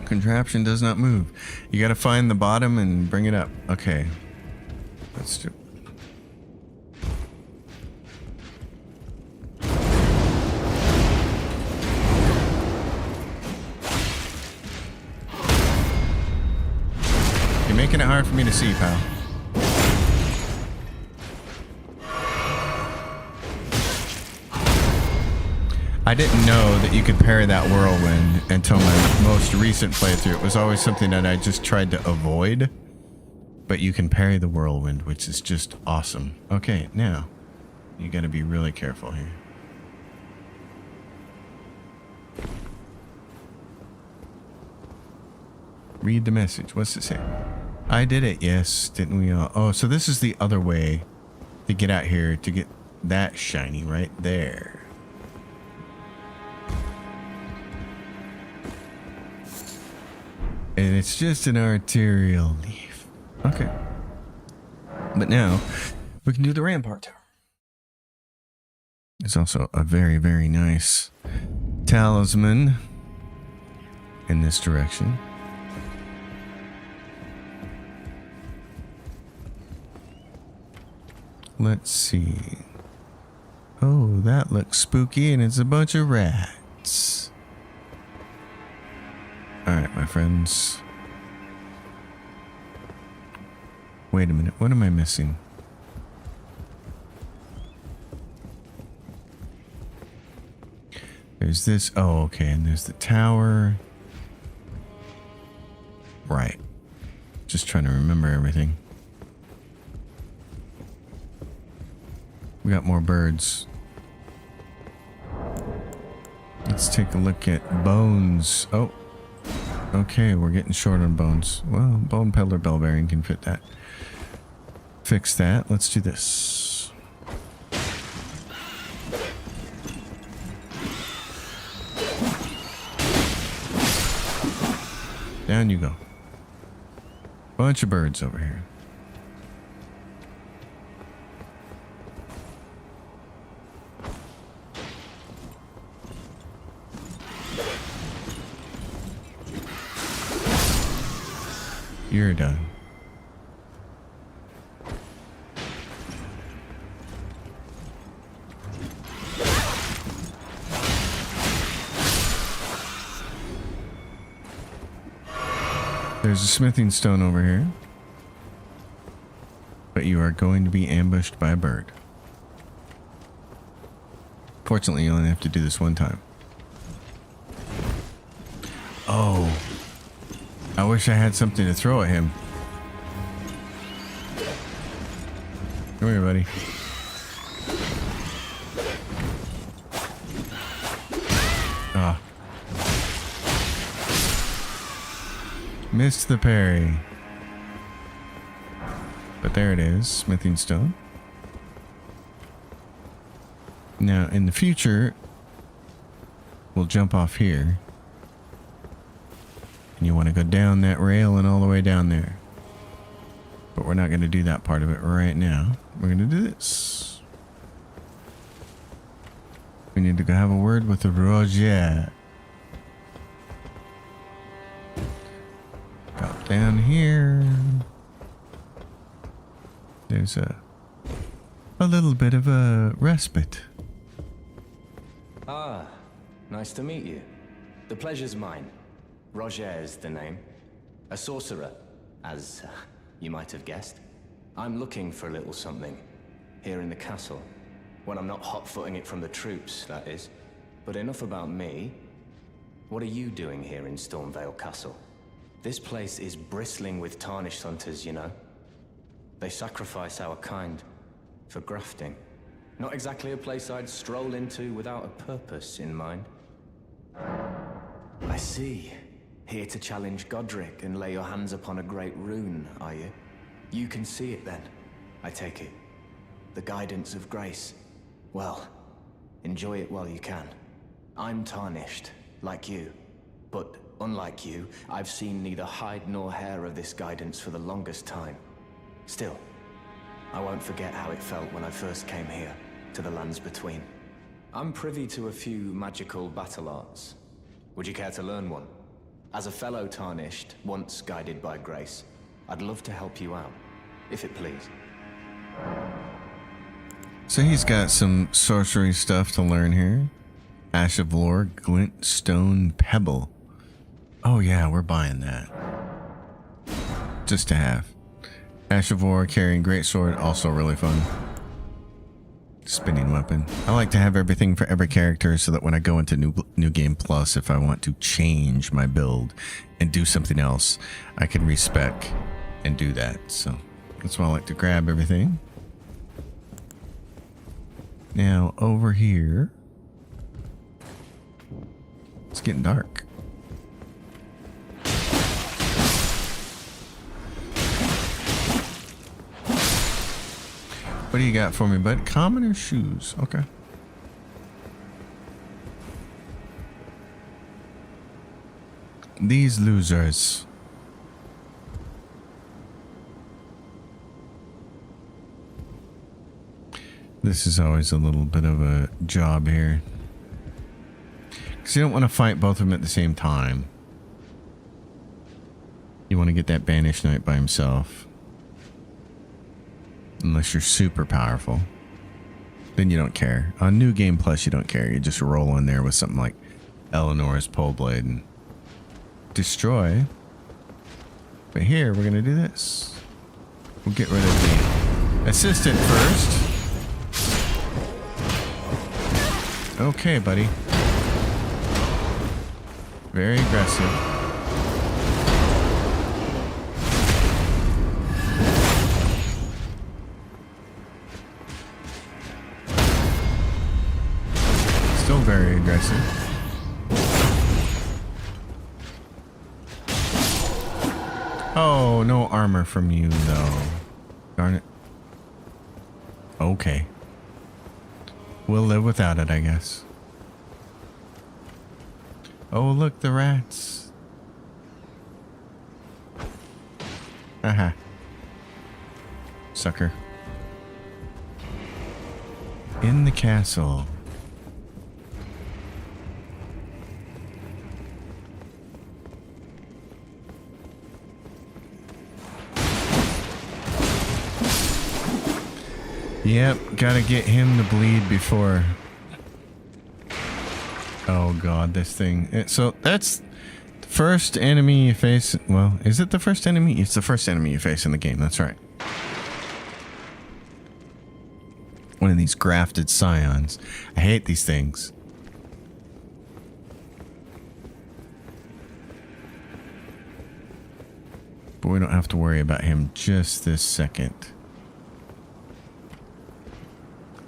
Contraption does not move. You got to find the bottom and bring it up. Okay. Let's do. You're making it hard for me to see, pal. I didn't know that you could parry that whirlwind until my most recent playthrough. It was always something that I just tried to avoid. But you can parry the whirlwind, which is just awesome. Okay, now, you gotta be really careful here. Read the message. What's it say? I did it, yes. Didn't we all? Oh, so this is the other way to get out here to get that shiny right there. And it's just an arterial leaf. Okay. But now, we can do the Rampart Tower. It's also a very, very nice talisman in this direction. Let's see. Oh, that looks spooky, and it's a bunch of rats. Alright, my friends. Wait a minute, what am I missing? There's this. Oh, okay, and there's the tower. Right. Just trying to remember everything. We got more birds. Let's take a look at bones. Oh, okay, we're getting short on bones. Well, bone peddler bell bearing can fit that. Fix that. Let's do this. Down you go. Bunch of birds over here. You're done. There's a smithing stone over here. But you are going to be ambushed by a bird. Fortunately, you only have to do this one time. Oh. I wish I had something to throw at him. Come here, buddy. Ah. Missed the parry. But there it is, smithing stone. Now, in the future, we'll jump off here. And you want to go down that rail and all the way down there. But we're not going to do that part of it right now. We're going to do this. We need to go have a word with the Roger. Drop down here. There's a little bit of a respite. Ah, nice to meet you. The pleasure's mine. Roger is the name. A sorcerer, as you might have guessed. I'm looking for a little something here in the castle. When I'm not hot-footing it from the troops, that is. But enough about me. What are you doing here in Stormvale Castle? This place is bristling with tarnished hunters, you know. They sacrifice our kind for grafting. Not exactly a place I'd stroll into without a purpose in mind. I see. Here to challenge Godric and lay your hands upon a great rune, are you? You can see it then, I take it. The guidance of grace. Well, enjoy it while you can. I'm tarnished, like you. But unlike you, I've seen neither hide nor hair of this guidance for the longest time. Still, I won't forget how it felt when I first came here, to the lands between. I'm privy to a few magical battle arts. Would you care to learn one? As a fellow Tarnished, once guided by grace, I'd love to help you out, if it please. So he's got some sorcery stuff to learn here. Ash of Lore, Glint Stone Pebble. Oh yeah, we're buying that. Just to have. Ash of Lore, carrying greatsword, also really fun. Spinning weapon. I like to have everything for every character so that when I go into New Game Plus, if I want to change my build and do something else, I can respec and do that. So that's why I like to grab everything. Now over here, it's getting dark. What do you got for me, bud? Commoner shoes. Okay. These losers. This is always a little bit of a job here. Because you don't want to fight both of them at the same time. You want to get that Banished Knight by himself. Unless you're super powerful. Then you don't care. On New Game Plus, you don't care. You just roll in there with something like Eleanor's Pole Blade and destroy. But here, we're going to do this. We'll get rid of the assistant first. Okay, buddy. Very aggressive. Still very aggressive. Oh, no armor from you, though. Darn it. Okay. We'll live without it, I guess. Oh, look, the rats. Aha. Sucker. In the castle. Yep, gotta get him to bleed before. Oh god, this thing. So that's the first enemy you face. Well, is it the first enemy? It's the first enemy you face in the game, that's right. One of these grafted scions. I hate these things. But we don't have to worry about him just this second.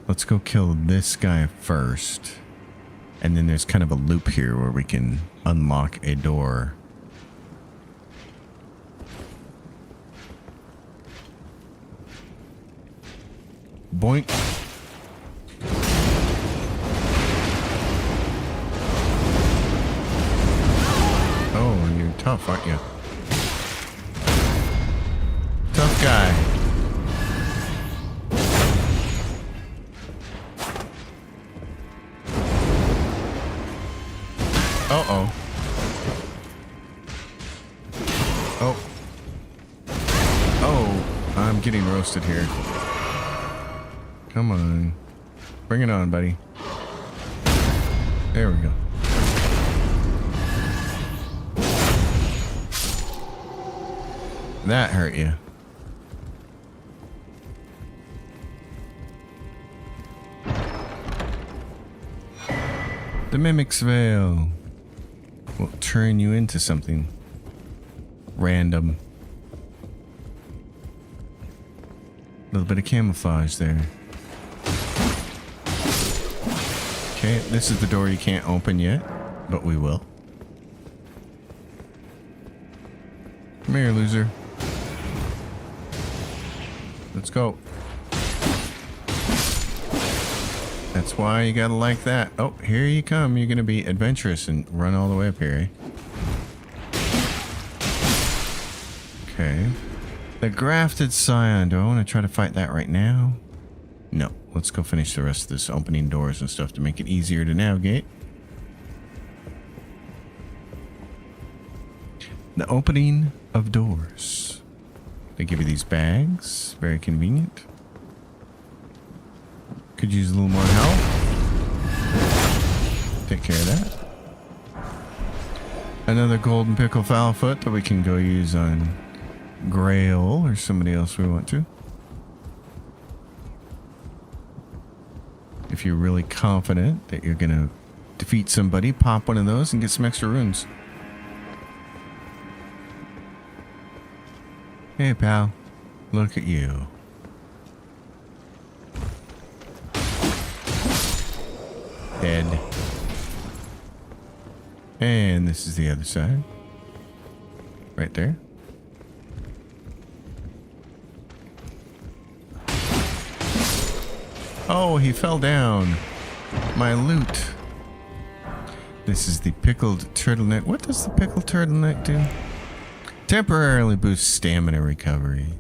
Let's go kill this guy first. And then there's kind of a loop here where we can unlock a door. Boink. Oh, you're tough, aren't you? Tough guy. Uh-oh. Oh. Oh, I'm getting roasted here. Come on. Bring it on, buddy. There we go. That hurt you. The Mimic's Veil will turn you into something random. A little bit of camouflage there. Okay, this is the door you can't open yet, but we will. Come here, loser. Let's go. That's why you gotta like that. Oh, here you come. You're gonna be adventurous and run all the way up here, eh? Okay. The Grafted Scion. Do I want to try to fight that right now? No. Let's go finish the rest of this opening doors and stuff to make it easier to navigate. The opening of doors. They give you these bags. Very convenient. Could use a little more help. Take care of that. Another golden pickle foul foot that we can go use on Grail or somebody else we want to. If you're really confident that you're gonna defeat somebody, pop one of those and get some extra runes. Hey pal, look at you. Dead. And this is the other side. Right there. Oh, he fell down. My loot. This is the pickled turtleneck. What does the pickled turtleneck do? Temporarily boosts stamina recovery.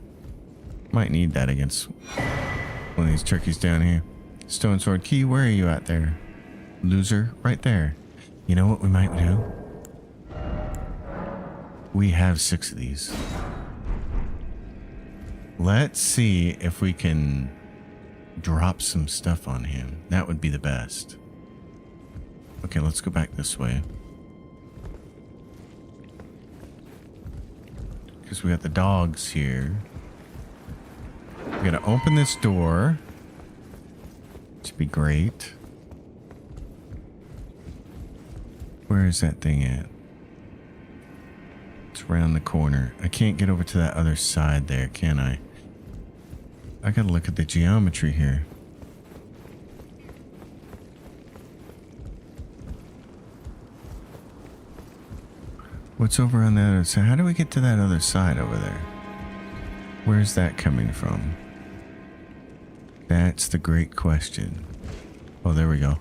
Might need that against one of these turkeys down here. Stone sword key, where are you at there? Loser, right there. You know what we might do? We have 6 of these. Let's see if we can drop some stuff on him. That would be the best. Okay, let's go back this way. Because we got the dogs here. We gotta open this door. Which would be great. Where is that thing at? It's around the corner. I can't get over to that other side there, can I? I gotta look at the geometry here. What's over on the other side? How do we get to that other side over there? Where's that coming from? That's the great question. Oh, there we go.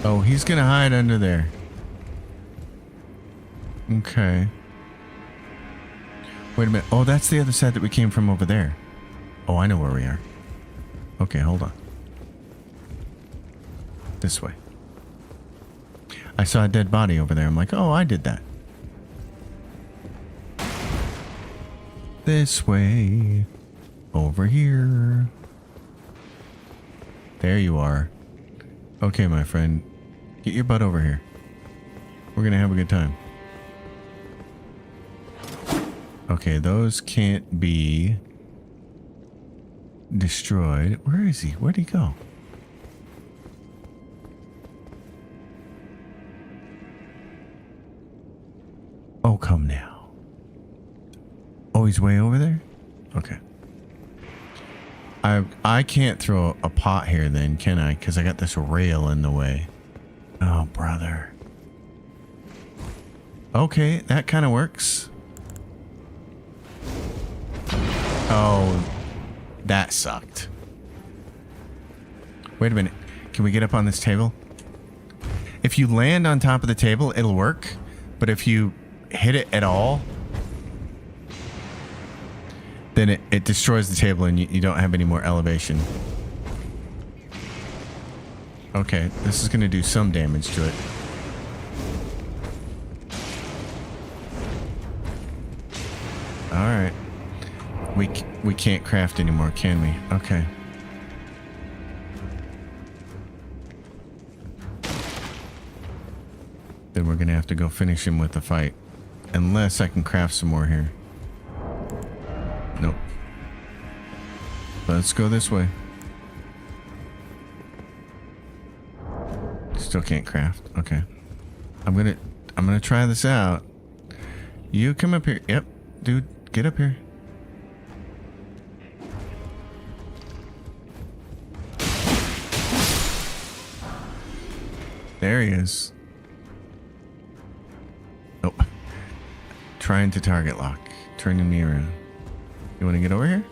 Oh, he's gonna hide under there. Okay. Wait a minute. Oh, that's the other side that we came from over there. Oh, I know where we are. Okay, hold on. This way. I saw a dead body over there. I'm like, oh, I did that. This way. Over here. There you are. Okay, my friend. Get your butt over here. We're gonna have a good time. Okay, those can't be destroyed. Where is he? Where'd he go? Oh, come now. Oh, he's way over there? Okay. I can't throw a pot here then, can I? Because I got this rail in the way. Oh, brother. Okay, that kind of works. Oh, that sucked. Wait a minute. Can we get up on this table? If you land on top of the table, it'll work. But if you hit it at all, then it destroys the table and you don't have any more elevation. Okay, this is going to do some damage to it. Alright. We can't craft anymore, can we? Okay. Then we're going to have to go finish him with the fight. Unless I can craft some more here. Nope. Let's go this way. Still can't craft. Okay. I'm gonna try this out. You come up here. Yep. Dude, get up here. There he is. Nope. Trying to target lock. Turning me around. You want to get over here?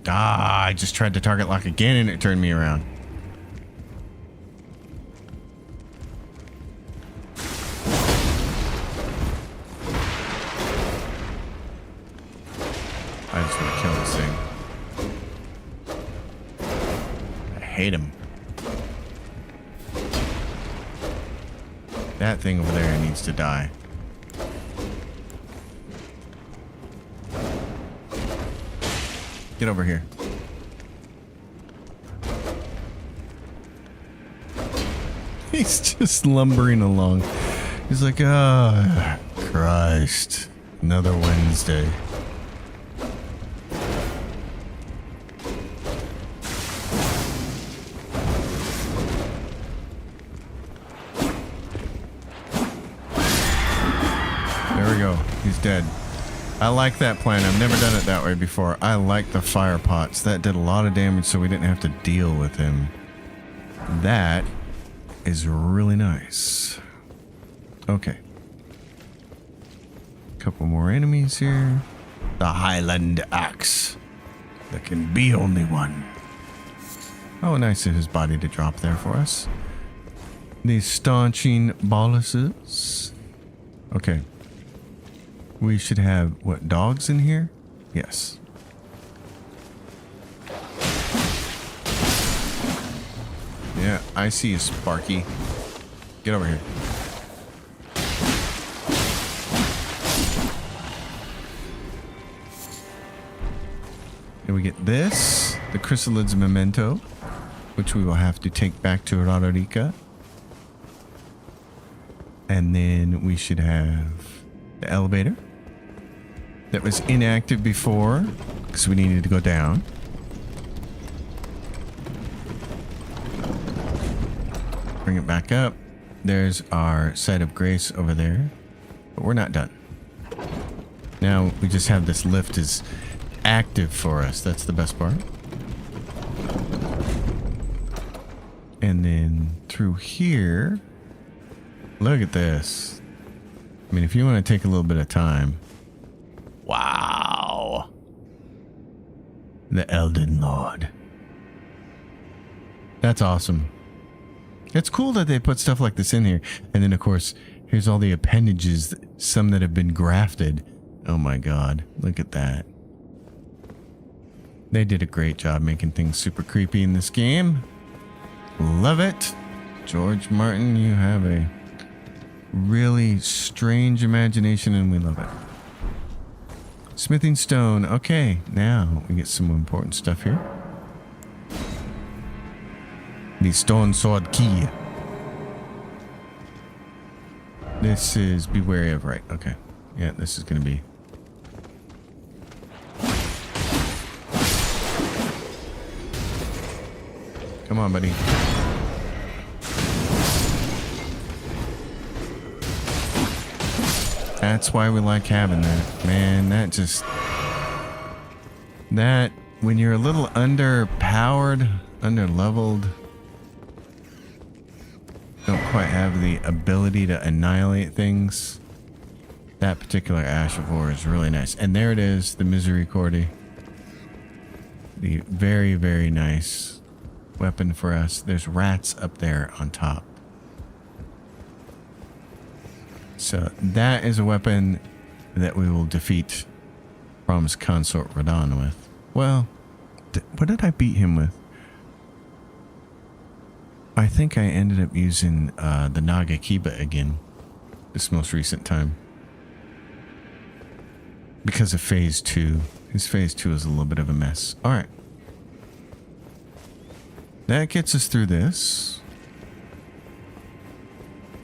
Ah, I just tried to target lock again and it turned me around. I just want to kill this thing. I hate him. That thing over there needs to die. Get over here. He's just lumbering along. He's like, ah, oh, Christ. Another Wednesday. There we go. He's dead. I like that plan. I've never done it that way before. I like the fire pots. That did a lot of damage so we didn't have to deal with him. That is really nice. Okay. Couple more enemies here. The Highland Axe. There can be only one. Oh, nice of his body to drop there for us. These staunching boluses. Okay. We should have, what, dogs in here? Yes. Yeah, I see you, Sparky. Get over here. And we get this, the Chrysalids Memento, which we will have to take back to Roderica. And then we should have the elevator that was inactive before because we needed to go down. Bring it back up. There's our site of grace over there, but we're not done. Now we just have this lift is active for us. That's the best part. And then through here, look at this. I mean, if you want to take a little bit of time. Wow. The Elden Lord. That's awesome. It's cool that they put stuff like this in here. And then, of course, here's all the appendages, some that have been grafted. Oh my god, look at that. They did a great job making things super creepy in this game. Love it. George Martin, you have a really strange imagination and we love it. Smithing stone. Okay, now we get some important stuff here. The stone sword key. This is be wary of, right? Okay. Yeah, this is going to be. Come on, buddy. That's why we like having that. Man, that just... That, when you're a little underpowered, underleveled, don't quite have the ability to annihilate things, that particular Ash of War is really nice. And there it is, the Misericordia. The very, very nice weapon for us. There's rats up there on top. So that is a weapon that we will defeat Promised Consort Radon with. Well, what did I beat him with? I think I ended up using the Naga Kiba again this most recent time. Because of phase 2. His phase 2 is a little bit of a mess. Alright. That gets us through this.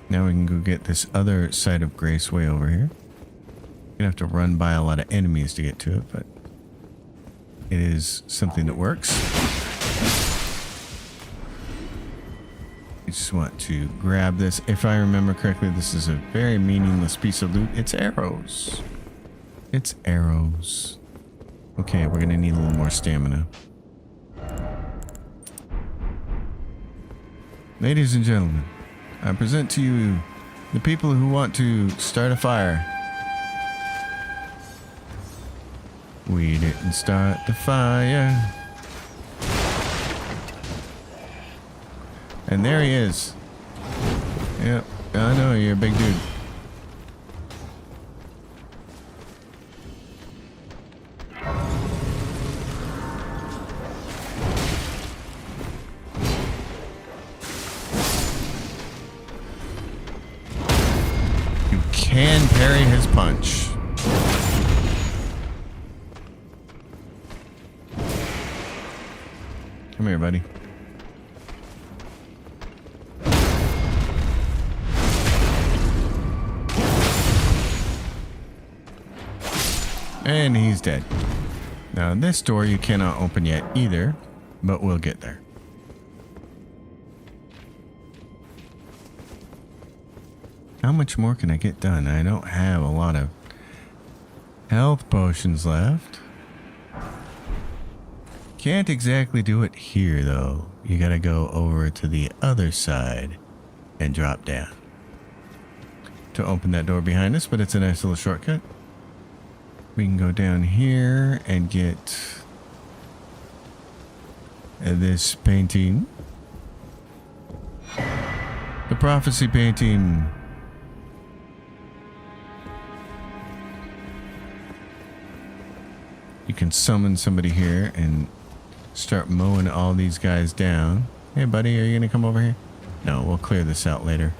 Now we can go get this other site of grace way over here. You're gonna have to run by a lot of enemies to get to it, but it is something that works. You just want to grab this. If I remember correctly, this is a very meaningless piece of loot. It's arrows. It's arrows. Okay, we're gonna need a little more stamina. Ladies and gentlemen, I present to you the people who want to start a fire. We didn't start the fire. And there he is. Yep, I know, you're a big dude. Can parry his punch. Come here, buddy. And he's dead. Now this door you cannot open yet either, but we'll get there. How much more can I get done? I don't have a lot of health potions left. Can't exactly do it here though. You gotta go over to the other side and drop down to open that door behind us, but it's a nice little shortcut. We can go down here and get this painting. The prophecy painting. You can summon somebody here and start mowing all these guys down. Hey, buddy, are you going to come over here? No, we'll clear this out later.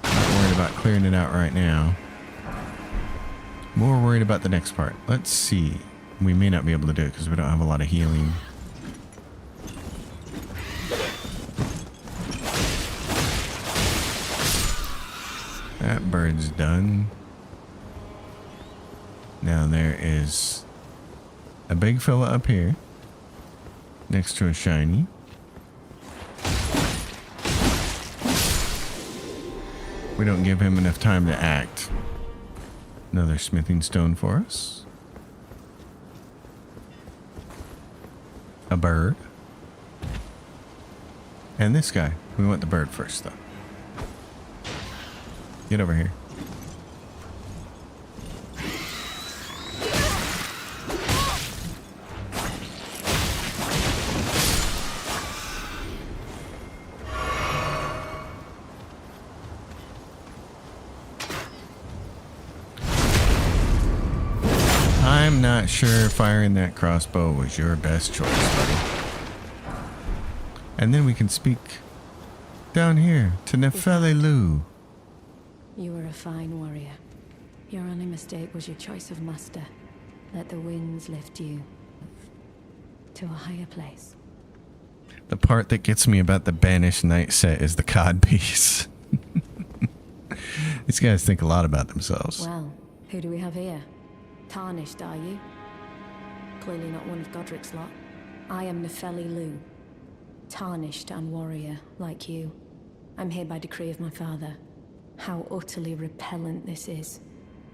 Not worried about clearing it out right now. More worried about the next part. Let's see. We may not be able to do it because we don't have a lot of healing. That bird's done. Now there is a big fella up here next to a shiny. We don't give him enough time to act. Another smithing stone for us. A bird. And this guy. We want the bird first, though. Get over here. I'm not sure firing that crossbow was your best choice, buddy. And then we can speak down here to Nefeli Lu. You were a fine warrior. Your only mistake was your choice of master. Let the winds lift you to a higher place. The part that gets me about the banished knight set is the cod piece. These guys think a lot about themselves. Well, who do we have here? Tarnished, are you? Clearly not one of Godric's lot. I am Nefeli Lu. Tarnished and warrior, like you. I'm here by decree of my father. How utterly repellent this is.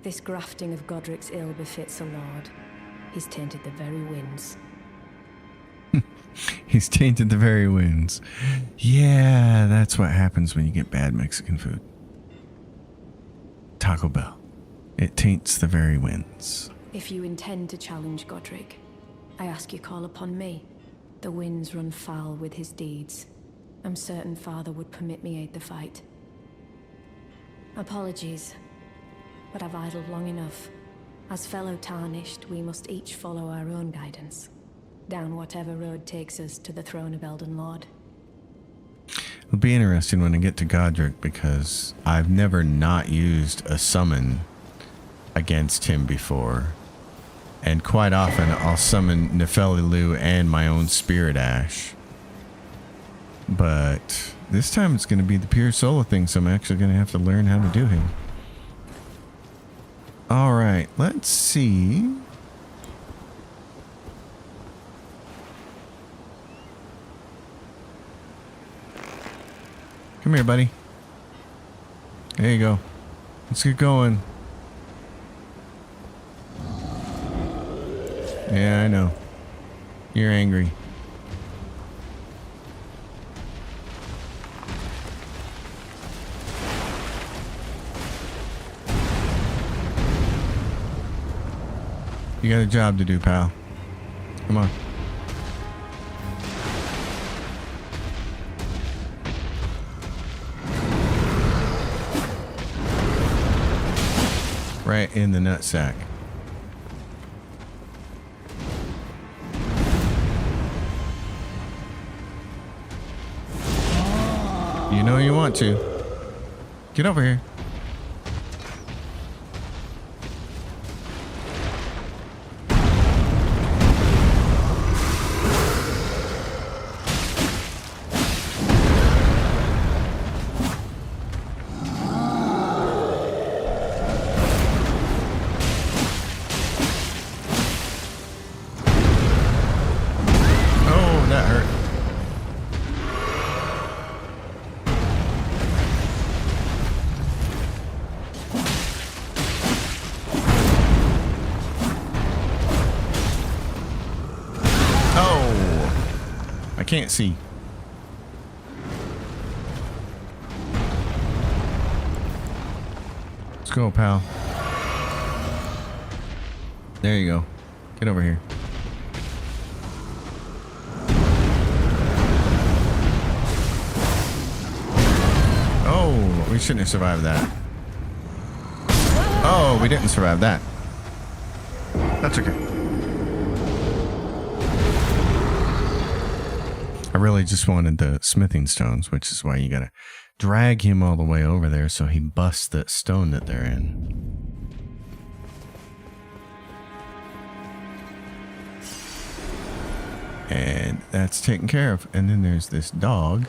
This grafting of Godric's ill befits a lord. He's tainted the very winds. He's tainted the very winds. Yeah, that's what happens when you get bad Mexican food. Taco Bell. It taints the very winds. If you intend to challenge Godric, I ask you call upon me. The winds run foul with his deeds. I'm certain father would permit me aid the fight. Apologies, but I've idled long enough. As fellow Tarnished, we must each follow our own guidance, down whatever road takes us to the throne of Elden Lord. It'll be interesting when I get to Godric because I've never not used a summon against him before. And quite often I'll summon Nefeli Lu and my own Spirit Ash. But this time it's going to be the pure solo thing, so I'm actually going to have to learn how to do him. Alright, let's see. Come here, buddy. There you go. Let's get going. Yeah, I know. You're angry. You got a job to do, pal. Come on. Right in the nutsack. You know you want to. Get over here. Oh, that hurt. I can't see. Let's go, pal. There you go. Get over here. Oh, we shouldn't have survived that. Oh, we didn't survive that. That's okay. I really just wanted the smithing stones, which is why you gotta drag him all the way over there so he busts that stone that they're in. And that's taken care of. And then there's this dog.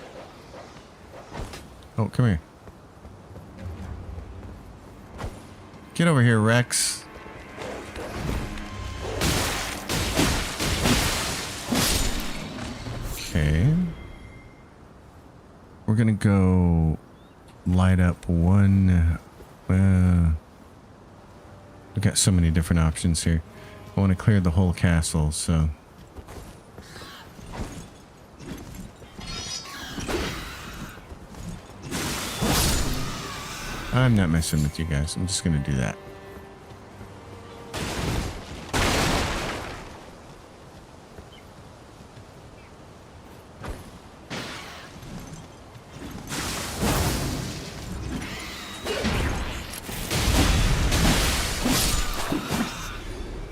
Oh, come here. Get over here, Rex. Okay. We're gonna go light up one. We've got so many different options here. I want to clear the whole castle, so. I'm not messing with you guys. I'm just gonna do that.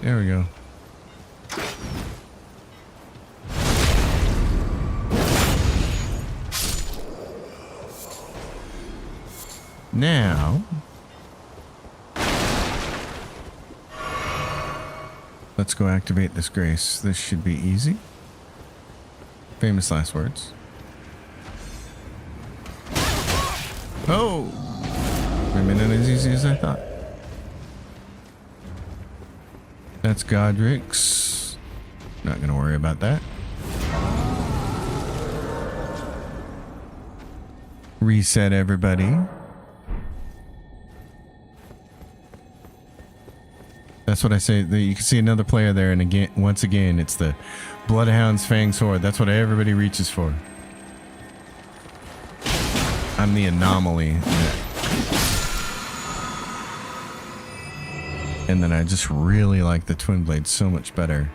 There we go. Now, let's go activate this grace. This should be easy. Famous last words. Oh! Maybe not as easy as I thought. That's Godric's. Not going to worry about that. Reset everybody. That's what I say. You can see another player there, and again, once again, it's the Bloodhound's Fang Sword. That's what everybody reaches for. I'm the anomaly. And then I just really like the Twin Blade so much better.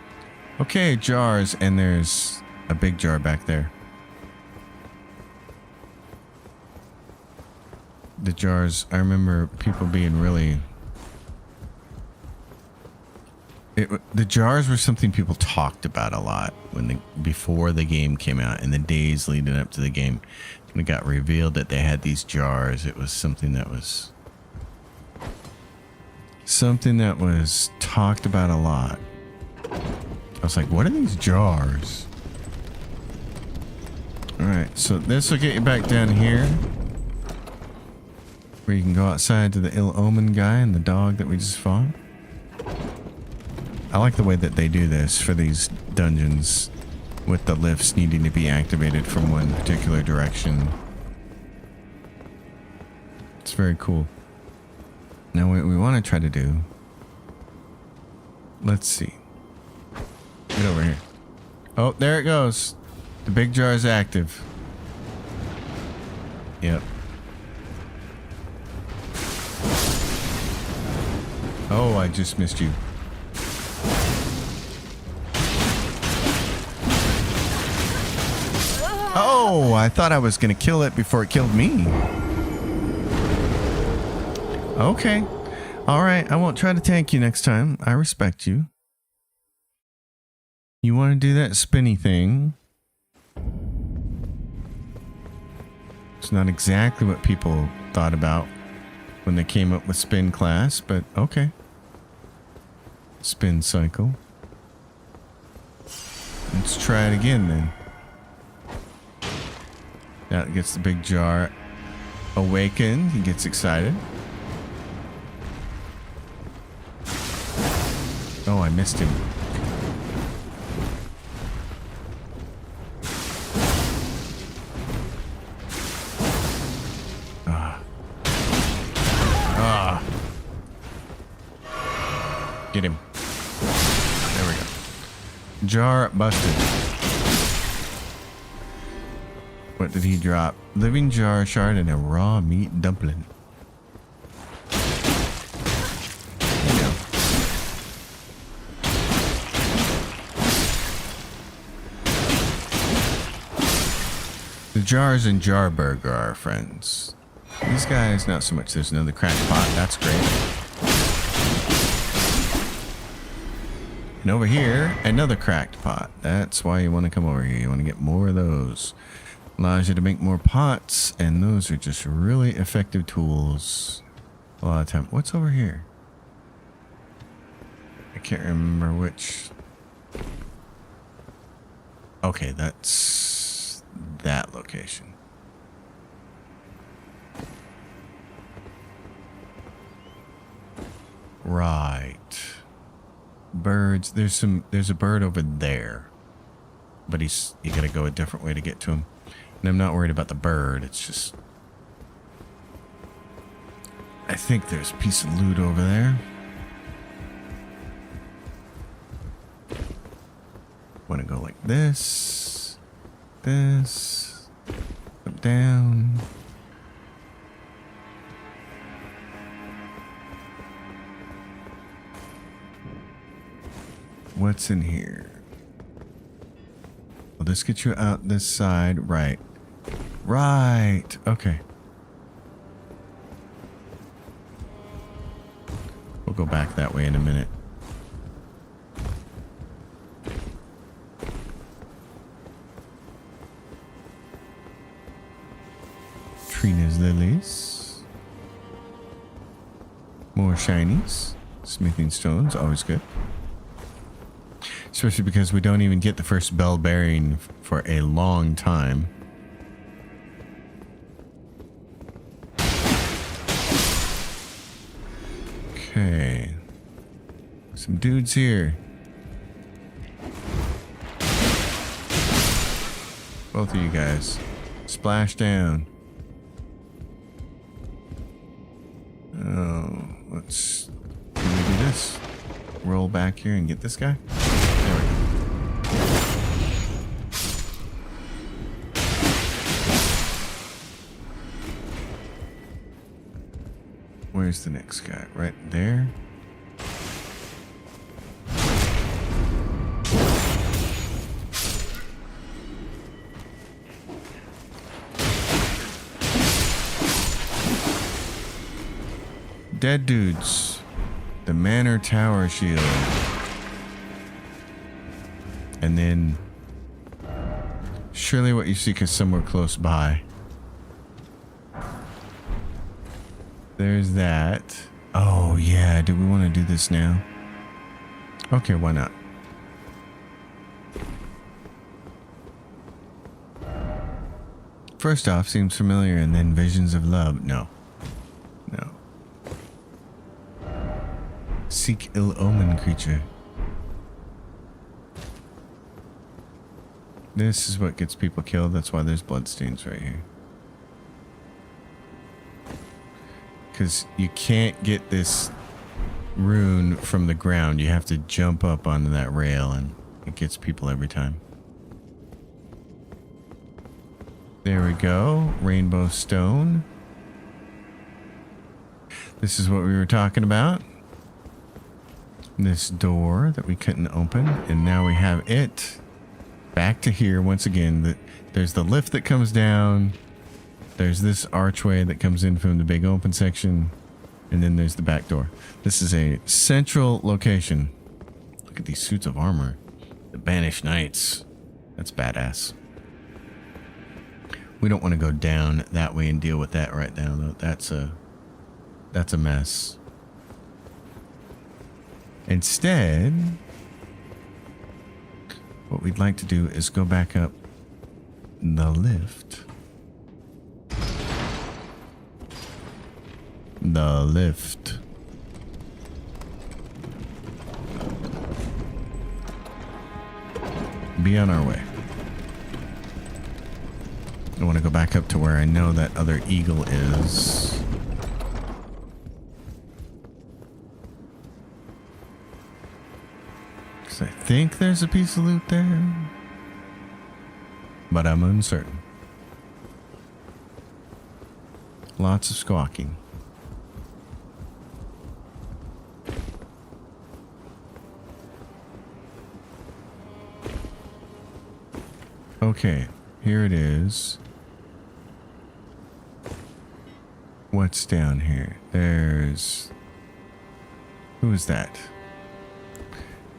Okay, jars, and there's a big jar back there. The jars, I remember people being really... the jars were something people talked about a lot before the game came out, in the days leading up to the game. When it got revealed that they had these jars, it was something that was talked about a lot. I was like, what are these jars? Alright, so this will get you back down here, where you can go outside to the Ill Omen guy and the dog that we just fought. I like the way that they do this for these dungeons, with the lifts needing to be activated from one particular direction. It's very cool. Now what we want to try to do, let's see. Get over here. Oh, there it goes. The big jar is active. Yep. Oh, I just missed you. Oh, I thought I was going to kill it before it killed me. Okay. All right. I won't try to tank you next time. I respect you. You want to do that spinny thing. It's not exactly what people thought about when they came up with spin class, but okay. Spin cycle. Let's try it again then. That gets the big jar awakened. He gets excited. Oh, I missed him. Get him. There we go. Jar busted. What did he drop? Living jar shard and a raw meat dumpling. There you go. The jars in Jarburg are our friends. These guys, not so much. There's another crackpot. That's great. And over here, another cracked pot. That's why you want to come over here. You want to get more of those. Allows you to make more pots, and those are just really effective tools. A lot of time. What's over here? I can't remember which. Okay, that's that location. Right. Birds. There's a bird over there. But you gotta go a different way to get to him. And I'm not worried about the bird. It's just, I think there's a piece of loot over there. Want to go like this, up, down. What's in here? Will this get you out this side? Right. Right. Okay. We'll go back that way in a minute. Trina's lilies. More shinies. Smithing stones, always good. Especially because we don't even get the first bell bearing for a long time. Okay. Some dudes here. Both of you guys. Splash down. Oh, let's... Can we do this? Roll back here and get this guy? There we go. Where's the next guy? Right there? Dead dudes. The Manor Tower Shield. And then surely what you seek is somewhere close by. There's that. Oh yeah, do we want to do this now? Okay, why not? First off, seems familiar, and then visions of love. No. No. Seek ill-omen creature. This is what gets people killed. That's why there's bloodstains right here. Because you can't get this rune from the ground. You have to jump up onto that rail, and it gets people every time. There we go. Rainbow stone. This is what we were talking about. This door that we couldn't open, and now we have it. Back to here once again. There's the lift that comes down. There's this archway that comes in from the big open section. And then there's the back door. This is a central location. Look at these suits of armor. The Banished Knights. That's badass. We don't want to go down that way and deal with that right now, though. That's a mess. Instead, what we'd like to do is go back up the lift. The lift. Be on our way. I want to go back up to where I know that other eagle is. Because I think there's a piece of loot there. But I'm uncertain. Lots of squawking. Okay, here it is. What's down here? There's... Who is that?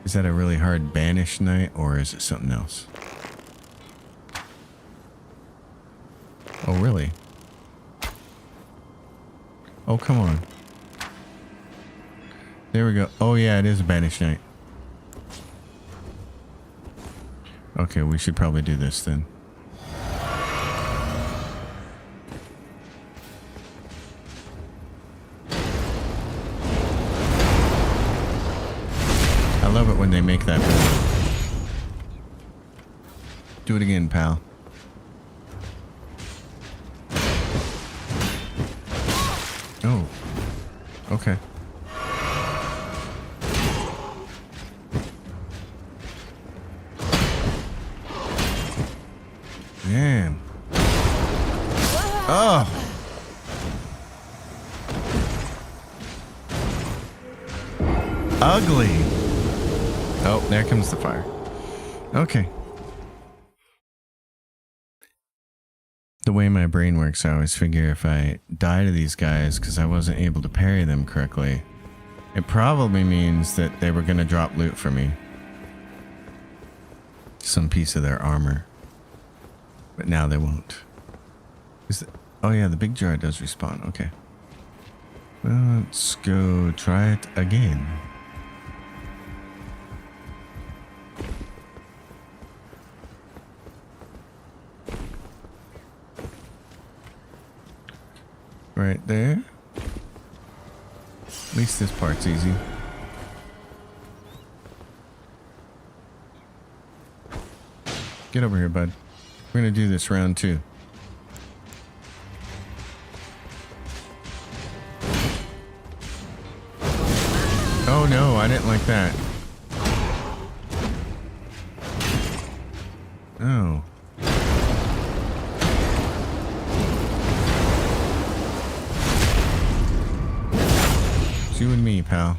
Is that a really hard banish knight, or is it something else? Oh, really? Oh, come on. There we go. Oh, yeah, it is a banish knight. Okay, we should probably do this then. I love it when they make that move. Do it again, pal. Oh. Okay. Damn. Oh. Ugly. Oh, there comes the fire. Okay. The way my brain works, I always figure if I die to these guys because I wasn't able to parry them correctly, it probably means that they were going to drop loot for me. Some piece of their armor. But now they won't. Oh yeah, the big jar does respawn. Okay. Well, let's go try it again. Right there. At least this part's easy. Get over here, bud. We're gonna do this round 2. Oh no, I didn't like that. Oh. It's you and me, pal.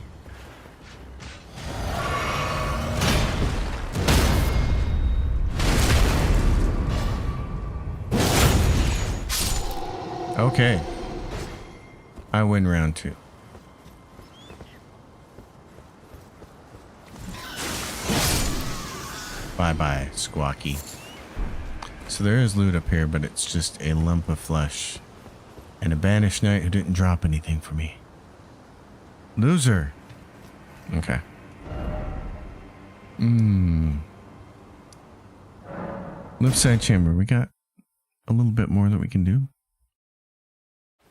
Okay. I win round 2. Bye-bye, Squawky. So there is loot up here, but it's just a lump of flesh. And a banished knight who didn't drop anything for me. Loser. Okay. Left side chamber. We got a little bit more that we can do.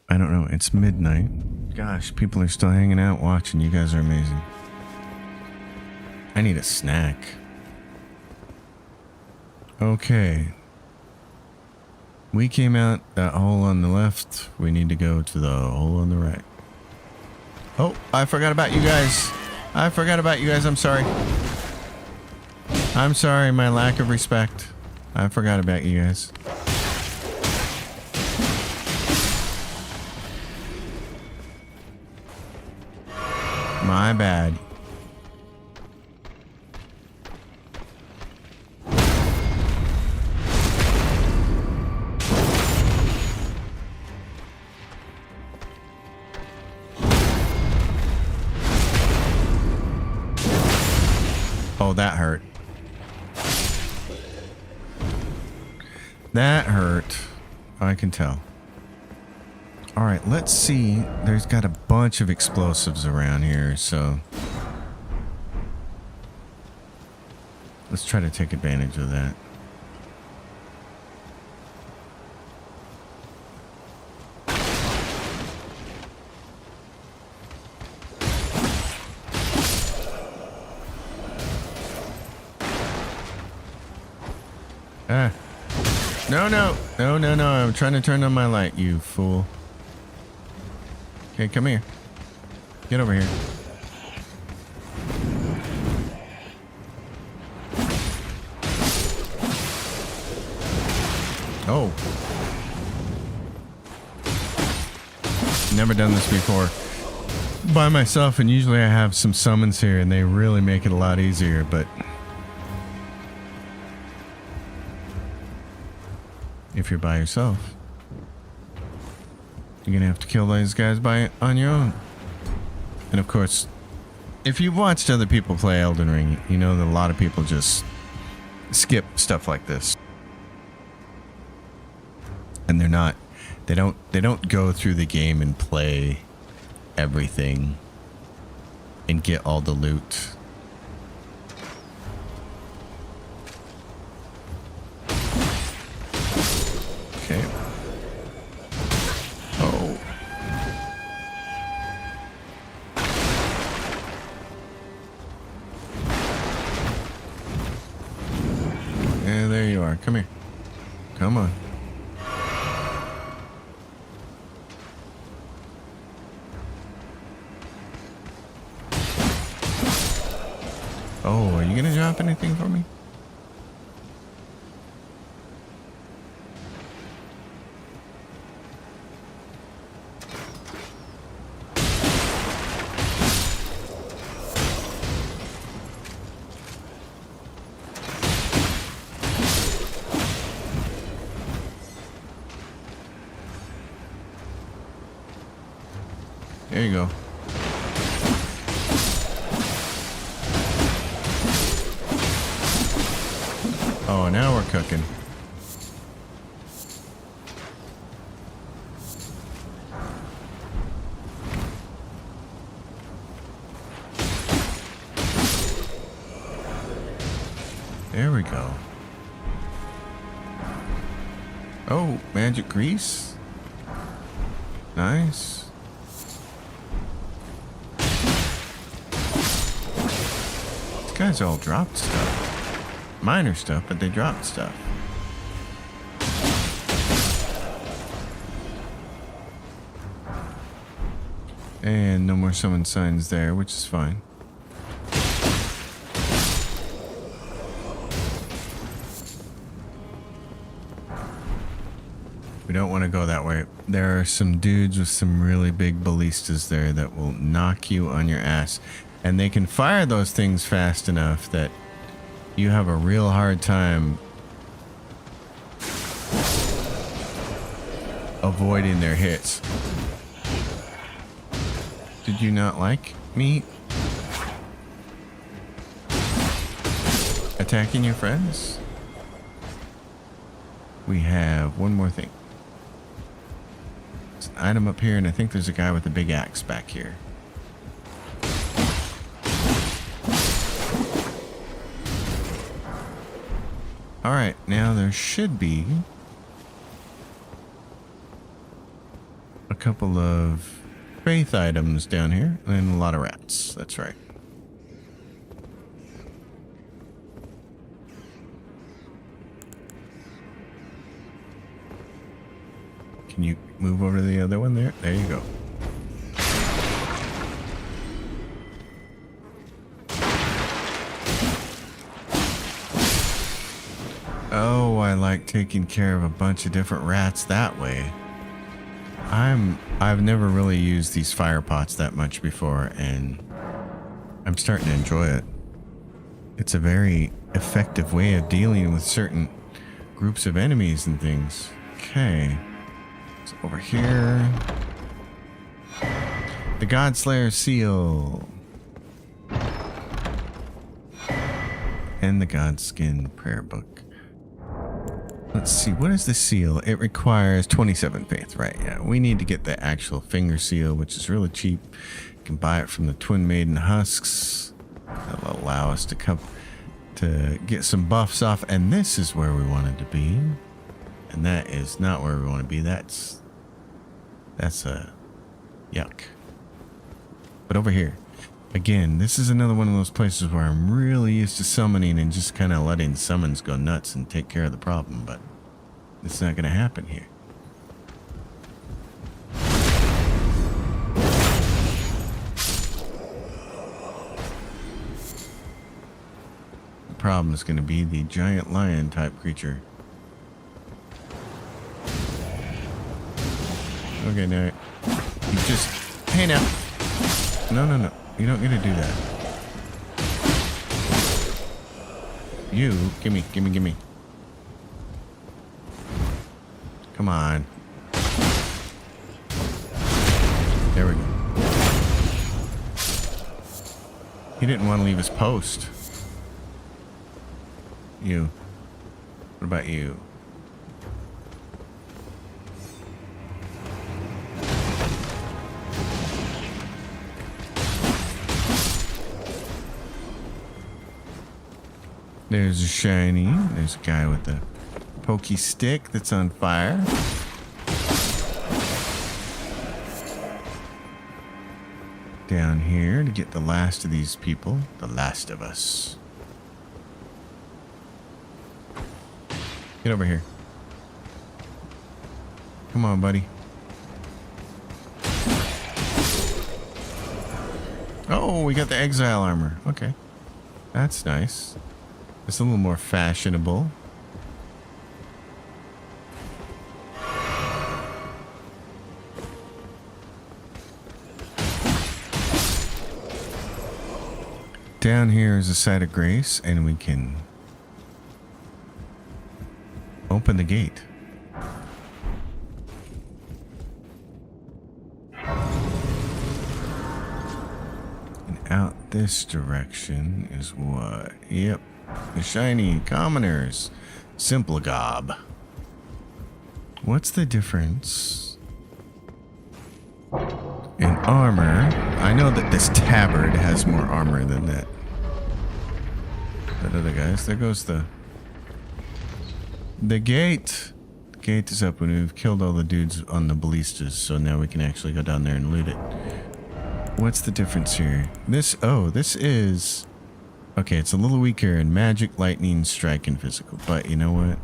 I don't know. It's midnight. Gosh, people are still hanging out watching. You guys are amazing. I need a snack. Okay. We came out that hole on the left. We need to go to the hole on the right. Oh, I forgot about you guys. I forgot about you guys. I'm sorry. I'm sorry, my lack of respect. I forgot about you guys. My bad. Oh, that hurt. That hurt. I can tell. All right, let's see. There's got a bunch of explosives around here, so let's try to take advantage of that. Ah. No, no. No, no, no. I'm trying to turn on my light, you fool. Okay, come here. Get over here. Oh. Never done this before by myself, and usually I have some summons here and they really make it a lot easier, but if you're by yourself, you're gonna have to kill these guys on your own. And of course, if you've watched other people play Elden Ring, you know that a lot of people just skip stuff like this. And they don't go through the game and play everything and get all the loot. Okay. Oh. Yeah, there you are. Come here. Come on. Oh, are you gonna drop anything for me? There you go. Oh, now we're cooking. There we go. Oh, magic grease. Nice. These guys all dropped stuff. Minor stuff, but they dropped stuff. And no more summon signs there, which is fine. We don't want to go that way. There are some dudes with some really big ballistas there that will knock you on your ass. And they can fire those things fast enough that you have a real hard time avoiding their hits. Did you not like me attacking your friends? We have one more thing. There's an item up here, and I think there's a guy with a big axe back here. Alright, now there should be a couple of faith items down here and a lot of rats. That's right. Can you move over to the other one there? There you go. Oh, I like taking care of a bunch of different rats that way. I've never really used these fire pots that much before, and I'm starting to enjoy it. It's a very effective way of dealing with certain groups of enemies and things. Okay. So over here. The Godslayer seal. And the Godskin prayer book. Let's see, what is the seal? It requires 27 faith, right? Yeah, we need to get the actual finger seal, which is really cheap. You can buy it from the Twin Maiden husks. That'll allow us to come to get some buffs off, and this is where we wanted to be. And that is not where we want to be. That's a yuck. But over here, again, this is another one of those places where I'm really used to summoning and just kind of letting summons go nuts and take care of the problem, but it's not going to happen here. The problem is going to be the giant lion type creature. Okay, now you just, hey now. No. You don't get to do that. You, gimme. Come on. There we go. He didn't want to leave his post. You. What about you? There's a shiny. There's a guy with a pokey stick that's on fire. Down here to get the last of these people. The last of us. Get over here. Come on, buddy. Oh, we got the exile armor. Okay. That's nice. It's a little more fashionable. Down here is a site of grace, and we can open the gate. And out this direction is what? Yep. The shiny commoners. Simplegob. What's the difference in armor? I know that this tabard has more armor than that other guys. There goes the gate. The gate is up when we've killed all the dudes on the ballistas, so now we can actually go down there and loot it. What's the difference here? This is... Okay, it's a little weaker in magic, lightning, strike, and physical. But you know what?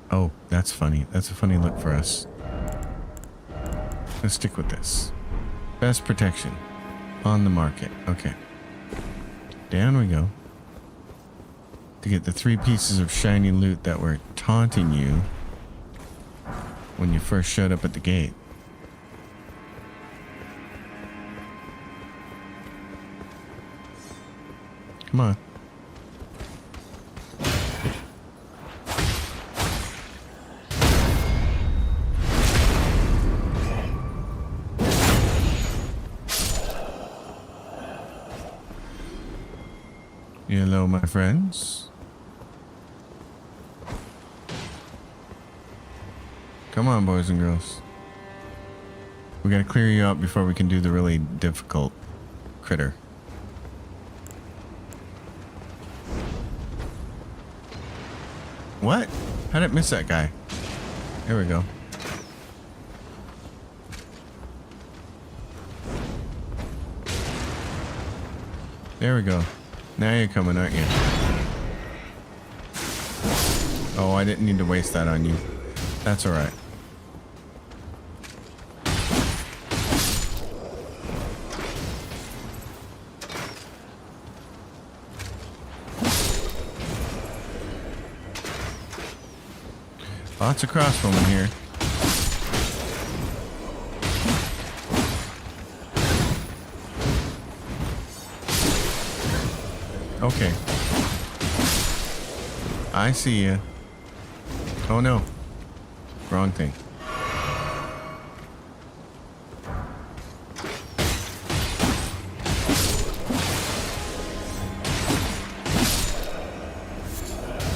Oh, that's funny. That's a funny look for us. Let's stick with this. Best protection. On the market. Okay. Down we go. To get the 3 pieces of shiny loot that were taunting you when you first showed up at the gate. Come on. Hello, my friends. Come on, boys and girls. We gotta clear you out before we can do the really difficult critter. What? How did it miss that guy? There we go. There we go. Now you're coming, aren't you? Oh, I didn't need to waste that on you. That's alright. Lots of crossbowmen here. Okay. I see ya. Oh no. Wrong thing.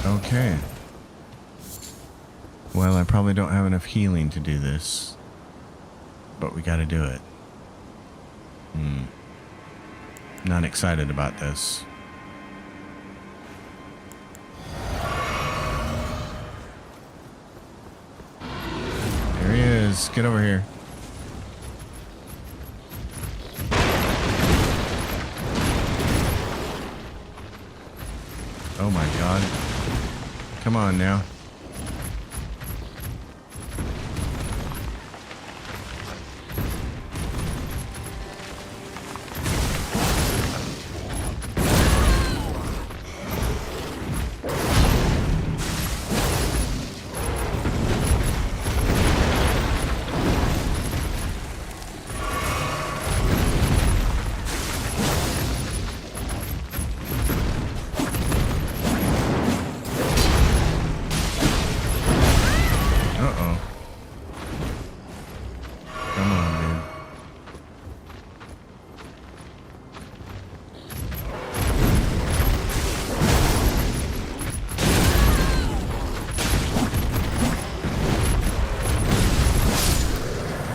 Okay. Well, I probably don't have enough healing to do this, but we gotta do it. Not excited about this. There he is. Get over here. Oh my god. Come on now.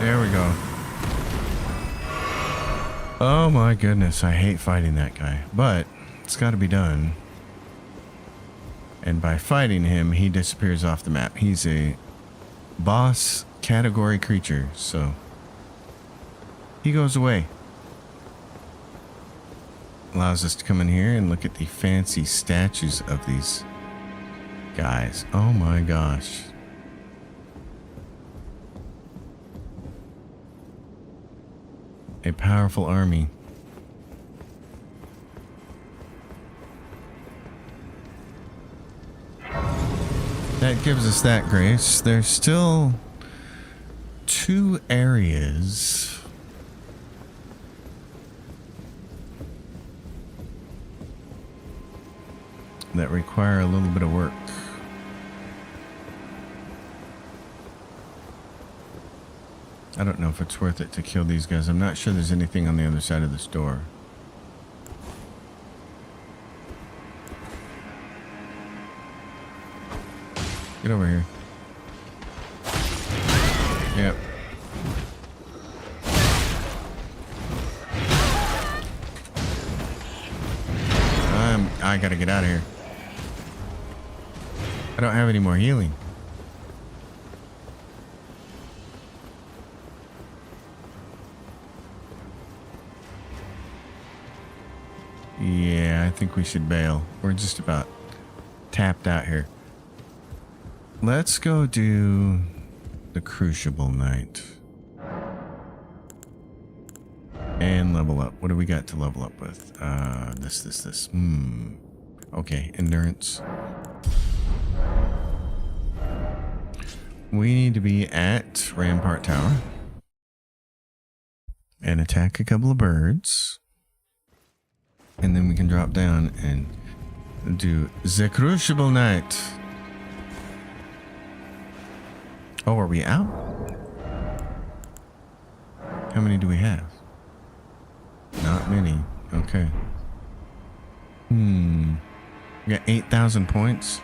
There we go. Oh my goodness, I hate fighting that guy, but it's got to be done. And by fighting him, he disappears off the map. He's a boss category creature, so he goes away. Allows us to come in here and look at the fancy statues of these guys. Oh my gosh. A powerful army. That gives us that grace. There's still 2 areas that require a little bit of work. I don't know if it's worth it to kill these guys. I'm not sure there's anything on the other side of this door. Get over here. Yep. I gotta get out of here. I don't have any more healing. Yeah, I think we should bail. We're just about tapped out here. Let's go do the Crucible Night. And level up. What do we got to level up with? This. Okay, endurance. We need to be at Rampart Tower. And attack a couple of birds. And then we can drop down and do the Crucible Night. Oh, are we out? How many do we have? Not many. Okay. We got 8,000 points.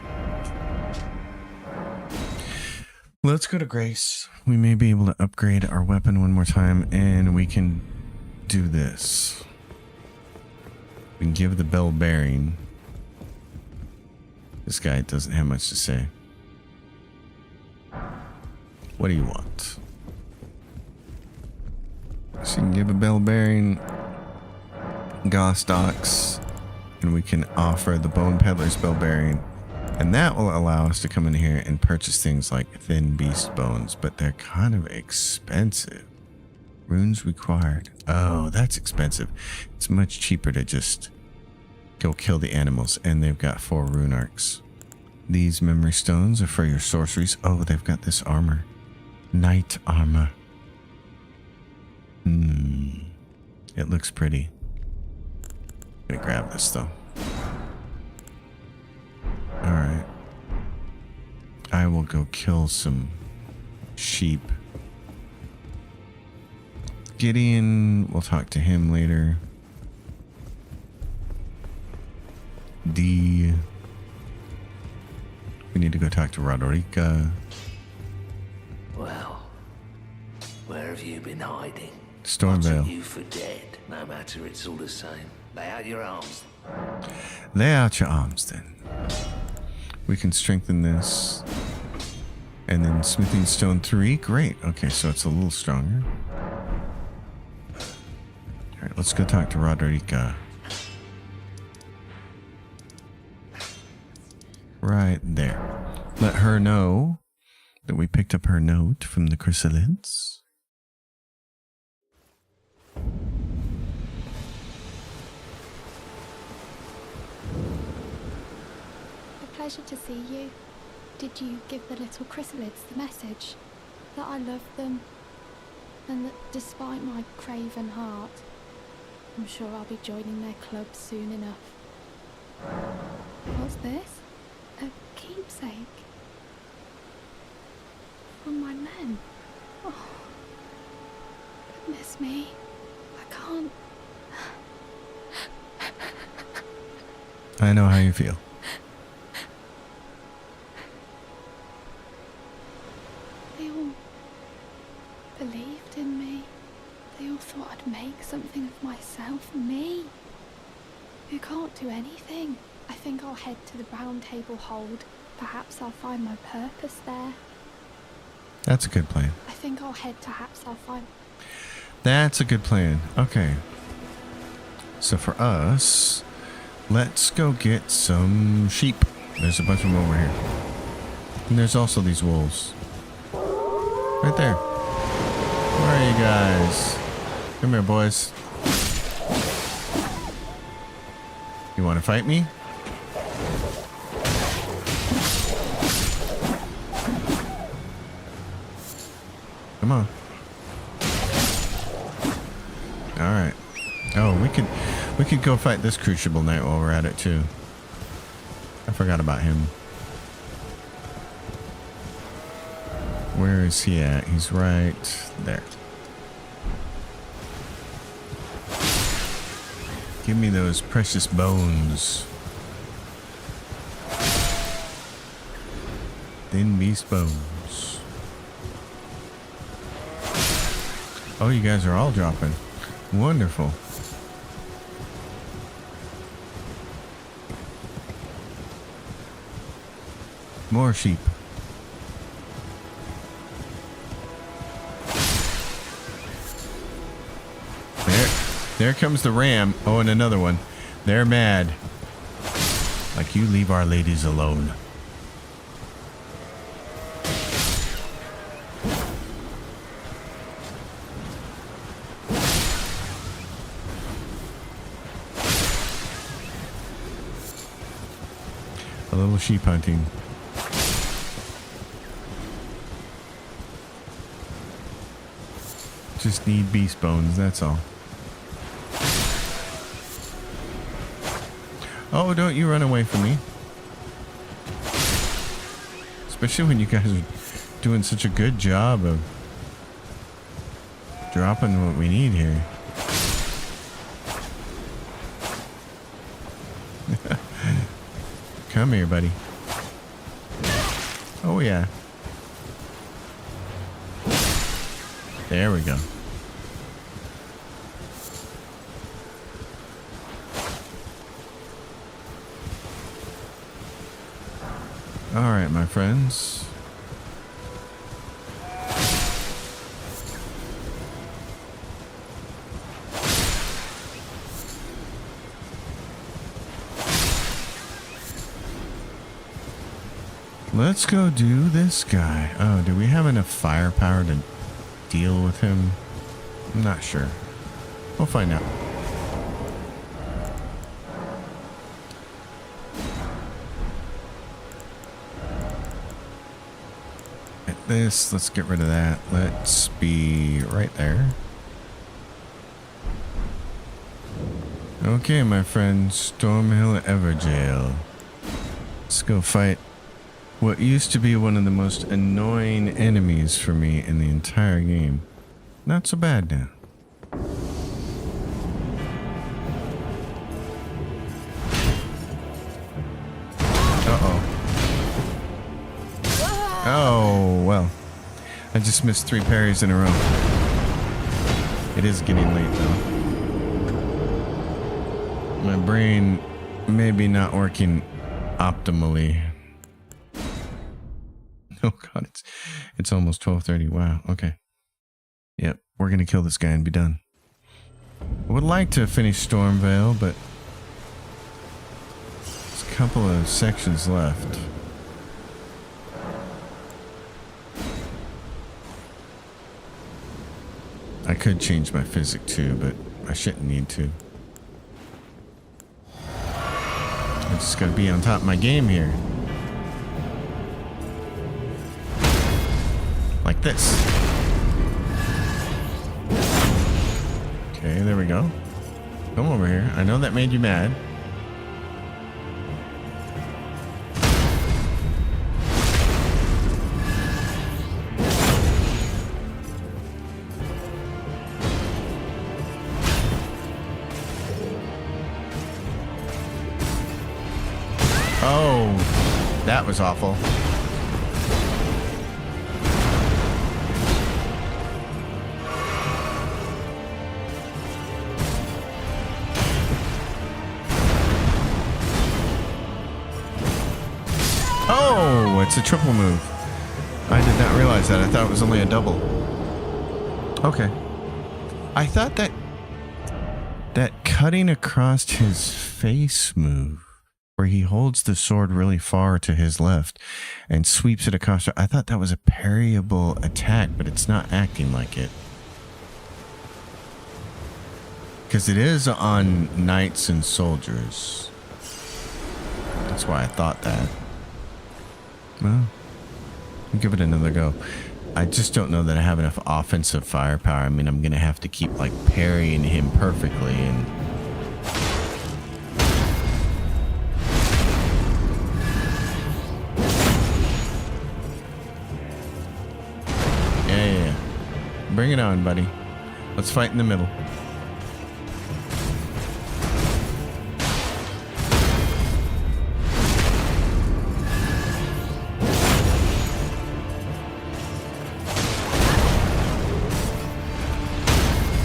Let's go to Grace. We may be able to upgrade our weapon one more time, and we can do this. We can give the bell bearing. This guy doesn't have much to say. What do you want? So you can give a bell bearing, Gostox, and we can offer the Bone Peddler's bell bearing. And that will allow us to come in here and purchase things like thin beast bones, but they're kind of expensive. Runes required. Oh, that's expensive. It's much cheaper to just go kill the animals, and they've got 4 rune arcs. These memory stones are for your sorceries. Oh, they've got this armor. Knight armor. It looks pretty. I'm gonna grab this though. Alright. I will go kill some sheep. Gideon, we'll talk to him later. D. We need to go talk to Roderica. Well, where have you been hiding? Stormvale. Watching you for dead. No matter, it's all the same. Lay out your arms. Lay out your arms then. We can strengthen this. And then smithing stone 3. Great. Okay, so it's a little stronger. Alright, let's go talk to Roderica. Right there. Let her know that we picked up her note from the chrysalids. A pleasure to see you. Did you give the little chrysalids the message? That I love them, and that despite my craven heart, I'm sure I'll be joining their club soon enough. What's this? A keepsake? From my men? Oh, goodness me. I can't... I know how you feel. They all believed make something of myself, me, who can't do anything. I think I'll head to the Round Table Hold. Perhaps I'll find my purpose there. That's a good plan. I think I'll head to perhaps I'll find... That's a good plan. Okay. So for us, let's go get some sheep. There's a bunch of them over here. And there's also these wolves. Right there. Where are you guys? Come here, boys. You want to fight me? Come on. Alright. Oh, we could go fight this Crucible Knight while we're at it too. I forgot about him. Where is he at? He's right there. Give me those precious bones. Thin beast bones. Oh, you guys are all dropping. Wonderful. More sheep. There comes the ram. Oh, and another one. They're mad. Like, you leave our ladies alone. A little sheep hunting. Just need beast bones, that's all. Oh, don't you run away from me. Especially when you guys are doing such a good job of dropping what we need here. Come here, buddy. Oh, yeah. There we go. All right, my friends. Let's go do this guy. Oh, do we have enough firepower to deal with him? I'm not sure. We'll find out. This, let's get rid of that. Let's be right there. Okay, my friend, Stormhill Everjail. Let's go fight what used to be one of the most annoying enemies for me in the entire game. Not so bad now. Oh, well. I just missed 3 parries in a row. It is getting late, though. My brain may be not working optimally. Oh, God. It's almost 12:30. Wow. Okay. Yep. We're going to kill this guy and be done. I would like to finish Stormvale, but there's a couple of sections left. I could change my physic too, but I shouldn't need to. I just gotta be on top of my game here. Like this. Okay, there we go. Come over here. I know that made you mad. Oh, that was awful. it's a triple move. I did not realize that. I thought it was only a double. Okay. I thought that cutting across his face move, where he holds the sword really far to his left and sweeps it across, I thought that was a parryable attack, but it's not acting like it. Because it is on knights and soldiers. That's why I thought that. Well, I'll give it another go. I just don't know that I have enough offensive firepower. I mean, I'm going to have to keep, like, parrying him perfectly and... Yeah. Bring it on, buddy. Let's fight in the middle.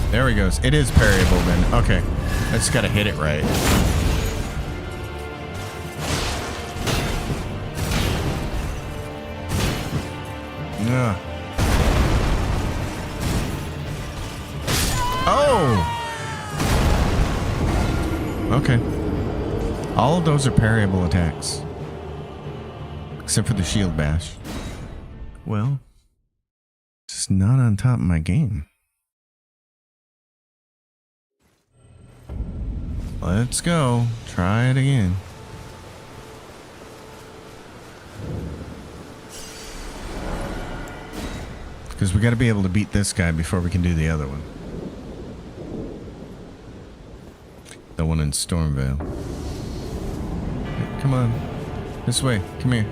There he goes. It is parryable then. Okay. I just gotta hit it right. Yeah. Oh! Okay. All of those are parryable attacks. Except for the shield bash. Well, just not on top of my game. Let's go. Try it again. Because we got to be able to beat this guy before we can do the other one. The one in Stormvale. Come on. This way. Come here.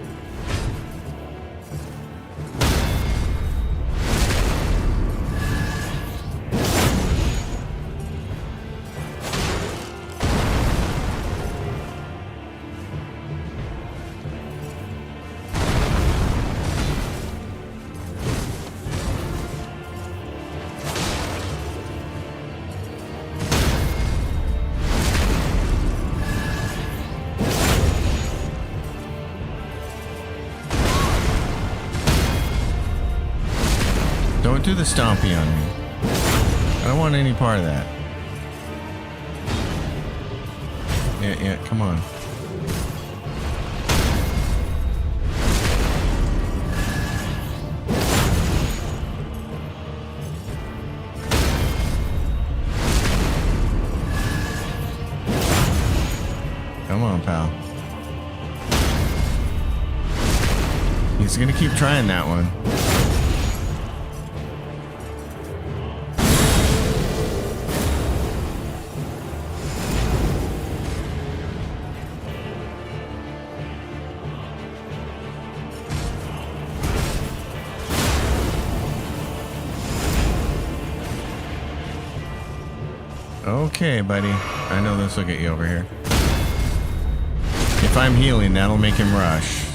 Don't do the stompy on me. I don't want any part of that. Yeah, come on. Come on, pal. He's gonna keep trying that one. Okay, buddy. I know this will get you over here. If I'm healing, that'll make him rush.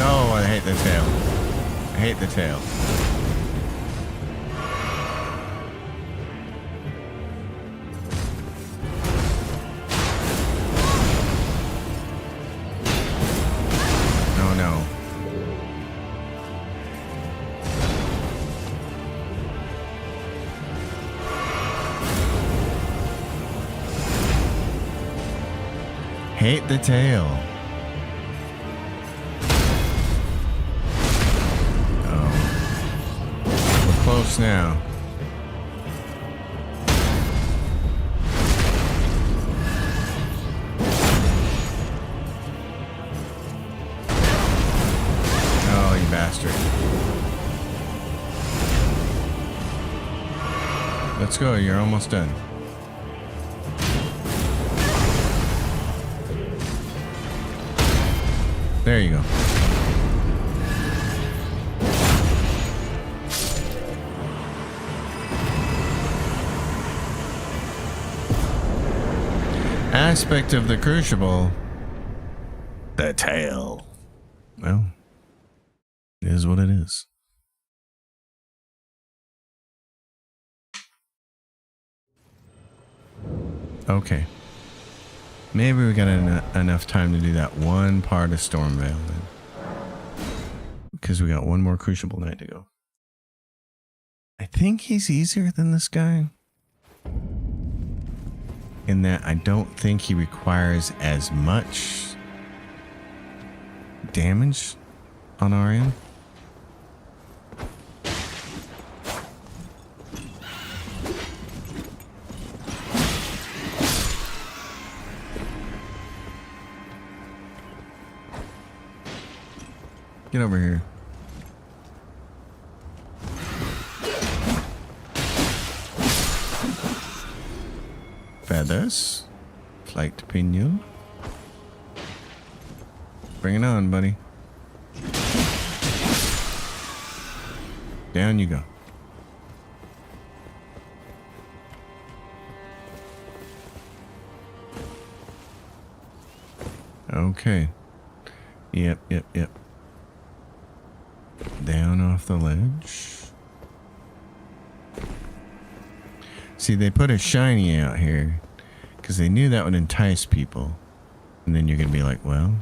Oh, I hate the tail. I hate the tail. Hate the tail. Oh. We're close now. Oh, you bastard. Let's go, you're almost done. There you go. Aspect of the crucible. The tail. Well, is what it is. Okay. Maybe we got enough time to do that one part of Stormvale then. Because we got one more Crucible night to go. I think he's easier than this guy. In that I don't think he requires as much damage on our end. Get over here. Feathers. Flight pinion. Bring it on, buddy. Down you go. Okay. Yep. Down off the ledge. See, they put a shiny out here because they knew that would entice people. And then you're going to be like, well,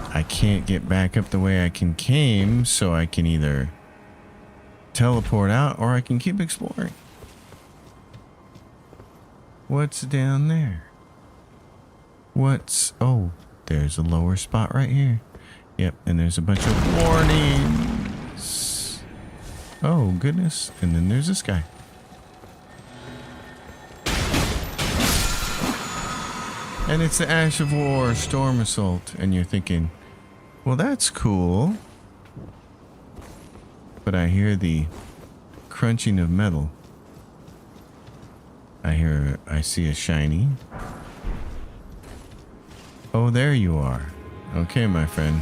I can't get back up the way I came, so I can either teleport out or I can keep exploring. What's down there? Oh, there's a lower spot right here. Yep, and there's a bunch of warnings. Oh, goodness. And then there's this guy. And it's the Ash of War Storm Assault. And you're thinking, well, that's cool. But I hear the crunching of metal. I see a shiny. Oh, there you are. Okay, my friend.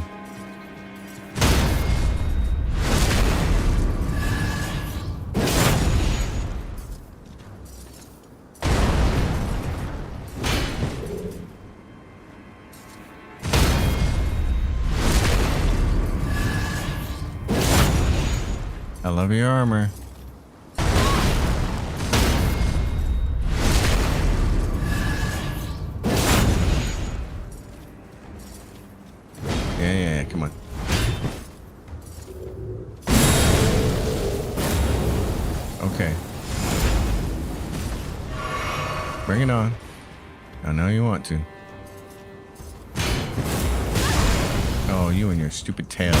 I love your armor. Yeah, come on. Okay. Bring it on. I know you want to. Oh, you and your stupid tail.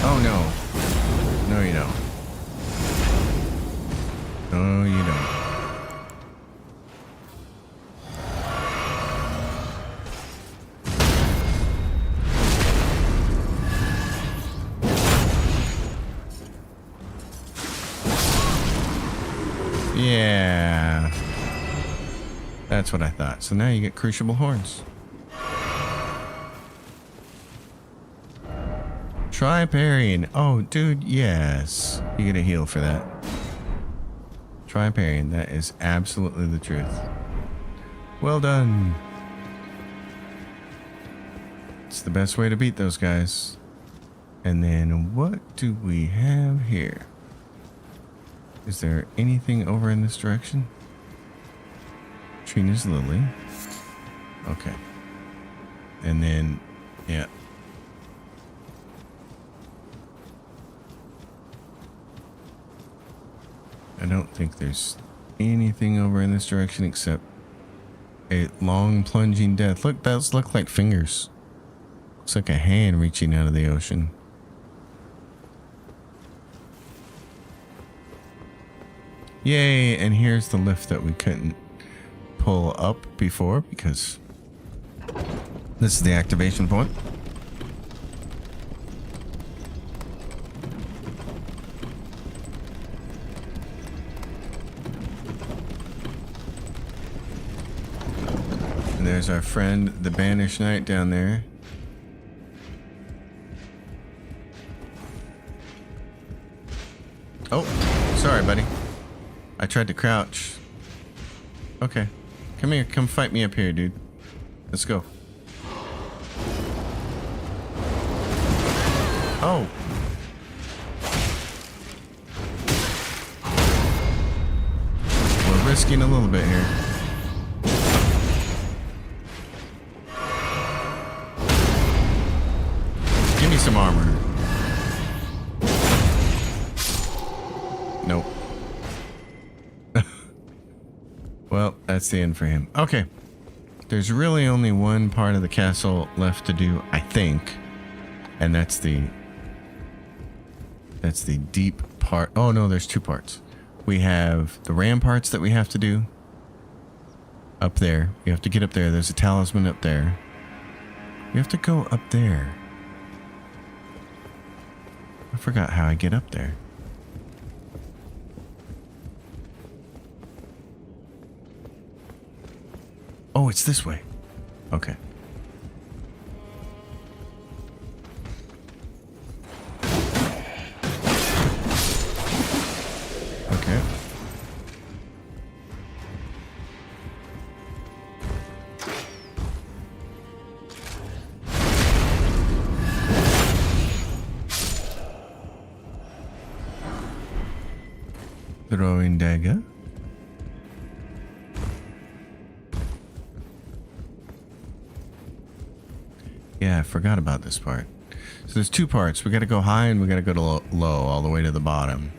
Oh, no. No, you don't. No, you don't. Yeah. That's what I thought. So now you get Crucible Horns. Try parrying. Oh, dude, yes. You get a heal for that. Try parrying. That is absolutely the truth. Well done. It's the best way to beat those guys. And then what do we have here? Is there anything over in this direction? Trina's Lily. Okay. And then, yeah. I don't think there's anything over in this direction except a long plunging death. Look, those look like fingers. Looks like a hand reaching out of the ocean. Yay, and here's the lift that we couldn't pull up before because this is the activation point. there's our friend, the Banished Knight down there. Oh, sorry, buddy. I tried to crouch. Okay. Come here. Come fight me up here, dude. Let's go. Oh. We're risking a little bit here. Give me some armor. Nope. Well, that's the end for him. Okay. There's really only one part of the castle left to do, I think. And that's the deep part. Oh no, there's two parts. We have the ramparts that we have to do. Up there. You have to get up there. There's a talisman up there. You have to go up there. I forgot how I get up there. Oh, it's this way. Okay. Okay. Throwing dagger. Yeah, I forgot about this part. So there's two parts. We got to go high and we got to go to low all the way to the bottom.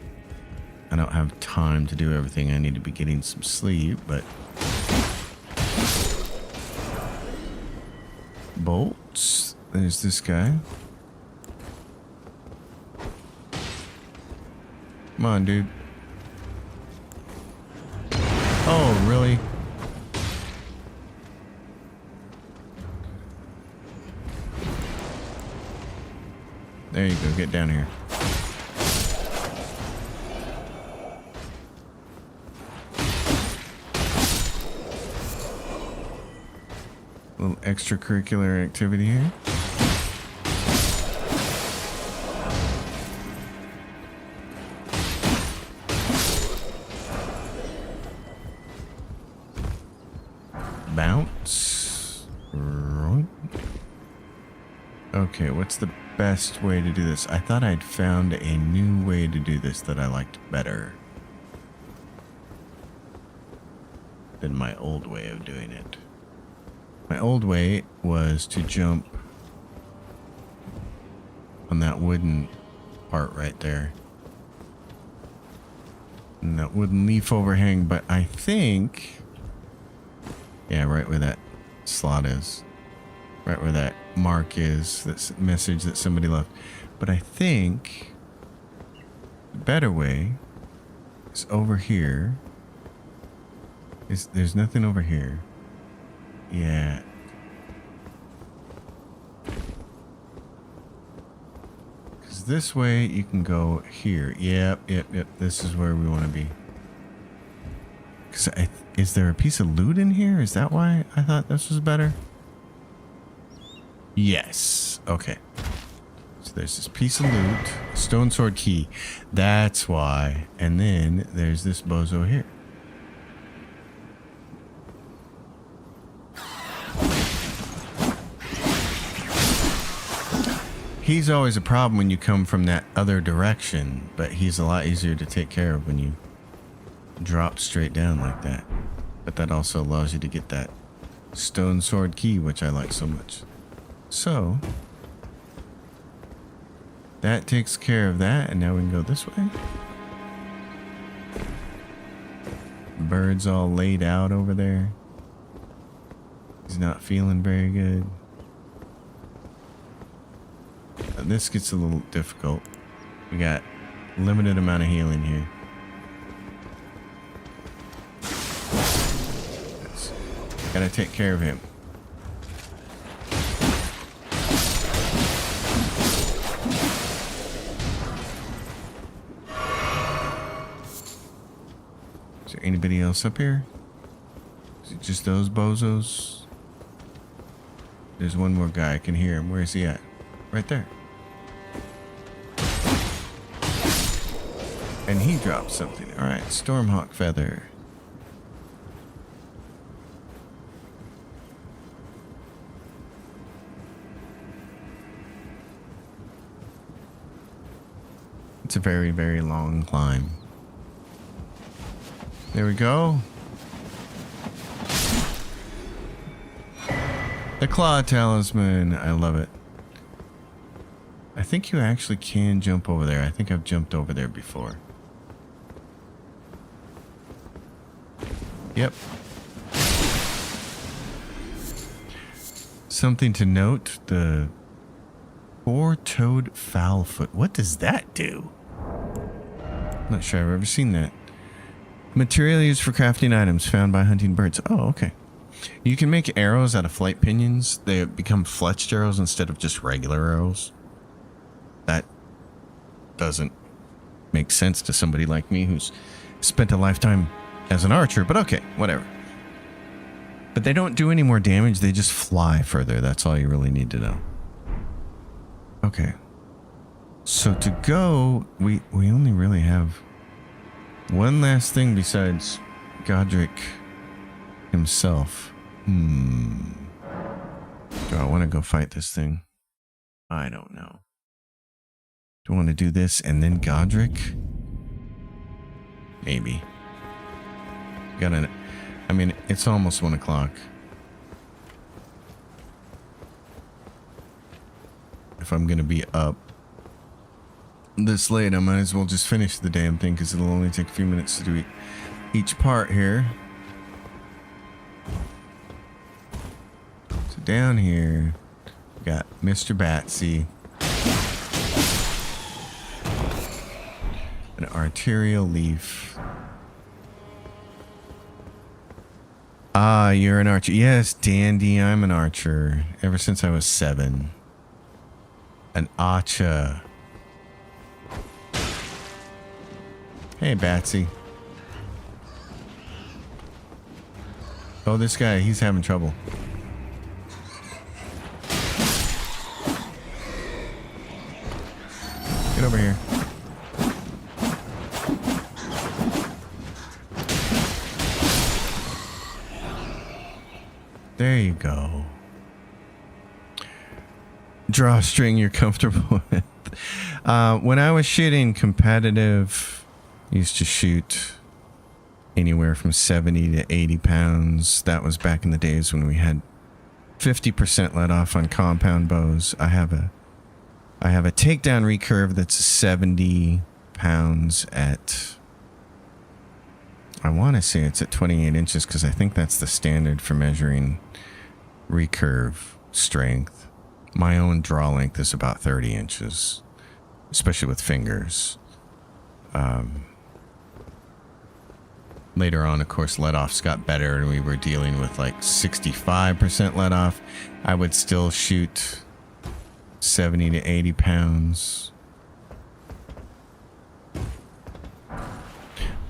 I don't have time to do everything. I need to be getting some sleep, but... Bolts. There's this guy. Come on, dude. Oh, really? There you go. Get down here. A little extracurricular activity here. Bounce. Okay, what's the best way to do this? I thought I'd found a new way to do this that I liked better than my old way of doing it. My old way was to jump on that wooden part right there. And that wooden leaf overhang, but I think... Yeah, right where that slot is. Right where that mark is, that message that somebody left. But I think the better way is over here. There's nothing over here. Yeah. Because this way you can go here. Yep. This is where we want to be. Because is there a piece of loot in here? Is that why I thought this was better? Yes. Okay. So there's this piece of loot. Stone sword key. That's why. And then there's this bozo here. He's always a problem when you come from that other direction, but he's a lot easier to take care of when you drop straight down like that. But that also allows you to get that stone sword key, which I like so much. So that takes care of that, and now we can go this way. Bird's all laid out over there. He's not feeling very good. And this gets a little difficult. We got limited amount of healing here. Gotta take care of him. Is there anybody else up here? Is it just those bozos? There's one more guy. I can hear him. Where is he at? Right there. And he dropped something. All right, Stormhawk Feather. It's a very, very long climb. There we go. The Claw Talisman. I love it. I think you actually can jump over there. I think I've jumped over there before. Yep. Something to note, the four-toed fowlfoot. What does that do? Not sure I've ever seen that. Material used for crafting items found by hunting birds. Oh, okay. You can make arrows out of flight pinions. They become fletched arrows instead of just regular arrows. That doesn't make sense to somebody like me who's spent a lifetime as an archer, but okay, whatever. But they don't do any more damage. They just fly further. That's all you really need to know. Okay. So to go, we only really have one last thing besides Godric himself. Do I want to go fight this thing? I don't know. Do I want to do this and then Godric? Maybe. I mean, it's almost 1 o'clock. If I'm going to be up this late, I might as well just finish the damn thing because it'll only take a few minutes to do each part here. So down here, we got Mr. Batsy. An arterial leaf. Ah, you're an archer. Yes, Dandy, I'm an archer. Ever since I was 7. An archer. Hey, Batsy. Oh, this guy, he's having trouble. Get over here. There you go. Draw a string you're comfortable with. When I was shooting competitive, I used to shoot anywhere from 70 to 80 pounds. That was back in the days when we had 50% let off on compound bows. I have a takedown recurve that's 70 pounds at, I want to say it's at 28 inches because I think that's the standard for measuring recurve strength. My own draw length is about 30 inches, especially with fingers. Later on, of course, let-offs got better and we were dealing with like 65% let-off. I would still shoot 70 to 80 pounds.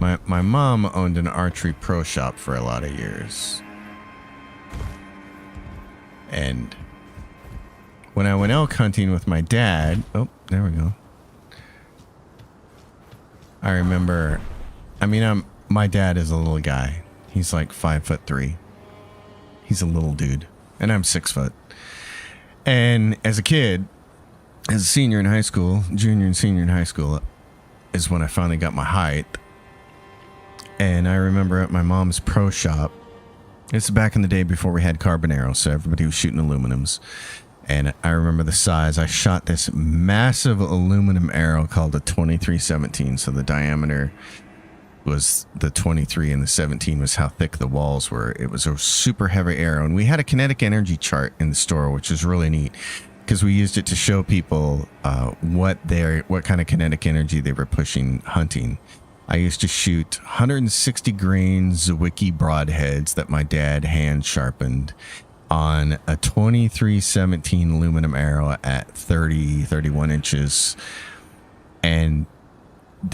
My mom owned an archery pro shop for a lot of years. And when I went elk hunting with my dad, oh, there we go. I remember, my dad is a little guy. He's like 5'3". He's a little dude. And I'm 6 foot. And as a kid, as a senior in high school, junior and senior in high school, is when I finally got my height. And I remember at my mom's pro shop, this is back in the day before we had carbon arrows, so everybody was shooting aluminums. And I remember the size. I shot this massive aluminum arrow called a 2317. So the diameter was the 23 and the 17 was how thick the walls were. It was a super heavy arrow. And we had a kinetic energy chart in the store, which was really neat because we used it to show people what kind of kinetic energy they were pushing hunting. I used to shoot 160 grain Zwicky broadheads that my dad hand sharpened on a 2317 aluminum arrow at 31 inches. And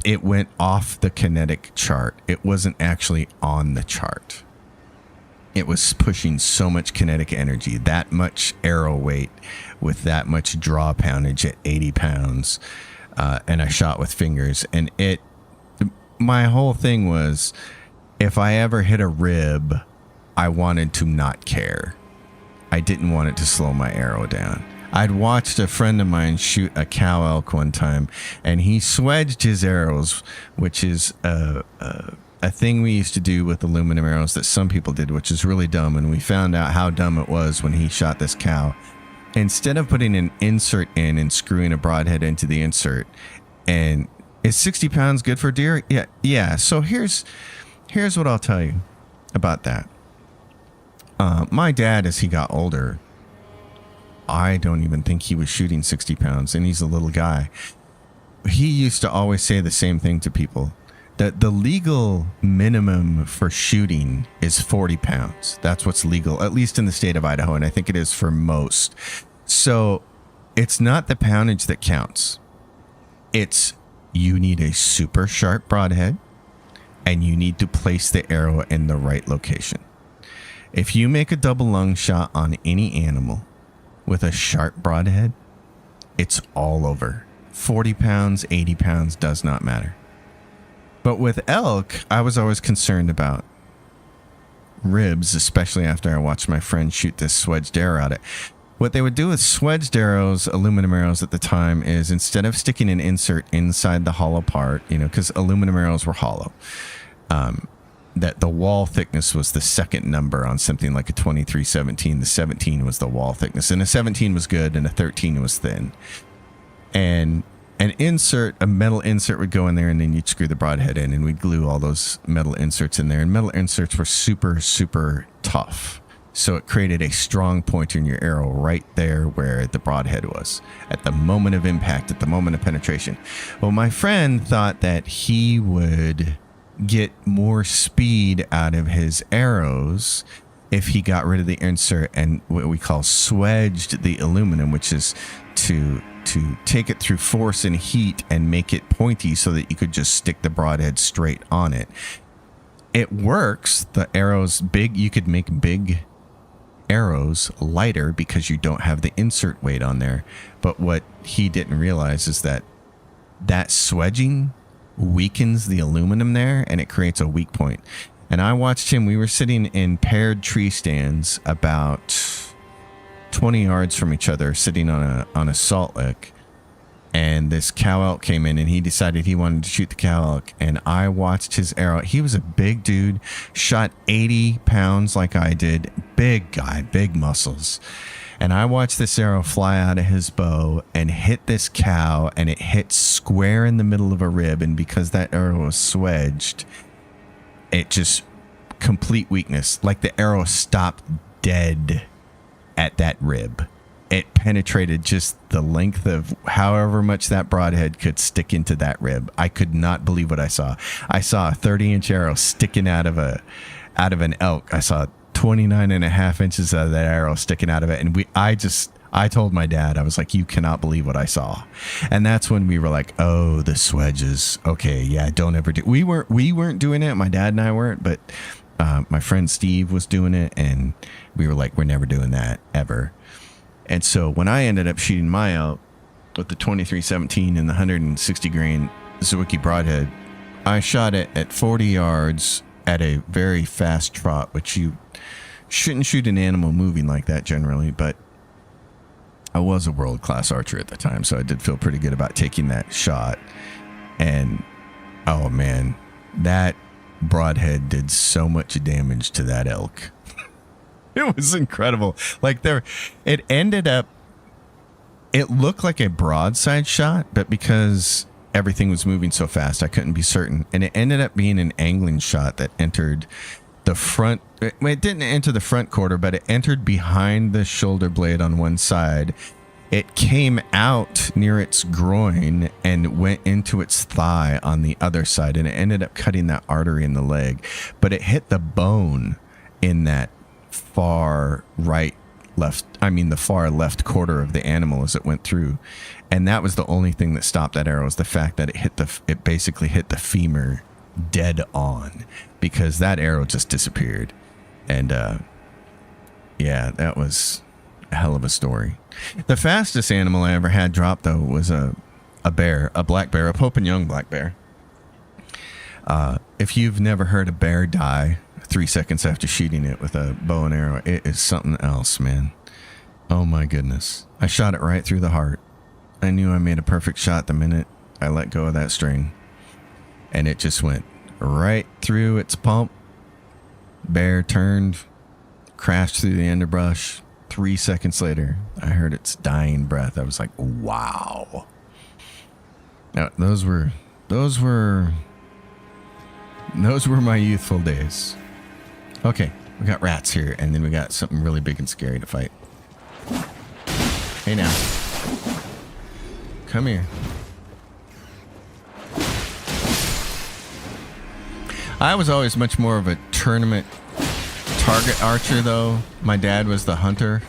it went off the kinetic chart. It wasn't actually on the chart. it was pushing so much kinetic energy, that much arrow weight with that much draw poundage at 80 pounds. And I shot with fingers, and my whole thing was, if I ever hit a rib, I wanted to not care. I didn't want it to slow my arrow down. I'd watched a friend of mine shoot a cow elk one time, and he swedged his arrows, which is a thing we used to do with aluminum arrows that some people did, which is really dumb. And we found out how dumb it was when he shot this cow. Instead of putting an insert in and screwing a broadhead into the insert, and is 60 pounds good for deer? Yeah. So here's what I'll tell you about that. My dad, as he got older, I don't even think he was shooting 60 pounds, and he's a little guy. He used to always say the same thing to people, that the legal minimum for shooting is 40 pounds. That's what's legal, at least in the state of Idaho, and I think it is for most. So it's not the poundage that counts. It's you need a super sharp broadhead, and you need to place the arrow in the right location. If you make a double lung shot on any animal with a sharp broadhead, it's all over. 40 pounds, 80 pounds, does not matter. But with elk, I was always concerned about ribs, especially after I watched my friend shoot this swedged arrow at it. What they would do with swedged arrows, aluminum arrows at the time, is instead of sticking an insert inside the hollow part, because aluminum arrows were hollow, that the wall thickness was the second number on something like a 2317. The 17 was the wall thickness, and a 17 was good, and a 13 was thin. And a metal insert would go in there, and then you'd screw the broadhead in, and we'd glue all those metal inserts in there. And metal inserts were super, super tough. So it created a strong pointer in your arrow right there where the broadhead was, at the moment of impact, at the moment of penetration. Well, my friend thought that he would get more speed out of his arrows if he got rid of the insert and what we call swedged the aluminum, which is to take it through force and heat and make it pointy so that you could just stick the broadhead straight on it. It works. The arrow's big. You could make big arrows lighter because you don't have the insert weight on there. But what he didn't realize is that swedging weakens the aluminum there, and it creates a weak point. And I watched him. We were sitting in paired tree stands about 20 yards from each other, sitting on a salt lick, and this cow elk came in, and he decided he wanted to shoot the cow elk, and I watched his arrow. He was a big dude, shot 80 pounds like I did, big guy, big muscles, and I watched this arrow fly out of his bow and hit this cow, and it hit square in the middle of a rib, and because that arrow was swedged, it just complete weakness, like the arrow stopped dead at that rib. It penetrated just the length of however much that broadhead could stick into that rib. I could not believe what I saw. I saw a 30-inch arrow sticking out of an elk. I saw 29 and a half inches of that arrow sticking out of it. And I told my dad, I was like, you cannot believe what I saw. And that's when we were like, oh, the swedges. Okay, yeah, don't ever do. We weren't doing it. My dad and I weren't, but my friend Steve was doing it, and we were like, we're never doing that ever. And so when I ended up shooting my elk with the 2317 and the 160 grain Zwicky broadhead, I shot it at 40 yards at a very fast trot, which you shouldn't shoot an animal moving like that generally, but I was a world-class archer at the time, so I did feel pretty good about taking that shot. And oh man, that broadhead did so much damage to that elk. It was incredible. Like it ended up, it looked like a broadside shot, but because everything was moving so fast, I couldn't be certain. And it ended up being an angling shot that entered the front. It didn't enter the front quarter, but it entered behind the shoulder blade on one side. It came out near its groin and went into its thigh on the other side, and it ended up cutting that artery in the leg. But it hit the bone in that far left quarter of the animal as it went through. And that was the only thing that stopped that arrow, is the fact that it basically hit the femur dead on, because that arrow just disappeared. And yeah, that was a hell of a story. The fastest animal I ever had drop, though, was a bear, a black bear, a Pope and Young black bear. If you've never heard a bear die 3 seconds after shooting it with a bow and arrow, it is something else, man. Oh my goodness. I shot it right through the heart. I knew I made a perfect shot the minute I let go of that string. And it just went right through its pump. Bear turned, crashed through the underbrush. 3 seconds later, I heard its dying breath. I was like, wow. Now, those were my youthful days. Okay, we got rats here, and then we got something really big and scary to fight. Hey now. Come here. I was always much more of a tournament target archer, though. My dad was the hunter.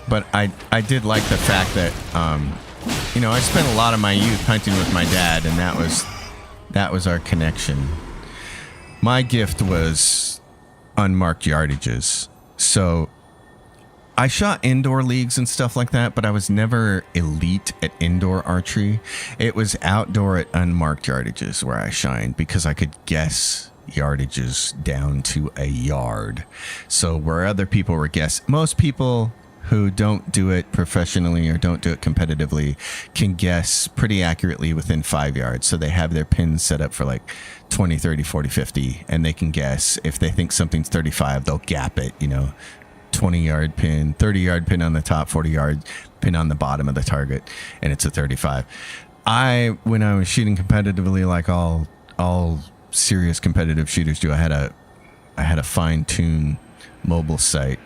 But I did like the fact that, I spent a lot of my youth hunting with my dad, and that was our connection. My gift was unmarked yardages. So I shot indoor leagues and stuff like that, but I was never elite at indoor archery. It was outdoor at unmarked yardages where I shined, because I could guess yardages down to a yard. So where other people were most people who don't do it professionally or don't do it competitively can guess pretty accurately within 5 yards. So they have their pins set up for like 20, 30, 40, 50, and they can guess. If they think something's 35, they'll gap it, 20-yard pin, 30-yard pin on the top, 40-yard pin on the bottom of the target, and it's a 35. When I was shooting competitively, like all serious competitive shooters do, I had a fine-tune mobile sight,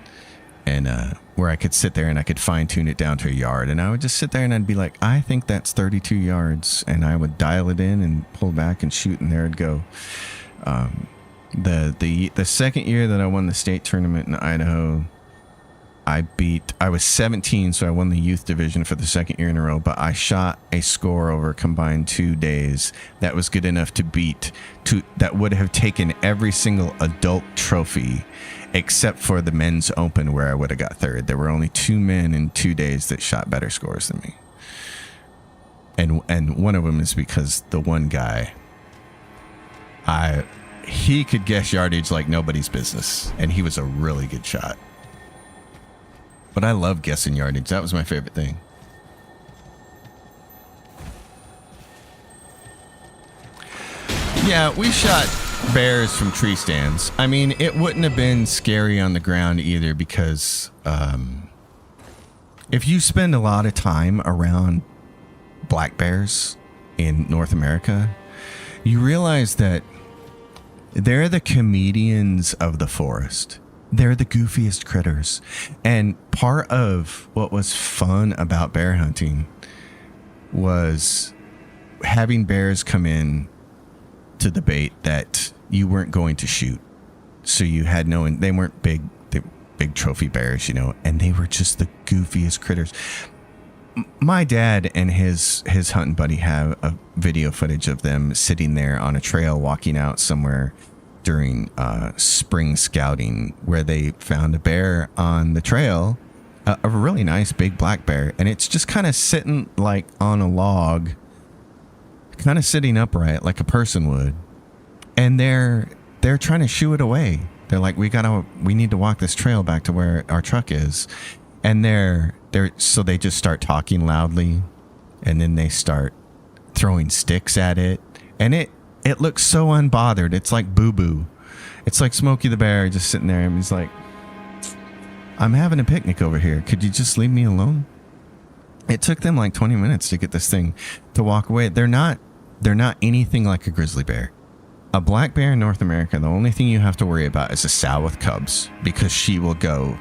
and where I could sit there and I could fine-tune it down to a yard, and I would just sit there and I'd be like, I think that's 32 yards, and I would dial it in and pull back and shoot, and there it'd go. The second year that I won the state tournament in Idaho, I was 17, so I won the youth division for the second year in a row, but I shot a score over combined 2 days that was good enough that would have taken every single adult trophy except for the men's open, where I would have got third. There were only 2 men in 2 days that shot better scores than me. And one of them is because the one guy, he could guess yardage like nobody's business, and he was a really good shot. But I love guessing yardage. That was my favorite thing. Yeah, we shot bears from tree stands. I mean, it wouldn't have been scary on the ground either, because if you spend a lot of time around black bears in North America, you realize that they're the comedians of the forest. They're the goofiest critters. And part of what was fun about bear hunting was having bears come in to the bait that you weren't going to shoot. So you had they weren't big trophy bears, and they were just the goofiest critters. My dad and his hunting buddy have a video footage of them sitting there on a trail walking out somewhere during spring scouting, where they found a bear on the trail, a really nice big black bear, and it's just kind of sitting like on a log, kind of sitting upright like a person would, and they're trying to shoo it away. They're like, we need to walk this trail back to where our truck is, and so they just start talking loudly, and then they start throwing sticks at it, and it looks so unbothered. It's like Boo Boo. It's like Smokey the Bear just sitting there, and he's like, I'm having a picnic over here. Could you just leave me alone? It took them like 20 minutes to get this thing to walk away. They're not anything like a grizzly bear. A black bear in North America, the only thing you have to worry about is a sow with cubs, because she will go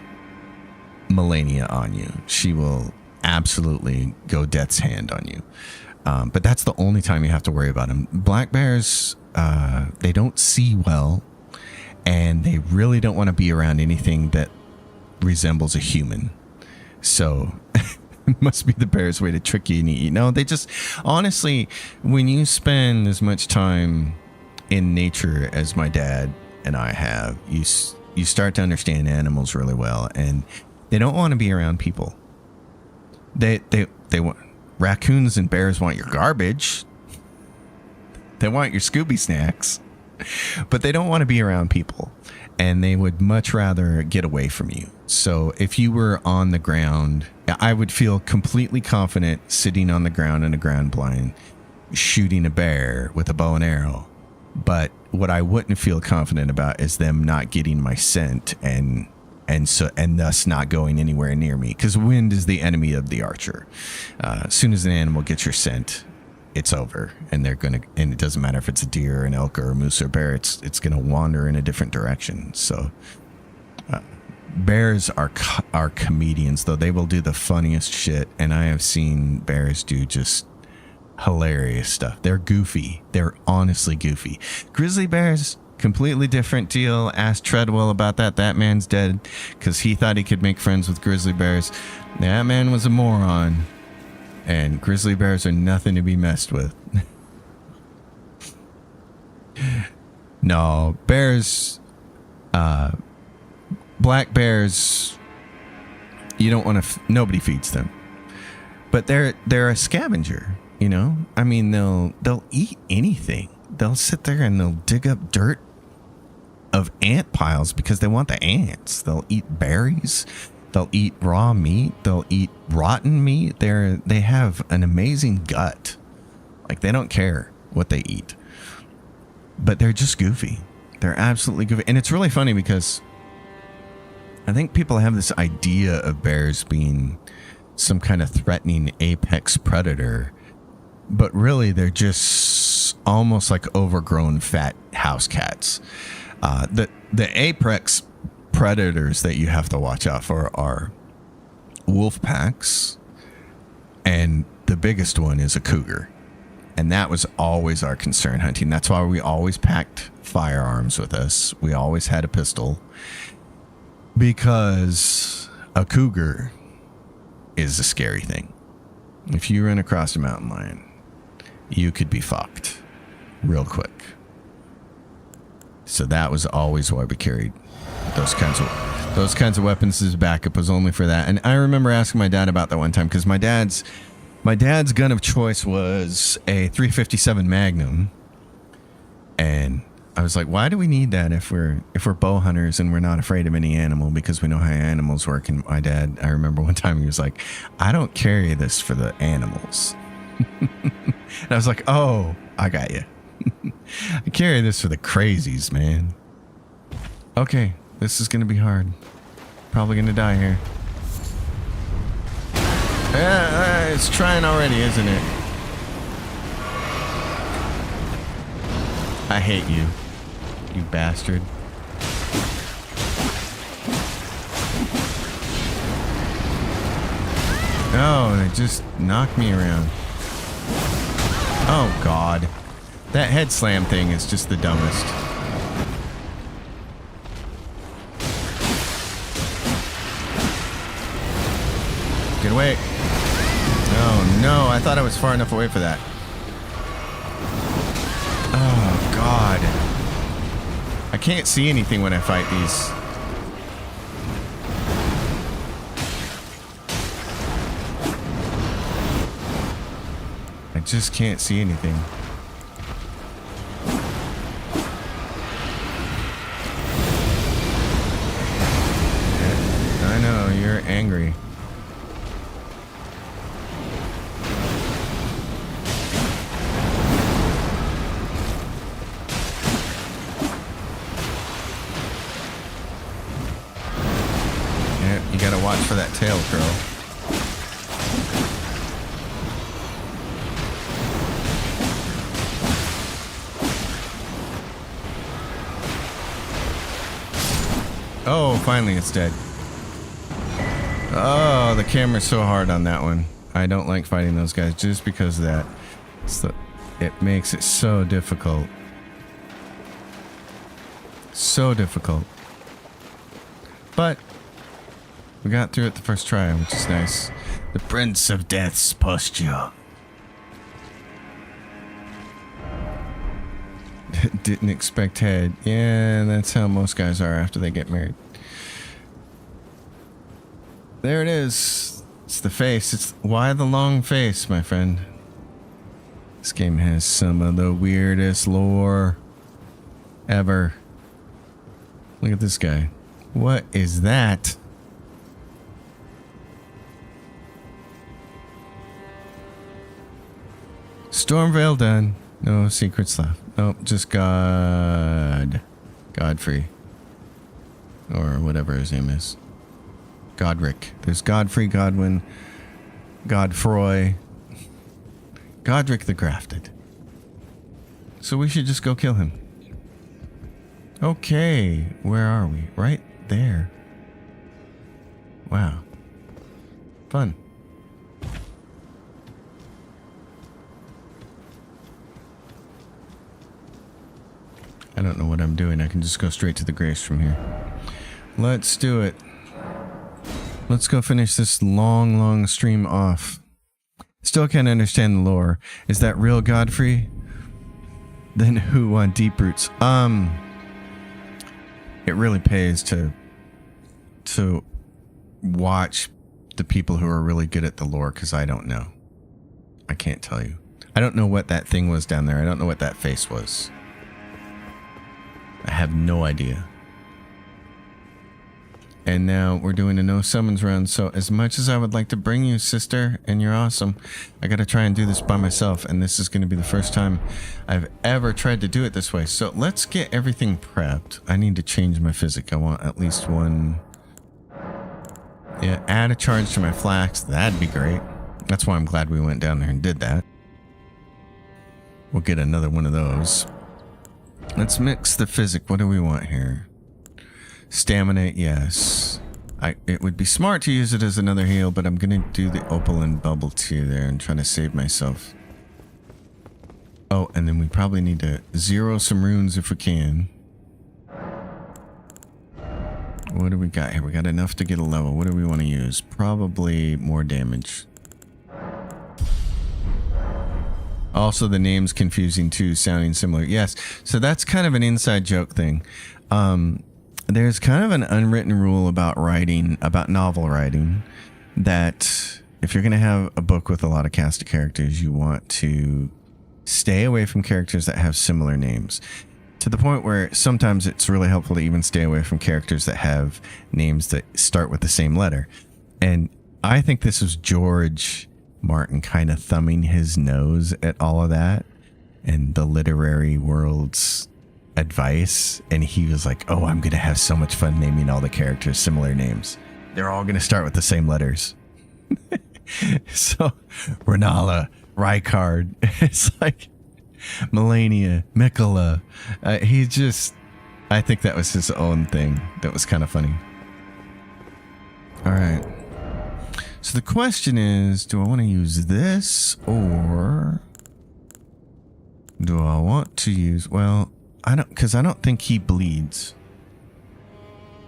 millennia on you. She will absolutely go death's hand on you. But that's the only time you have to worry about them. Black bears, they don't see well, and they really don't want to be around anything that resembles a human. So it must be the bear's way to trick you and eat you. No, they just, honestly, when you spend as much time in nature as my dad and I have, you start to understand animals really well, and they don't want to be around people. They want, raccoons and bears want your garbage. They want your Scooby snacks, but they don't want to be around people, and they would much rather get away from you. So if you were on the ground, I would feel completely confident sitting on the ground in a ground blind, shooting a bear with a bow and arrow. But what I wouldn't feel confident about is them not getting my scent and thus not going anywhere near me, because wind is the enemy of the archer. As soon as an animal gets your scent, it's over, and and it doesn't matter if it's a deer, an elk, or a moose or bear. It's gonna wander in a different direction. So bears are comedians, though. They will do the funniest shit, and I have seen bears do just hilarious stuff. They're goofy. They're honestly goofy. Grizzly bears, completely different deal. Ask Treadwell about that. That man's dead because he thought he could make friends with grizzly bears. That man was a moron. And grizzly bears are nothing to be messed with. No, bears, black bears, you don't want to, nobody feeds them. But they're a scavenger, you know? I mean, they'll eat anything. They'll sit there and they'll dig up dirt of ant piles because they want the ants. They'll eat berries. They'll eat raw meat. They'll eat rotten meat. They have an amazing gut. Like, they don't care what they eat. But they're just goofy. They're absolutely goofy. And it's really funny because I think people have this idea of bears being some kind of threatening apex predator. But really, they're just almost like overgrown fat house cats. The apex predators that you have to watch out for are wolf packs, and the biggest one is a cougar. And that was always our concern hunting. That's why we always packed firearms with us. We always had a pistol, because a cougar is a scary thing. If you run across a mountain lion, you could be fucked real quick. So that was always why we carried those kinds of weapons as backup, was only for that. And I remember asking my dad about that one time, because my dad's gun of choice was a .357 Magnum, and I was like, why do we need that if we're bow hunters and we're not afraid of any animal, because we know how animals work? And my dad, I remember one time he was like, I don't carry this for the animals. And I was like, oh, I got you. I carry this for the crazies, man. Okay, this is gonna be hard. Probably gonna die here. Yeah, it's trying already, isn't it? I hate you, you bastard. Oh, they just knocked me around. Oh, God. That head slam thing is just the dumbest. Get away. Oh, no. I thought I was far enough away for that. Oh, God. I can't see anything when I fight these. I just can't see anything. Yeah, I know, you're angry. Yeah, you gotta watch for that tail curl. Oh, finally it's dead. Oh, the camera's so hard on that one. I don't like fighting those guys just because of that. It makes it so difficult. So difficult. But we got through it the first try, which is nice. The Prince of Death's posture. Didn't expect head. Yeah, that's how most guys are after they get married. There it is. It's the face. It's why the long face, my friend. This game has some of the weirdest lore ever. Look at this guy. What is that? Stormvale done. No secrets left. Nope, just Godfrey. Or whatever his name is. Godric. There's Godfrey, Godwin, Godfroy. Godric the Grafted. So we should just go kill him. Okay, where are we? Right there. Wow. Fun. I don't know what I'm doing. I can just go straight to the grace from here. Let's do it. Let's go finish this long, long stream off. Still can't understand the lore. Is that real Godfrey? Then who on Deep Roots? It really pays to watch the people who are really good at the lore, because I don't know. I can't tell you. I don't know what that thing was down there. I don't know what that face was. I have no idea. And now we're doing a no summons run. So as much as I would like to bring you, sister, and you're awesome, I got to try and do this by myself. And this is going to be the first time I've ever tried to do it this way. So let's get everything prepped. I need to change my physic. I want at least one. Yeah, add a charge to my flax. That'd be great. That's why I'm glad we went down there and did that. We'll get another one of those. Let's mix the physic. What do we want here? Stamina, yes. It would be smart to use it as another heal, but I'm going to do the opal and bubble tea there and try to save myself. Oh, and then we probably need to zero some runes if we can. What do we got here? We got enough to get a level. What do we want to use? Probably more damage. Also, the name's confusing too, sounding similar. Yes, so that's kind of an inside joke thing. There's kind of an unwritten rule about writing, about novel writing, that if you're going to have a book with a lot of cast of characters, you want to stay away from characters that have similar names. To the point where sometimes it's really helpful to even stay away from characters that have names that start with the same letter. And I think this was George Martin kind of thumbing his nose at all of that and the literary world's advice. And he was like, oh, I'm going to have so much fun naming all the characters similar names. They're all going to start with the same letters. So Renala, Rykard, it's like Melania, Mikola. I think that was his own thing. That was kind of funny. All right. So the question is, do I want to use this or do I want to use, well, I don't think he bleeds.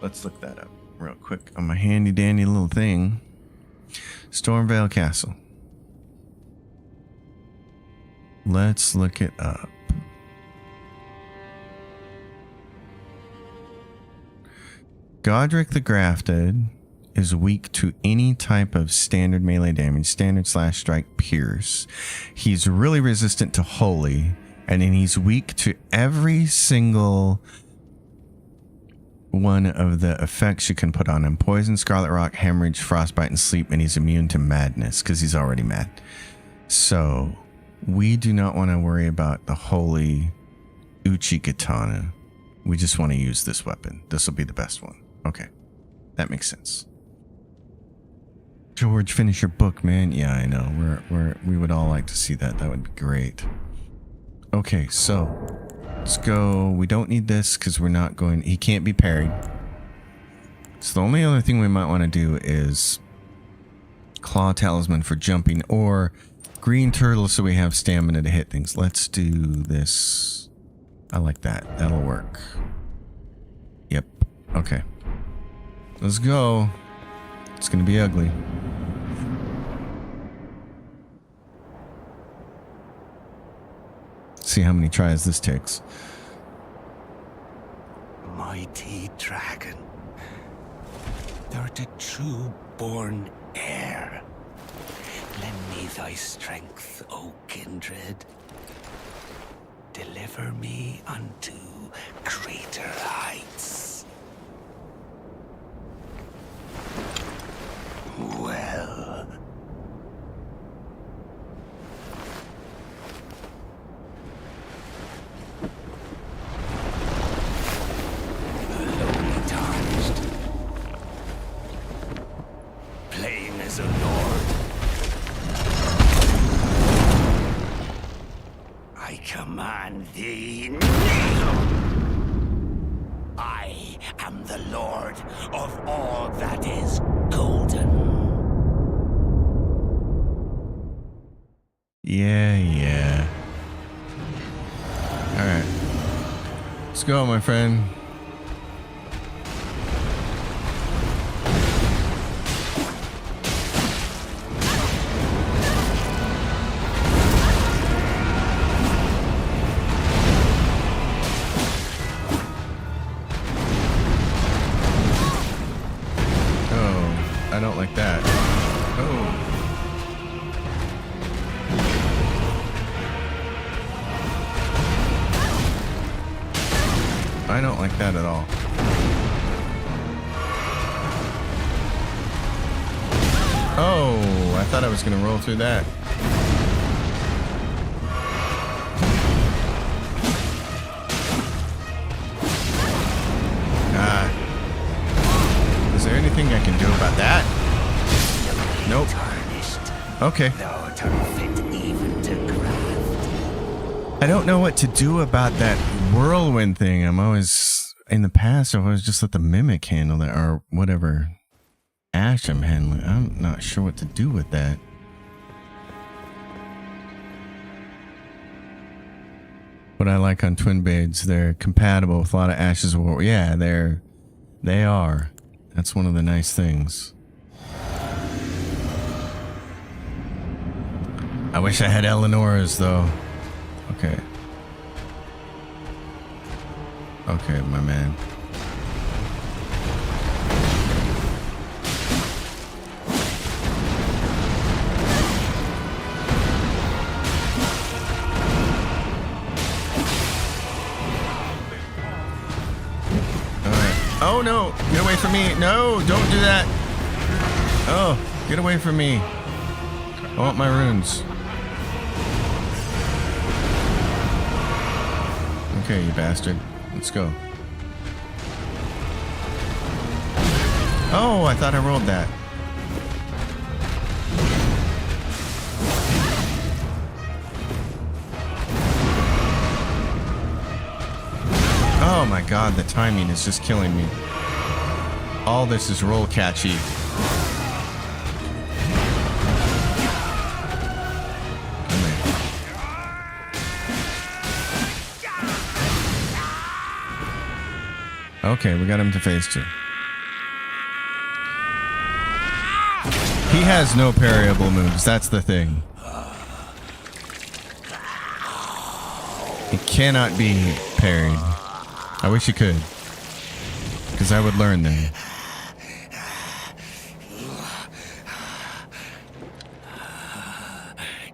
Let's look that up real quick on my handy dandy little thing. Stormvale Castle. Let's look it up. Godric the Grafted is weak to any type of standard melee damage, standard slash strike, pierce. He's really resistant to holy, and then he's weak to every single one of the effects you can put on him. Poison, Scarlet Rock, Hemorrhage, Frostbite, and Sleep, and he's immune to madness because he's already mad. So we do not want to worry about the holy Uchi Katana. We just want to use this weapon. This will be the best one. Okay. That makes sense. George, finish your book, man. Yeah, I know. We would all like to see that. That would be great. Okay, so let's go. We don't need this because we're not going. He can't be parried. So the only other thing we might want to do is Claw Talisman for jumping or Green Turtle so we have stamina to hit things. Let's do this. I like that. That'll work. Yep. Okay. Let's go. It's going to be ugly. See how many tries this takes. mighty dragon. Thou'rt a true-born heir. Lend me thy strength, O kindred. Deliver me unto greater heights. Well. Lonely tarnished. Playing as a lord. I command thee, kneel! I am the lord of all that is golden. Yeah. Alright. Let's go, my friend. Oh, I don't like that. Oh. I don't like that at all. Oh, I thought I was going to roll through that. Is there anything I can do about that? Nope. Okay. I don't know what to do about that whirlwind thing. I'm always, in the past, I've always just let the mimic handle that, or whatever Ash I'm handling. I'm not sure what to do with that. What I like on Twin Blades, they're compatible with a lot of Ash's war. Yeah, they are. That's one of the nice things. I wish I had Eleanor's though. Okay. Okay, my man. Alright. Oh no! Get away from me! No! Don't do that! Oh! Get away from me! I want my runes. Okay, you bastard. Let's go. Oh, I thought I rolled that. Oh my god, the timing is just killing me. All this is roll catchy. Okay, we got him to phase 2. He has no parryable moves, that's the thing. He cannot be parried. I wish he could. Because I would learn them.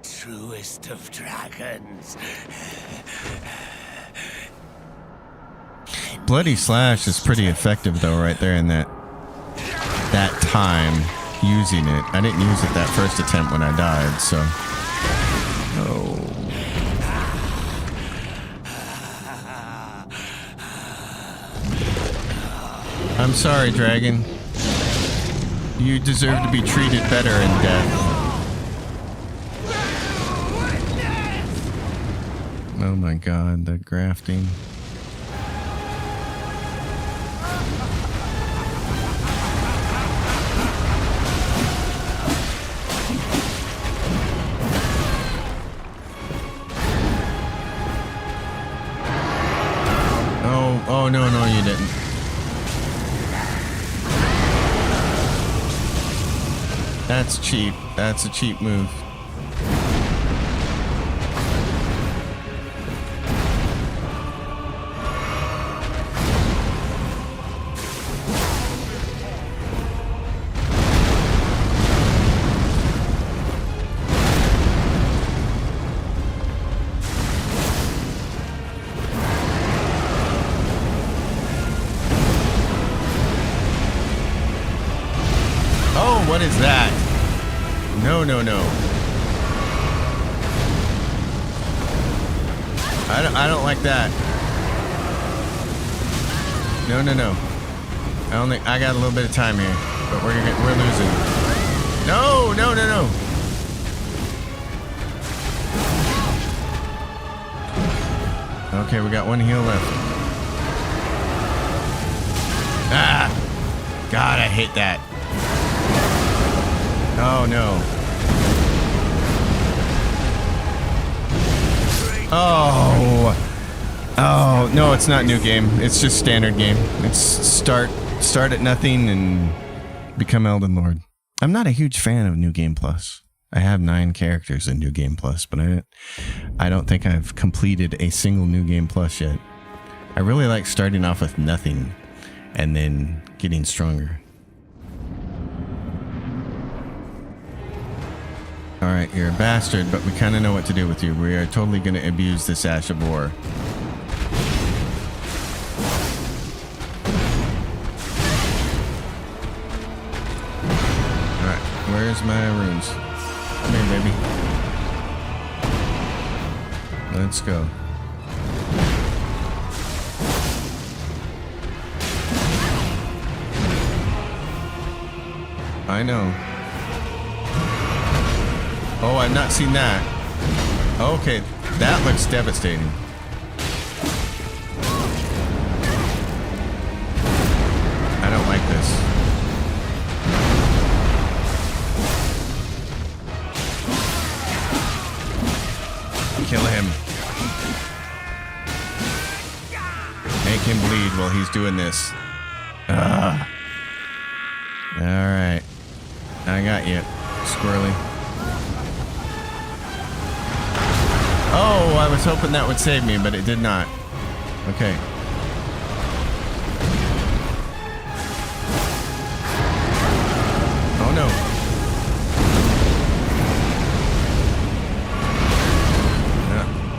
Truest of dragons. Bloody Slash is pretty effective though, right there in that time using it. I didn't use it that first attempt when I died, so. Oh. I'm sorry, dragon. You deserve to be treated better in death. Oh my god, the grafting. Oh, no, you didn't. That's cheap. That's a cheap move. that. No, no, no. I don't like that. No, no, no. I got a little bit of time here, but we're losing. No, no, no, no. Okay, we got one heal left. Ah! God, I hate that. Oh, no. Oh. Oh, no, it's not new game. It's just standard game. It's start at nothing and become Elden Lord. I'm not a huge fan of New Game Plus. I have 9 characters in New Game Plus, but I don't think I've completed a single New Game Plus yet. I really like starting off with nothing and then getting stronger. Alright, you're a bastard, but we kind of know what to do with you. We are totally going to abuse this Ash of War. Alright, where's my runes? Come here, baby. Let's go. I know. Oh, I've not seen that. Okay, that looks devastating. I don't like this. Kill him. Make him bleed while he's doing this. Alright. I got you, squirrely. Oh, I was hoping that would save me, but it did not. Okay. Oh no.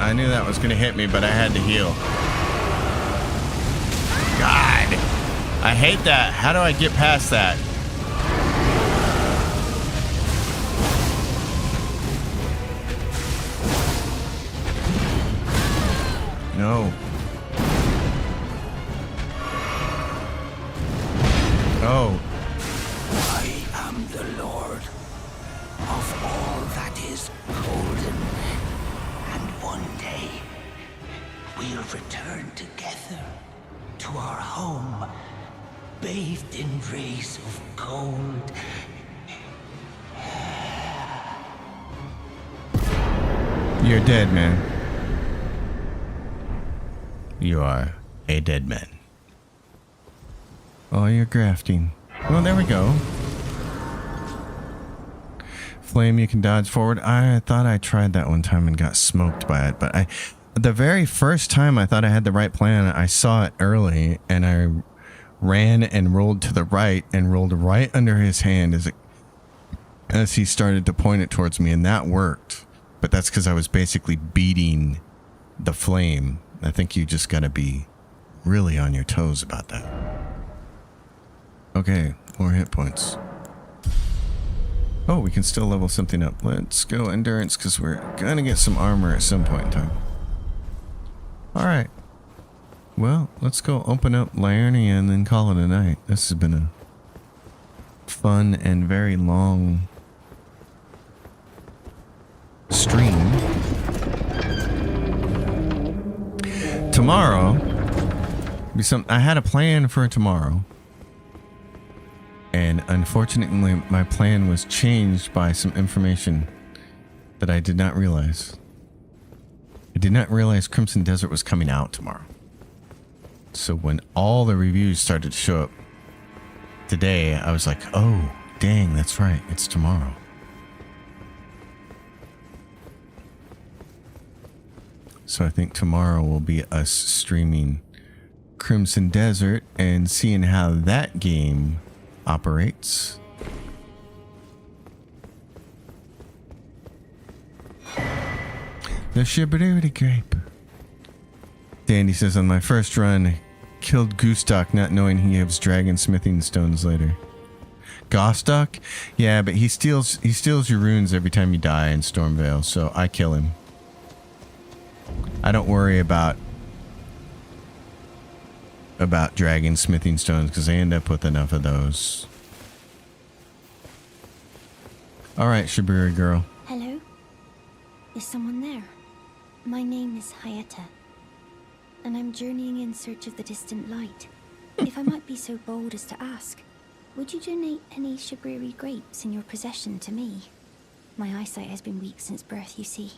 I knew that was going to hit me, but I had to heal. God! I hate that. How do I get past that? No. Oh. I am the Lord of all that is golden, and one day we'll return together to our home, bathed in rays of gold. You're dead, man. You are a dead man. Oh, you're grafting. Well, there we go. Flame, you can dodge forward. I thought I tried that one time and got smoked by it, but the very first time I thought I had the right plan, I saw it early and I ran and rolled to the right and rolled right under his hand as he started to point it towards me, and that worked. But that's because I was basically beating the flame. I think you just gotta be really on your toes about that. Okay, more hit points. Oh, we can still level something up. Let's go endurance because we're gonna get some armor at some point in time. Alright. Well, let's go open up Liurnia and then call it a night. This has been a fun and very long stream. Tomorrow, I had a plan for tomorrow, and unfortunately my plan was changed by some information that I did not realize. I did not realize Crimson Desert was coming out tomorrow. So when all the reviews started to show up today, I was like, oh, dang, that's right, it's tomorrow. So I think tomorrow will be us streaming Crimson Desert and seeing how that game operates. The Shibariri Grape. Dandy says, on my first run, killed Gustok not knowing he gives dragon smithing stones later. Gostock? Yeah, but he steals your runes every time you die in Stormvale, so I kill him. I don't worry about dragon smithing stones because I end up with enough of those. All right, Shiburi girl. Hello? Is someone there? My name is Hayata, and I'm journeying in search of the distant light. If I might be so bold as to ask, would you donate any Shiburi grapes in your possession to me? My eyesight has been weak since birth, you see.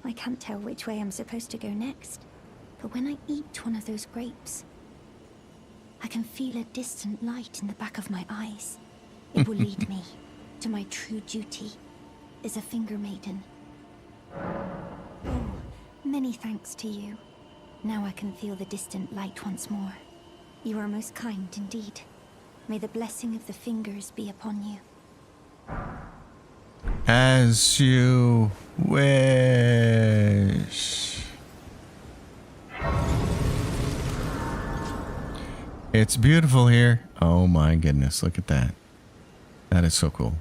I can't tell which way I'm supposed to go next, but when I eat one of those grapes, I can feel a distant light in the back of my eyes. It will lead me to my true duty as a finger maiden. Oh, many thanks to you. Now I can feel the distant light once more. You are most kind indeed. May the blessing of the fingers be upon you. As you wish. It's beautiful here. Oh my goodness, look at that. That is so cool.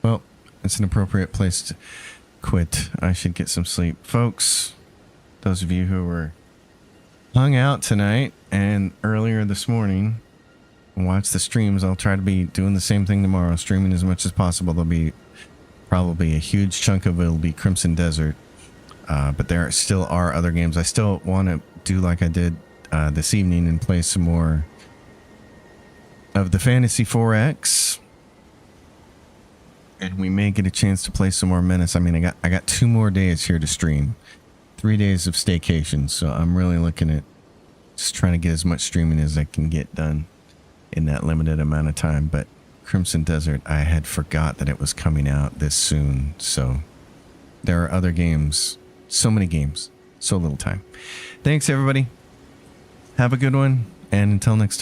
Well, it's an appropriate place to quit. I should get some sleep. Folks, those of you who were hung out tonight and earlier this morning, watch the streams. I'll try to be doing the same thing tomorrow, streaming as much as possible. There'll be probably a huge chunk of it will be Crimson Desert. But there still are other games. I still want to do like I did this evening and play some more of the Fantasy 4X. And we may get a chance to play some more Menace. I mean, I got 2 more days here to stream. 3 days of staycation. So I'm really looking at just trying to get as much streaming as I can get done in that limited amount of time. But Crimson Desert, I had forgot that it was coming out this soon. So there are other games. So many games. So little time. Thanks, everybody. Have a good one. And until next time.